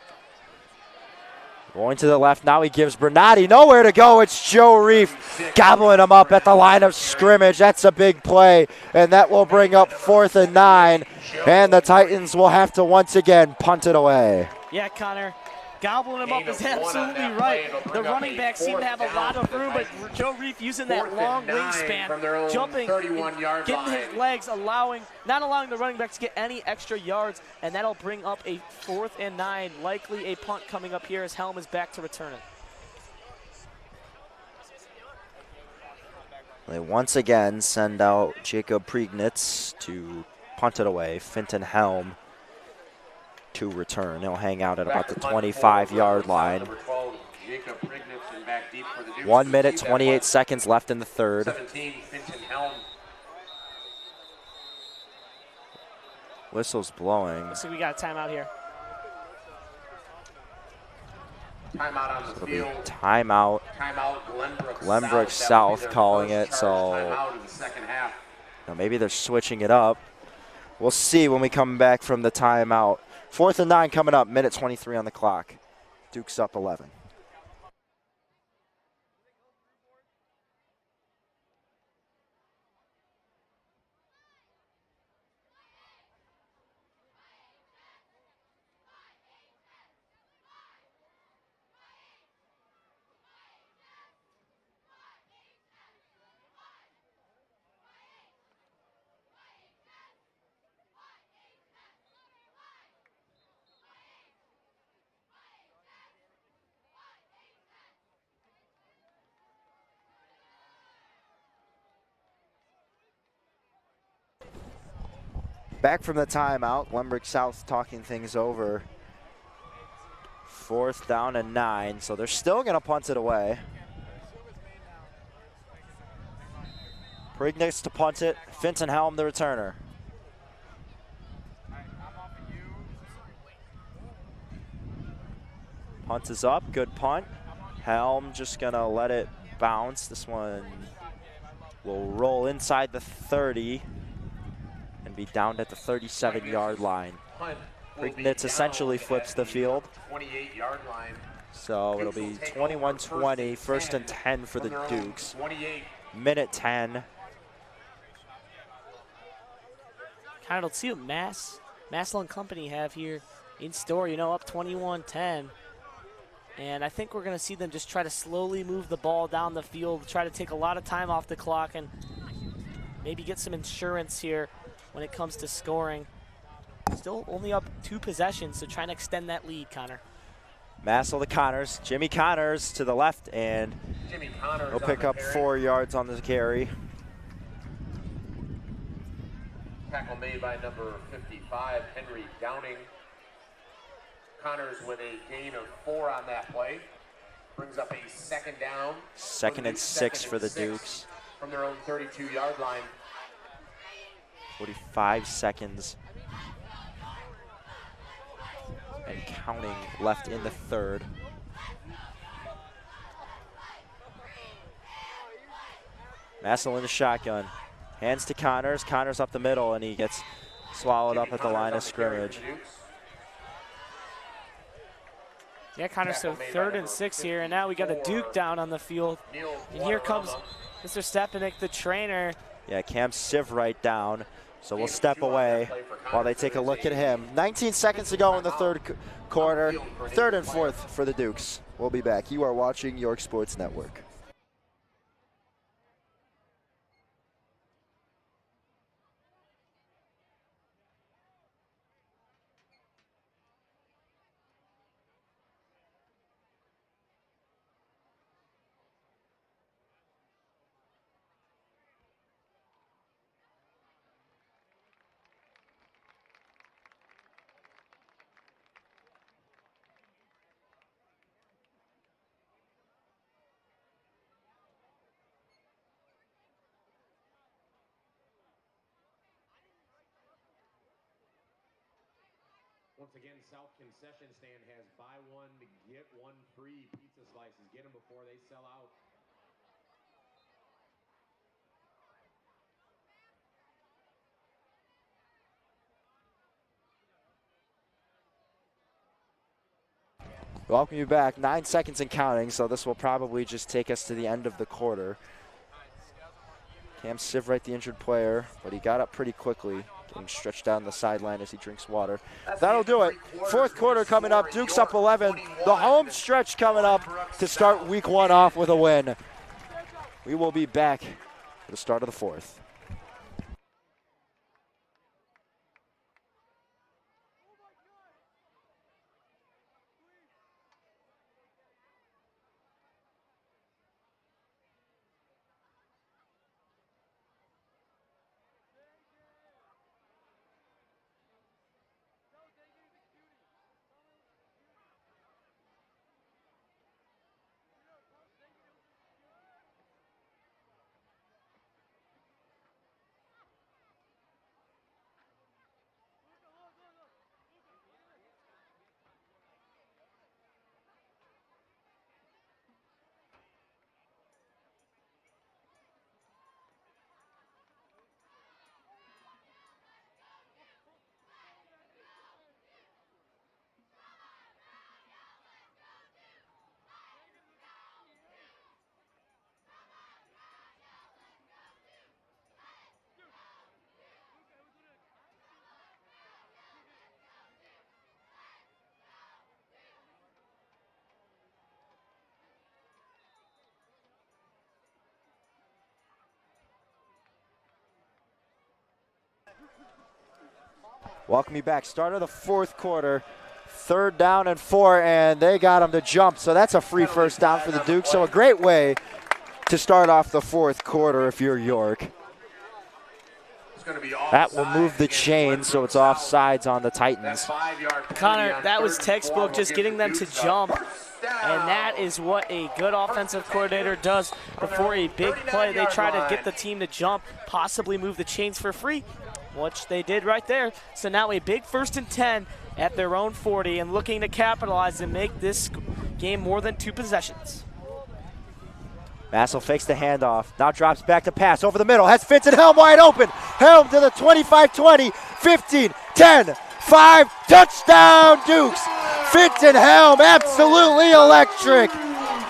Going to the left, now he gives Bernardi nowhere to go. It's Joe Reef gobbling him up at the line of scrimmage. That's a big play, and that will bring up 4th and 9. And the Titans will have to once again punt it away. Yeah, Connor, gobbling him up is absolutely right. The running backs seem to have a lot of room, but Joe Reef using that long wingspan, jumping, getting his legs, not allowing the running back to get any extra yards, and that'll bring up a 4th and 9, likely a punt coming up here as Helm is back to return it. They once again send out Jacob Priegnitz to punt it away. Finton Helm to return. He'll hang out at about the 25-yard line. 1 minute, 28 seconds left in the third. Whistle's blowing. Looks like we got a timeout here. Timeout on the field. Timeout. Glenbrook South calling it, so now maybe they're switching it up. We'll see when we come back from the timeout. 4th and 9 coming up, minute 23 on the clock. Duke's up 11. Back from the timeout, Glenbrook South talking things over. 4th down and 9, so they're still going to punt it away. Priegnitz to punt it, Finton Helm the returner. Punt is up, good punt. Helm just going to let it bounce. This one will roll inside the 30. And be down at the 37-yard line. Priegnitz essentially flips the field. 28-yard line. So it'll be 21-20, 1st and 10 for the Dukes. Minute 10. Kind of let's see what Massel and company have here in store, up 21-10. And I think we're going to see them just try to slowly move the ball down the field, try to take a lot of time off the clock, and maybe get some insurance here when it comes to scoring. Still only up 2 possessions, so trying to extend that lead, Connor. Massel to Connors. Jimmy Connors to the left, and he'll pick up 4 yards on the carry. Tackle made by number 55, Henry Downing. Connors with a gain of 4 on that play. Brings up a 2nd down. 2nd and 6 for the Dukes. From their own 32-yard line. 45 seconds and counting left in the third. Massel in the shotgun. Hands to Connors. Connors up the middle, and he gets swallowed up at the line of scrimmage. Yeah, Connor, so 3rd and 6 here, and now we got a Duke down on the field. And here comes Mr. Stepanek, the trainer. Yeah, Cam Sivrite down. So we'll step away while they take a look at him. 19 seconds to go in the third quarter. 3rd and 4th for the Dukes. We'll be back. You are watching York Sports Network. Once again, South Concession Stand has buy one, get one free pizza slices. Get them before they sell out. Welcome you back. 9 seconds and counting, so this will probably just take us to the end of the quarter. Cam Sivrite, the injured player, but he got up pretty quickly, getting stretched down the sideline as he drinks water. That'll do it. Fourth quarter coming up. Duke's up 11. The home stretch coming up to start week 1 off with a win. We will be back for the start of the fourth. Welcome you back. Start of the fourth quarter. 3rd down and 4, and they got him to jump. So that's a free first down for the Duke. So a great way to start off the fourth quarter if you're York. That will move the chain, so it's offsides on the Titans. Connor, that was textbook, just getting them to jump. And that is what a good offensive coordinator does before a big play. They try to get the team to jump, possibly move the chains for free, which they did right there. So now a big 1st and 10 at their own 40 and looking to capitalize and make this game more than 2 possessions. Massel fakes the handoff, now drops back to pass over the middle, has Fitz and Helm wide open. Helm to the 25-20, 15, 10, 5, touchdown Dukes. Fitz and Helm, absolutely electric.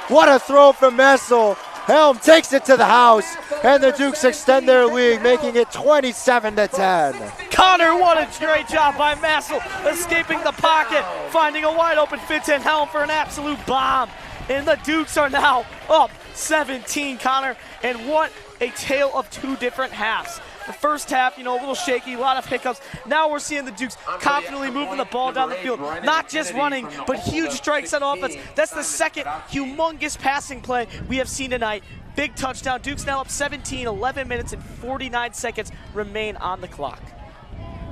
What a throw from Massel. Helm takes it to the house, and the Dukes extend their lead, making it 27-10. Connor, what a great job by Massel, escaping the pocket, finding a wide open Fitz and Helm for an absolute bomb. And the Dukes are now up 17, Connor, and what a tale of 2 different halves. The first half, a little shaky, a lot of hiccups. Now we're seeing the Dukes confidently moving the ball down the field. Not just running, but huge strikes on offense. That's the second humongous passing play we have seen tonight. Big touchdown. Dukes now up 17, 11 minutes and 49 seconds remain on the clock.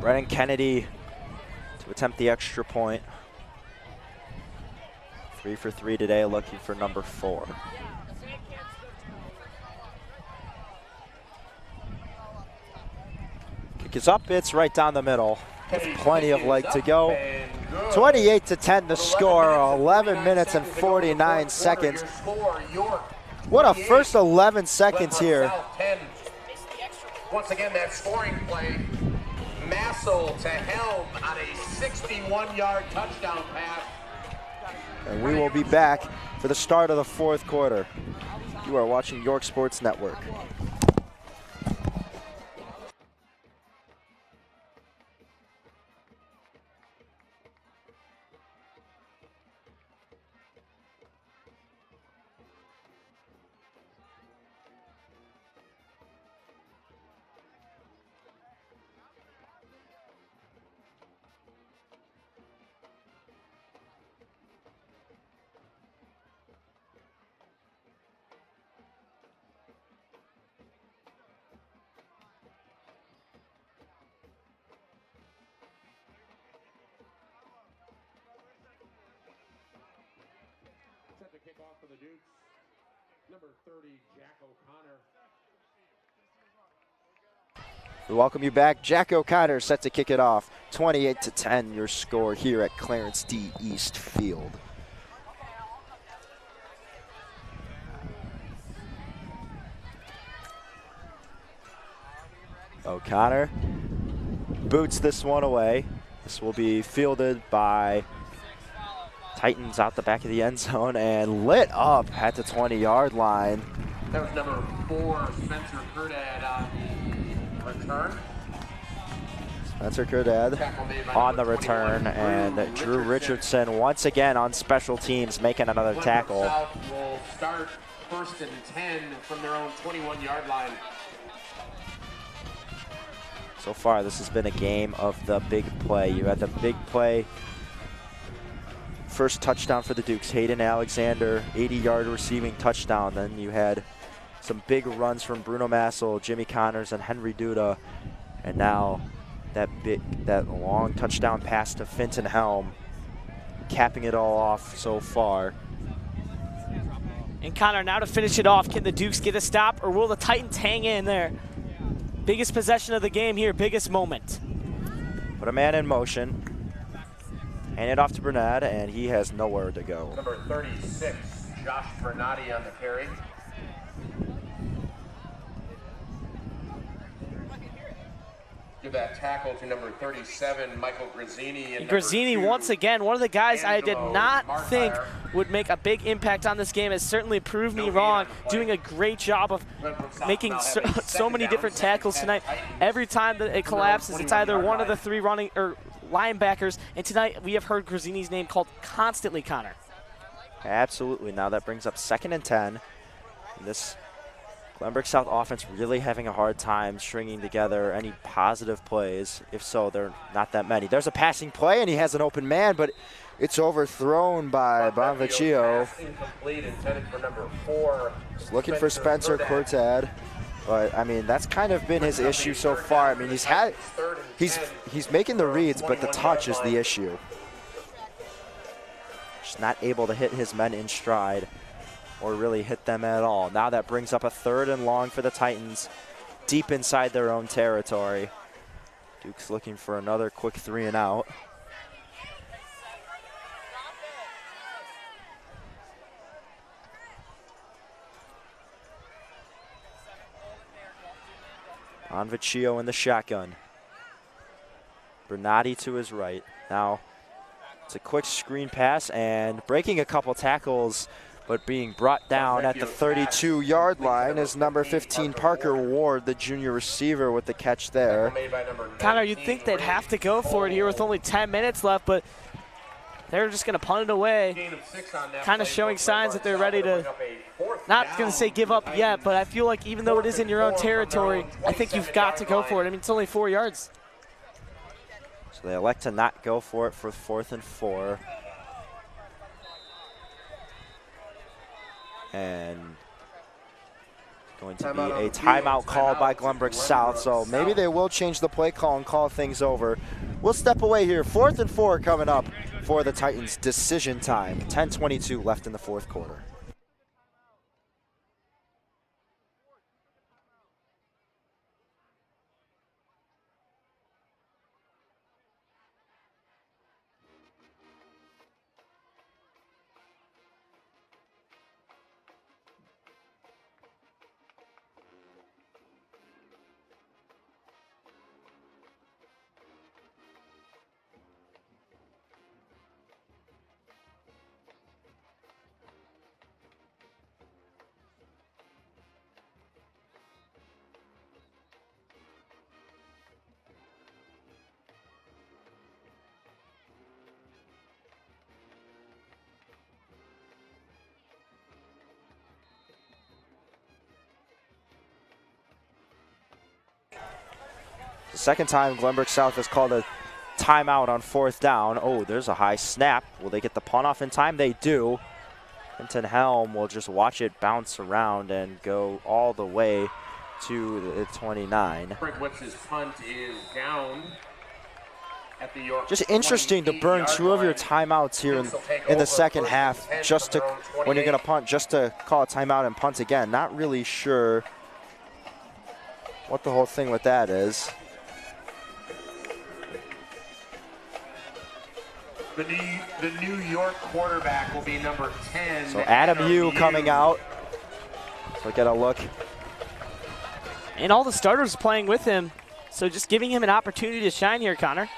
Brennan Kennedy to attempt the extra point. 3 for 3 today, looking for number 4. Kick is up, it's right down the middle. With plenty of leg to go. 28-10 the score, 11 minutes and 49 seconds. What a first 11 seconds here. Once again, that scoring play. Massel to Helm on a 61-yard touchdown pass. And we will be back for the start of the fourth quarter. You are watching York Sports Network. Kickoff for the Dukes. Number 30, Jack O'Connor. We welcome you back. Jack O'Connor set to kick it off. 28-10 your score here at Clarence D. East Field. O'Connor boots this one away. This will be fielded by Titans out the back of the end zone and lit up at the 20-yard line. That was number 4, Spencer Kurdad on the return. Spencer Kurdad on the return, and Drew Richardson once again on special teams making another tackle. South will start 1st and 10 from their own 21-yard line. So far, this has been a game of the big play. You had the big play. First touchdown for the Dukes, Hayden Alexander, 80-yard receiving touchdown. Then you had some big runs from Bruno Massel, Jimmy Connors, and Henry Duda. And now that long touchdown pass to Finton Helm, capping it all off so far. And Connor, now to finish it off, can the Dukes get a stop, or will the Titans hang in there? Biggest possession of the game here, biggest moment. Put a man in motion. Hand it off to Bernard, and he has nowhere to go. Number 36, Josh Bernardi on the carry. Give that tackle to number 37, Michael Grazzini. And Grazzini, once again, one of the guys I did not think would make a big impact on this game, has certainly proved me wrong, doing a great job of making so many different tackles tonight. Every time that it collapses, it's either one of the 3 running or linebackers, and tonight we have heard Grazzini's name called constantly, Connor. Absolutely. Now that brings up 2nd and 10. And this Glenbrook South offense really having a hard time stringing together any positive plays. If so, they're not that many. There's a passing play, and he has an open man, but it's overthrown by Bonvicchio. Looking for Spencer Cortad. But I mean, that's kind of been his issue so far. I mean, he's making the reads, but the touch is the issue. Just not able to hit his men in stride or really hit them at all. Now that brings up a 3rd and long for the Titans, deep inside their own territory. Duke's looking for another quick 3 and out. Bonvicchio in the shotgun. Bernardi to his right. Now it's a quick screen pass and breaking a couple tackles, but being brought down at the 32-yard line is number 15, Parker Ward, the junior receiver, with the catch there. Connor, you'd think they'd have to go for it here with only 10 minutes left, but they're just going to punt it away, kind of showing signs that they're ready to, not going to say give up yet, but I feel like even though it is in your own territory, I think you've got to go for it. I mean, it's only 4 yards. So they elect to not go for it for 4th and 4. And going to be a timeout called by Glenbrook South, so maybe they will change the play call and call things over. We'll step away here. 4th and 4 coming up for the Titans. Decision time. 10:22 left in the 4th quarter. The second time Glenbrook South has called a timeout on 4th down. Oh, there's a high snap. Will they get the punt off in time? They do. Finton Helm will just watch it bounce around and go all the way to the 29. Frickwitz's punt is down at the York. Just interesting to burn 2 of your timeouts here in the second half, just to when you're going to punt, just to call a timeout and punt again. Not really sure what the whole thing with that is. The New York quarterback will be number 10. So Adam Yu coming out. So get a look. And all the starters playing with him, so just giving him an opportunity to shine here, Connor.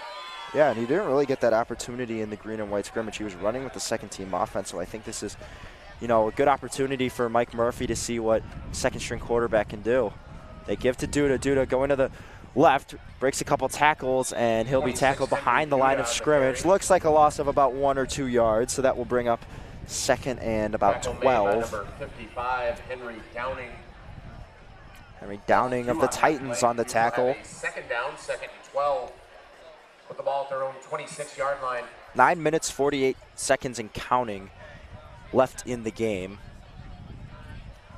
Yeah, and he didn't really get that opportunity in the green and white scrimmage. He was running with the second-team offense, so I think this is, you know, a good opportunity for Mike Murphy to see what second-string quarterback can do. They give to Duda. Duda going to the left, breaks a couple tackles, and he'll be tackled behind the line of scrimmage. Looks like a loss of about 1 or 2 yards, so that will bring up second and about 12. Number 55, Henry Downing. Henry Downing of the Titans on the tackle. Second down, second and 12. Put the ball at their own 26-yard line. 9 minutes, 48 seconds and counting left in the game.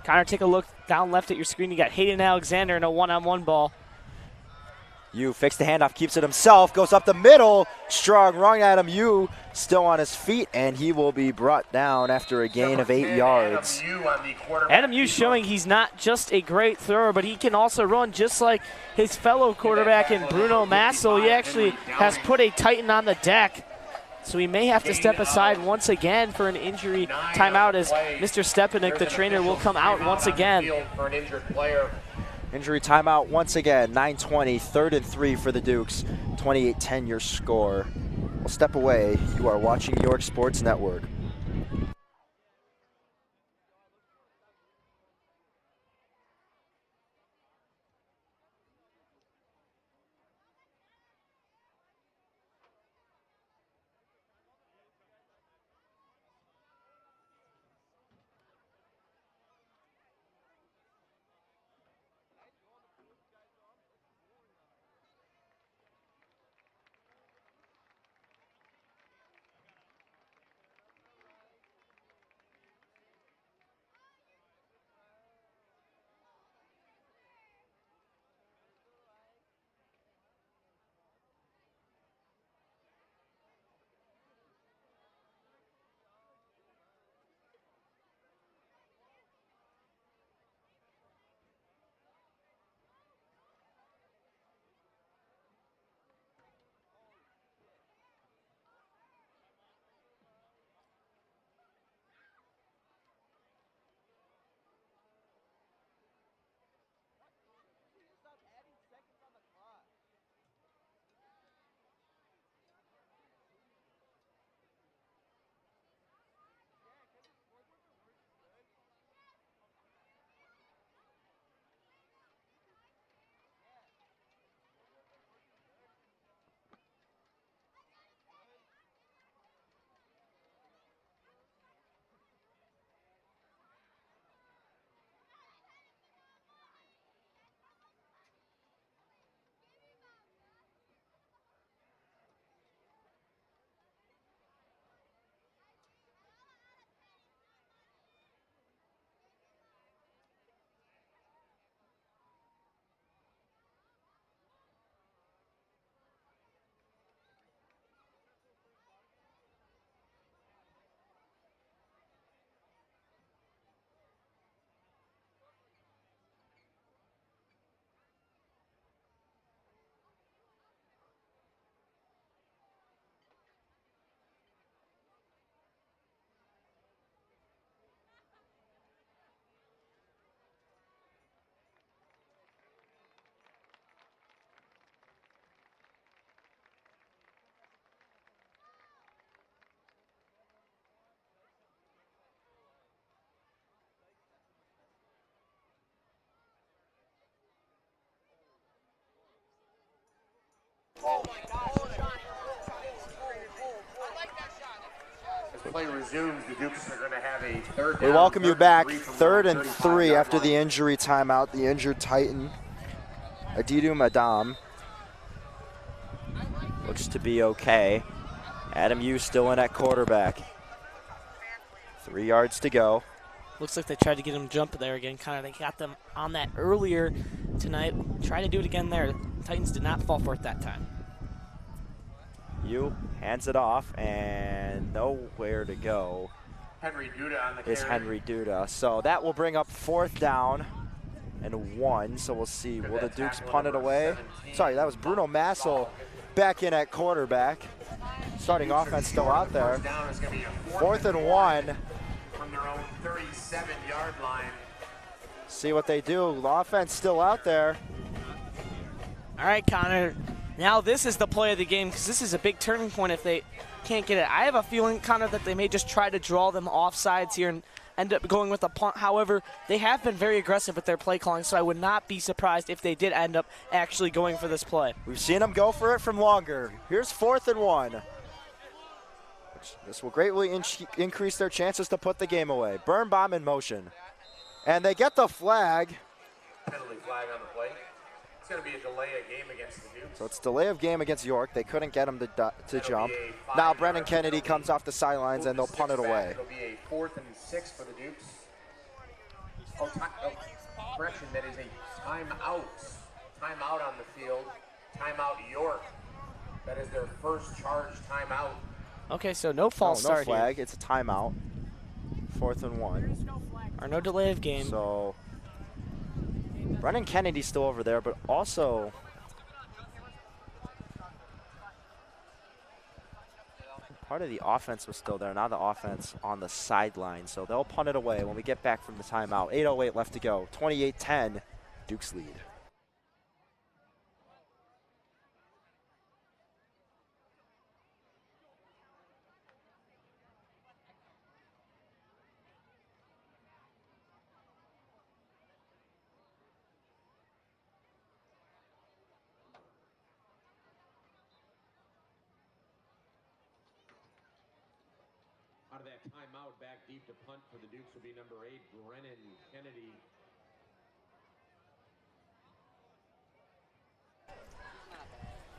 Connor, take a look down left at your screen. You got Hayden Alexander in a one-on-one ball. Yu fakes the handoff, keeps it himself, goes up the middle. Strong run at him. Yu still on his feet, and he will be brought down after a gain of 8 yards. Adam Yu showing he's not just a great thrower, but he can also run just like his fellow quarterback in Bruno Massel. He actually has put a Titan on the deck. So he may have to step aside once again for an injury timeout as Mr. Stepanek, the trainer, will come out once again. Injury timeout once again, 9:20, 3rd and 3 for the Dukes, 28-10 your score. We'll step away. You are watching York Sports Network. As play resumes, the Dukes are going to have a third We down, welcome you back. 3rd and 35 3 yard after line. the injury timeout. The injured Titan, Adidu Madam, looks to be okay. Adam Yu still in at quarterback. 3 yards to go. Looks like they tried to get him jump there again. Kind of, they got them on that earlier tonight. Try to do it again there. Titans did not fall for it that time. Yu hands it off and nowhere to go. Henry Duda on the Is carry. Henry Duda. So that will bring up 4th down and 1. So we'll see. Will the Dukes punt it away? Sorry, that was Bruno Massel back in at quarterback. Starting offense still out there. 4th and 1. From their own 37-yard line. See what they do. The offense still out there. All right, Connor. Now this is the play of the game because this is a big turning point if they can't get it. I have a feeling, Connor, that they may just try to draw them off sides here and end up going with a punt. However, they have been very aggressive with their play calling, so I would not be surprised if they did end up actually going for this play. We've seen them go for it from longer. Here's 4th and 1. This will greatly increase their chances to put the game away. Birnbaum in motion. And they get the flag. Penalty flag on the play. It's going to be a delay of game against the Dukes. So it's delay of game against York. They couldn't get him to jump. Now Brennan Kennedy comes off the sidelines and they'll punt it away. It'll be a 4th and 6 for the Dukes. Correction, that is a timeout. Timeout on the field. Timeout York. That is their first charge timeout. Okay, so no false start here. No flag. Here. It's a timeout. 4th and 1. Or no delay of game. So Brennan Kennedy's still over there, but also part of the offense was still there. Now the offense on the sideline. So they'll punt it away when we get back from the timeout. 8:08 left to go. 28-10, Dukes lead. Out of that timeout, back deep to punt for the Dukes will be number 8, Brennan Kennedy.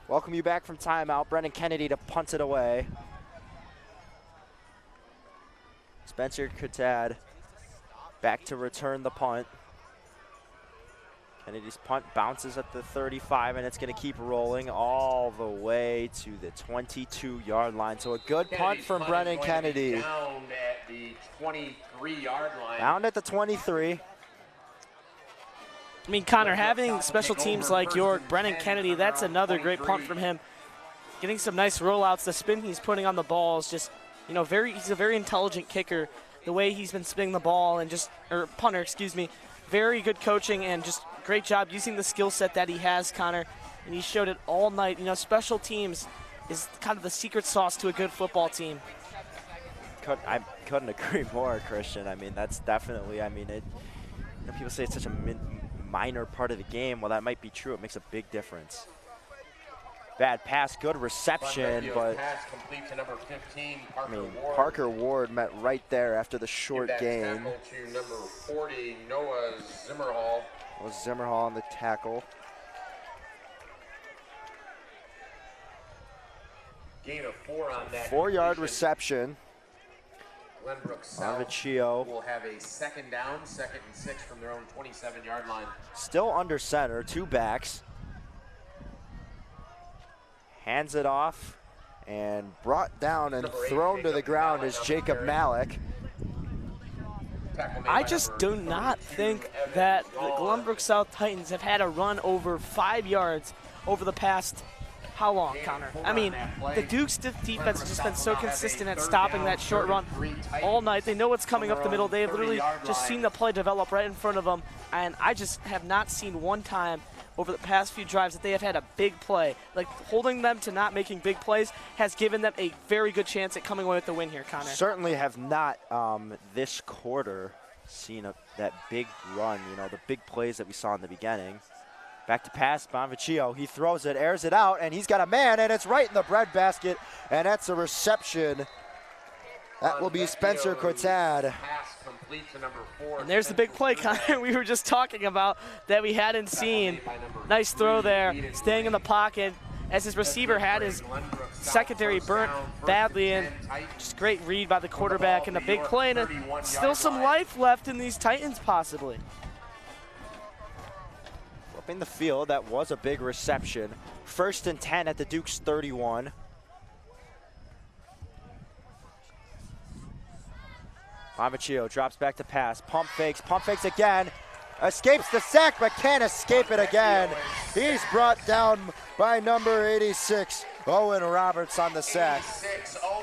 Welcome you back from timeout. Brennan Kennedy to punt it away. Spencer Kurtad back to return the punt. Kennedy's punt bounces at the 35, and it's going to keep rolling all the way to the 22-yard line. So a good punt from Brennan Kennedy. Down at the 23-yard line. Down at the 23. I mean, Connor, having special teams like York, Brennan Kennedy, that's another great punt from him. Getting some nice rollouts. The spin he's putting on the ball is just, you know, he's a very intelligent kicker. The way he's been spinning the ball and punter, excuse me. Very good coaching and just great job using the skill set that he has, Connor. And he showed it all night. You know, special teams is kind of the secret sauce to a good football team. I couldn't agree more, Christian. I mean, that's definitely, I mean, people say it's such a minor part of the game. Well, that might be true. It makes a big difference. Bad pass, good reception, but pass complete to number 15, Parker Ward met right there after the short game. Tackle to number 40, Noah Zimmerhall. Zimmerhall on the tackle. Gain of 4 on that. 4-yard reception. Glenbrook South will have a 2nd down, 2nd and 6 from their own 27-yard line. Still under center, 2 backs. Hands it off and brought down and thrown to the ground is Jacob Malik. I just do not think that the Glenbrook South Titans have had a run over 5 yards over the past, how long, Connor? I mean, the Dukes defense has just been so consistent at stopping that short run all night. They know what's coming up the middle. They have literally just seen the play develop right in front of them, and I just have not seen one time over the past few drives that they have had a big play. Like, holding them to not making big plays has given them a very good chance at coming away with the win here, Connor. Certainly have not this quarter seen that big run, you know, the big plays that we saw in the beginning. Back to pass, Bonvicchio, he throws it, airs it out, and he's got a man, and it's right in the breadbasket, and that's a reception. That will be Spencer Cortad. And there's the big play, Connor, we were just talking about that we hadn't seen. Nice throw there, staying in the pocket as his receiver had his secondary burnt badly, and just great read by the quarterback and a big play, and still some life left in these Titans possibly. Flipping the field, that was a big reception. 1st and 10 at the Dukes 31. Bonvicchio drops back to pass, pump fakes again, escapes the sack but can't escape it again. He's brought down by number 86, Owen Roberts on the sack.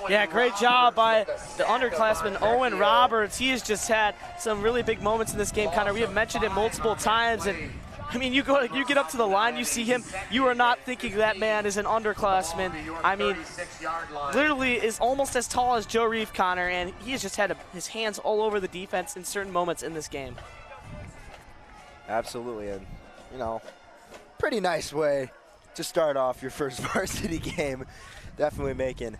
Yeah, great job by the underclassman, Owen Roberts. He has just had some really big moments in this game, Connor. We have mentioned it multiple times, and I mean, you get up to the line, you see him, you are not thinking that man is an underclassman. I mean, literally is almost as tall as Joe Reeve, Connor, and he has just had his hands all over the defense in certain moments in this game. Absolutely, and you know, pretty nice way to start off your first varsity game. Definitely making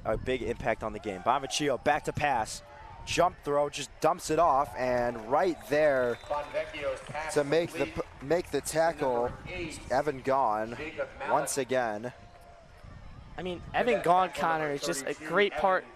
a big impact on the game. Bonvecchio back to pass. Jump throw, just dumps it off, and right there to make the tackle, Evan Gaughan once again. I mean, Evan Gaughan, Connor, is just a great part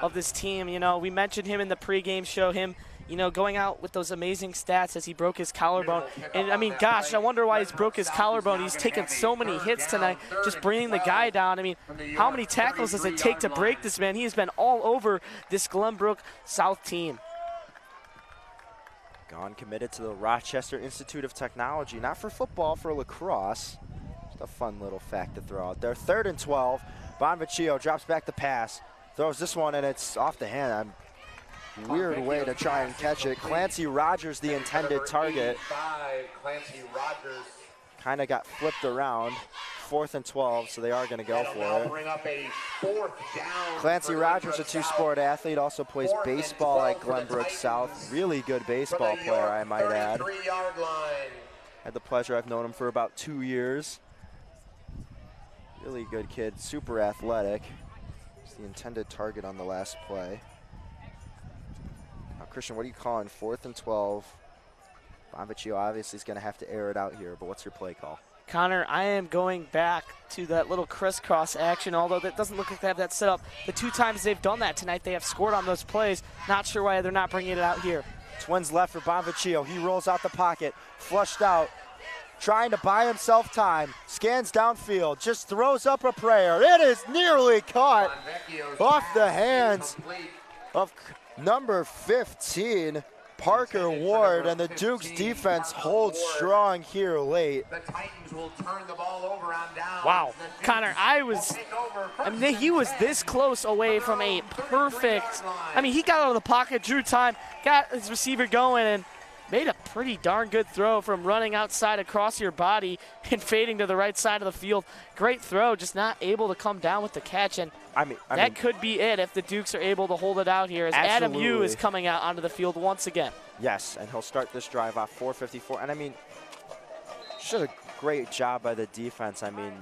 of this team. You know, we mentioned him in the pregame show, him, you know, going out with those amazing stats as he broke his collarbone. And, I mean, gosh, I wonder why he's broke his collarbone. He's taken so many hits tonight, just bringing the guy down. I mean, how many tackles does it take to break this man? He has been all over this Glenbrook South team. Gaughan committed to the Rochester Institute of Technology, not for football, for lacrosse. Just a fun little fact to throw out there. 3rd and 12. Bonvecchio drops back the pass, throws this one, and it's off the hand. Weird way to try and catch it. Clancy Rogers, the intended target. Kind of got flipped around. 4th and 12, so they are going to go for it. Clancy Rogers, a two-sport athlete, also plays baseball at Glenbrook South. Really good baseball player, I might add. Had the pleasure, I've known him for about 2 years. Really good kid, super athletic. He's the intended target on the last play. Now, Christian, what are you calling? 4th and 12. Bonvecchio obviously is going to have to air it out here, but what's your play call? Connor, I am going back to that little crisscross action, although that doesn't look like they have that set up. The 2 times they've done that tonight, they have scored on those plays. Not sure why they're not bringing it out here. Twins left for Bonvecchio. He rolls out the pocket, flushed out, trying to buy himself time, scans downfield, just throws up a prayer. It is nearly caught off the hands of number 15, Parker Ward, and the Dukes defense holds strong here late. The Titans will turn the ball over on down. Wow, Connor, I mean, he was this close away from a perfect, I mean, he got out of the pocket, drew time, got his receiver going, and made a pretty darn good throw from running outside across your body and fading to the right side of the field. Great throw, just not able to come down with the catch, and that could be it if the Dukes are able to hold it out here, as Adam Yu is coming out onto the field once again. Yes, and he'll start this drive off 4:54. And I mean, just a great job by the defense. I mean,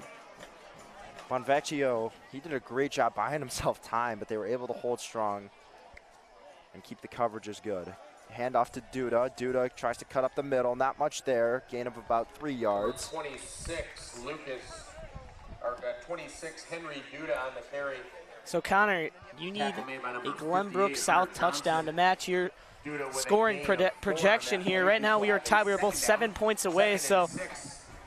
Bonvecchio, he did a great job buying himself time, but they were able to hold strong and keep the coverages good. Handoff to Duda. Duda tries to cut up the middle. Not much there. Gain of about 3 yards. 26, Lucas, or 26, Henry Duda on the carry. So, Connor, you need a Glenbrook South touchdown to match your scoring projection here. Right now we are tied. We are both 7 points away. So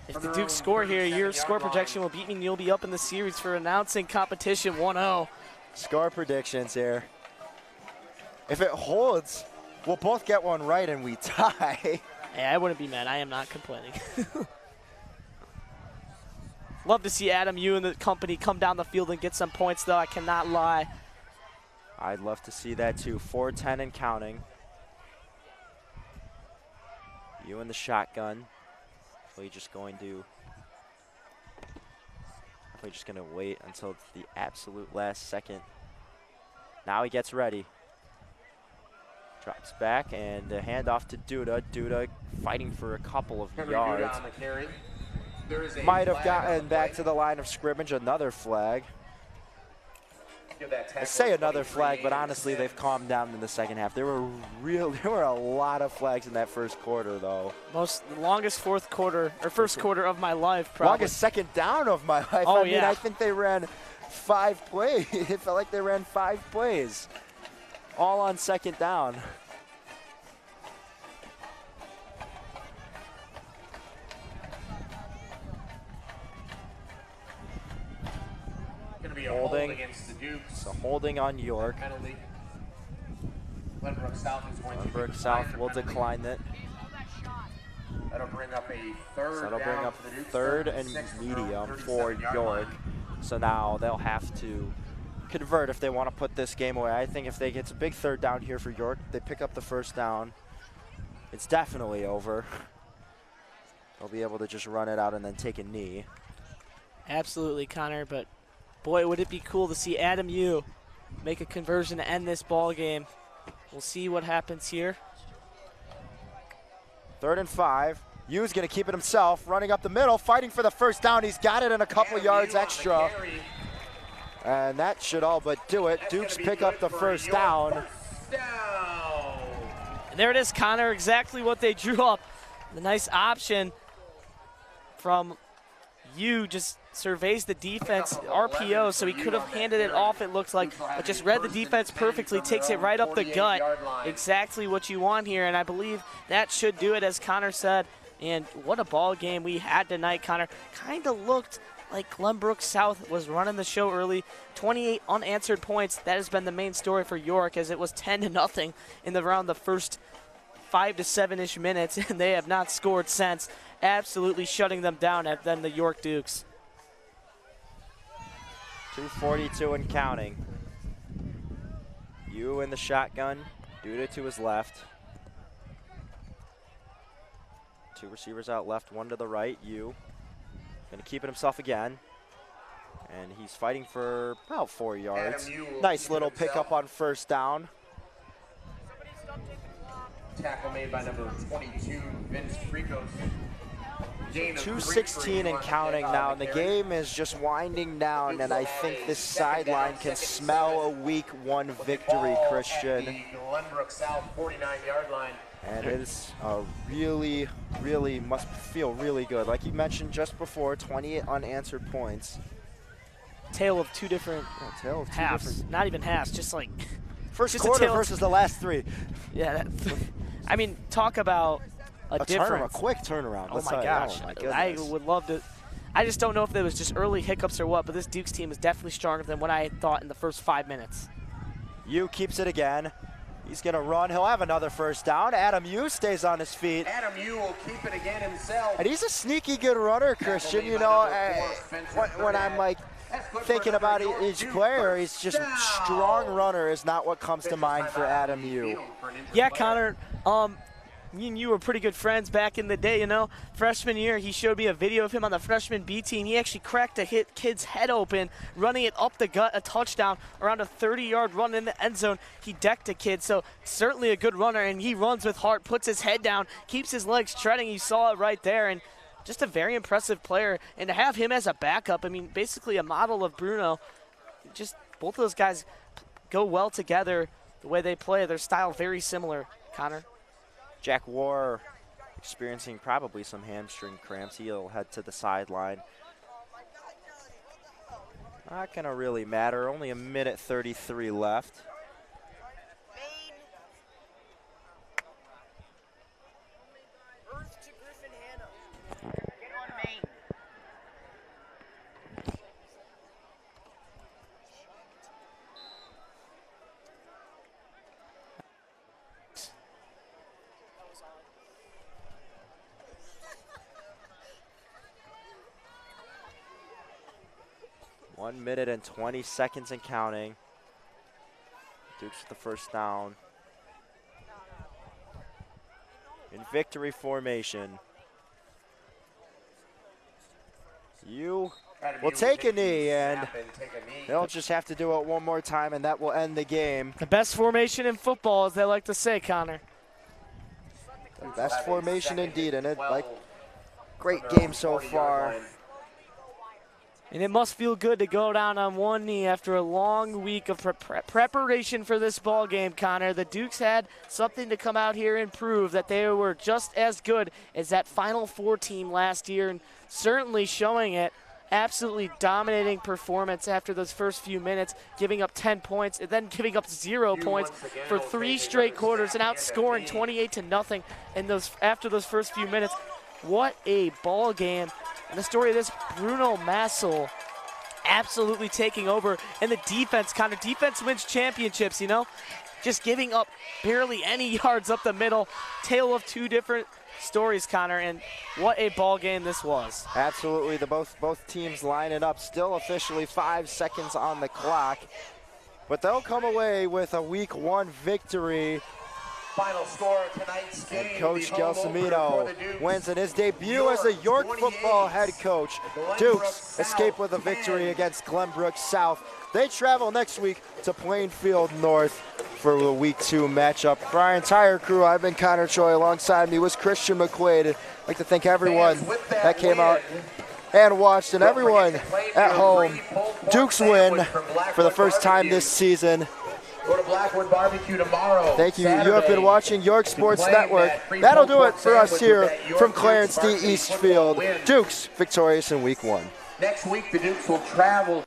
if the Dukes score here, your score projection will beat me and you'll be up in the series for announcing competition 1-0. Score predictions here. If it holds, we'll both get one right and we tie. Hey, I wouldn't be mad. I am not complaining. Love to see Adam Yu and the company come down the field and get some points, though. I cannot lie. I'd love to see that, too. 4-10 and counting. Yu in the shotgun. We're just going to wait until the absolute last second. Now he gets ready. Drops back, and the handoff to Duda. Duda fighting for a couple of yards. Might have gotten back to the line of scrimmage. Another flag. I say another flag, but honestly, they've calmed down in the second half. There were a lot of flags in that first quarter, though. Longest first quarter of my life, probably. Longest second down of my life. Oh, I mean, I think they ran 5 plays. It felt like they ran 5 plays, all on second down. Holding against the Dukes. So holding on York. Penalty. Glenbrook South is going Glenbrook South will decline it. That'll bring up a third. So that'll bring down up for the Dukes, third and 36 medium from for 37-yard York. line. So now they'll have to convert if they want to put this game away. I think if they get a big third down here for York, they pick up the first down, it's definitely over. they'll be able to just run it out and then take a knee. Absolutely, Connor, but boy, would it be cool to see Adam Yu make a conversion to end this ball game. We'll see what happens here. 3rd and 5. Yu's going to keep it himself, running up the middle, fighting for the first down. He's got it in a couple yards extra. And that should all but do it. Dukes pick up the first down. And there it is, Connor, exactly what they drew up. The nice option from Yu, just surveys the defense, RPO, so he could have handed it off, it looks like, but just read the defense perfectly, takes it right up the gut. Exactly what you want here, and I believe that should do it, as Connor said. And what a ball game we had tonight, Connor. Kind of looked like Glenbrook South was running the show early. 28 unanswered points. That has been the main story for York, as it was 10-0 in around the first 5 to 7-ish minutes, and they have not scored since. Absolutely shutting them down at then the York Dukes. 2:42 and counting. Yu in the shotgun, Duda to his left. 2 receivers out left, 1 to the right. Yu gonna keep it himself again. And he's fighting for about 4 yards. Nice little pickup on first down. Tackle made by number 22, Vince Fricos. 2:16 and counting now, and the game is just winding down, and I think this sideline can smell a week 1 victory, Christian. The Glenbrook South 49-yard line. And it's really must feel really good. Like you mentioned just before, 28 unanswered points. Tale of two different halves. Not even halves, just like first quarter versus the last 3. Yeah, I mean, talk about a difference. A quick turnaround. Oh my gosh, I would love to. I just don't know if there was just early hiccups or what, but this Dukes team is definitely stronger than what I thought in the first 5 minutes. Yu keeps it again. He's going to run. He'll have another first down. Adam Yu stays on his feet. Adam Yu will keep it again himself. And he's a sneaky good runner, Christian. You know, when I'm like thinking about each player, he's just strong runner is not what comes to mind for Adam Yu. Yeah, Connor. Me and you were pretty good friends back in the day, you know. Freshman year, he showed me a video of him on the freshman B team. He actually cracked a kid's head open, running it up the gut, a touchdown, around a 30-yard run in the end zone. He decked a kid, so certainly a good runner, and he runs with heart, puts his head down, keeps his legs treading. You saw it right there, and just a very impressive player. And to have him as a backup, I mean, basically a model of Bruno. Just both of those guys go well together. The way they play, their style very similar, Connor. Jack War experiencing probably some hamstring cramps. He'll head to the sideline. Not going to really matter. Only a minute 33 left. Earth to Griffin, Hanna. Get on Main. One minute and 20 seconds and counting. Dukes with the first down. In victory formation. Yu will take a knee, and they'll just have to do it one more time, and that will end the game. The best formation in football, as they like to say, Connor. The best formation indeed, and it like great game so far. And it must feel good to go down on one knee after a long week of preparation for this ball game, Connor. The Dukes had something to come out here and prove that they were just as good as that Final Four team last year, and certainly showing it. Absolutely dominating performance after those first few minutes, giving up 10 points and then giving up 0 points for 3 straight quarters and outscoring 28-0 in after those first few minutes. What a ball game. And the story of this, Bruno Massel absolutely taking over. And the defense, Connor, defense wins championships, you know? Just giving up barely any yards up the middle. Tale of two different stories, Connor, and what a ball game this was. Absolutely, both teams lining up. Still officially 5 seconds on the clock. But they'll come away with a week 1 victory Final score of tonight's game. And Coach the home opener for Gelsomino the Dukes. wins in his debut as a York 28. football head coach. Glenbrook Dukes South escape with a victory 10. against Glenbrook South. They travel next week to Plainfield North for the Week 2 matchup. For our entire crew, I've been Connor Choi. Alongside me was Christian McQuade. I'd like to thank everyone that came out and watched, and everyone at home. Dukes win for the first time this season. Go to Blackwood Barbecue tomorrow. Thank you. Saturday, You have been watching York Sports Network. That'll do it for us here from Clarence D. Eastfield. Dukes victorious in Week 1. Next week, the Dukes will travel.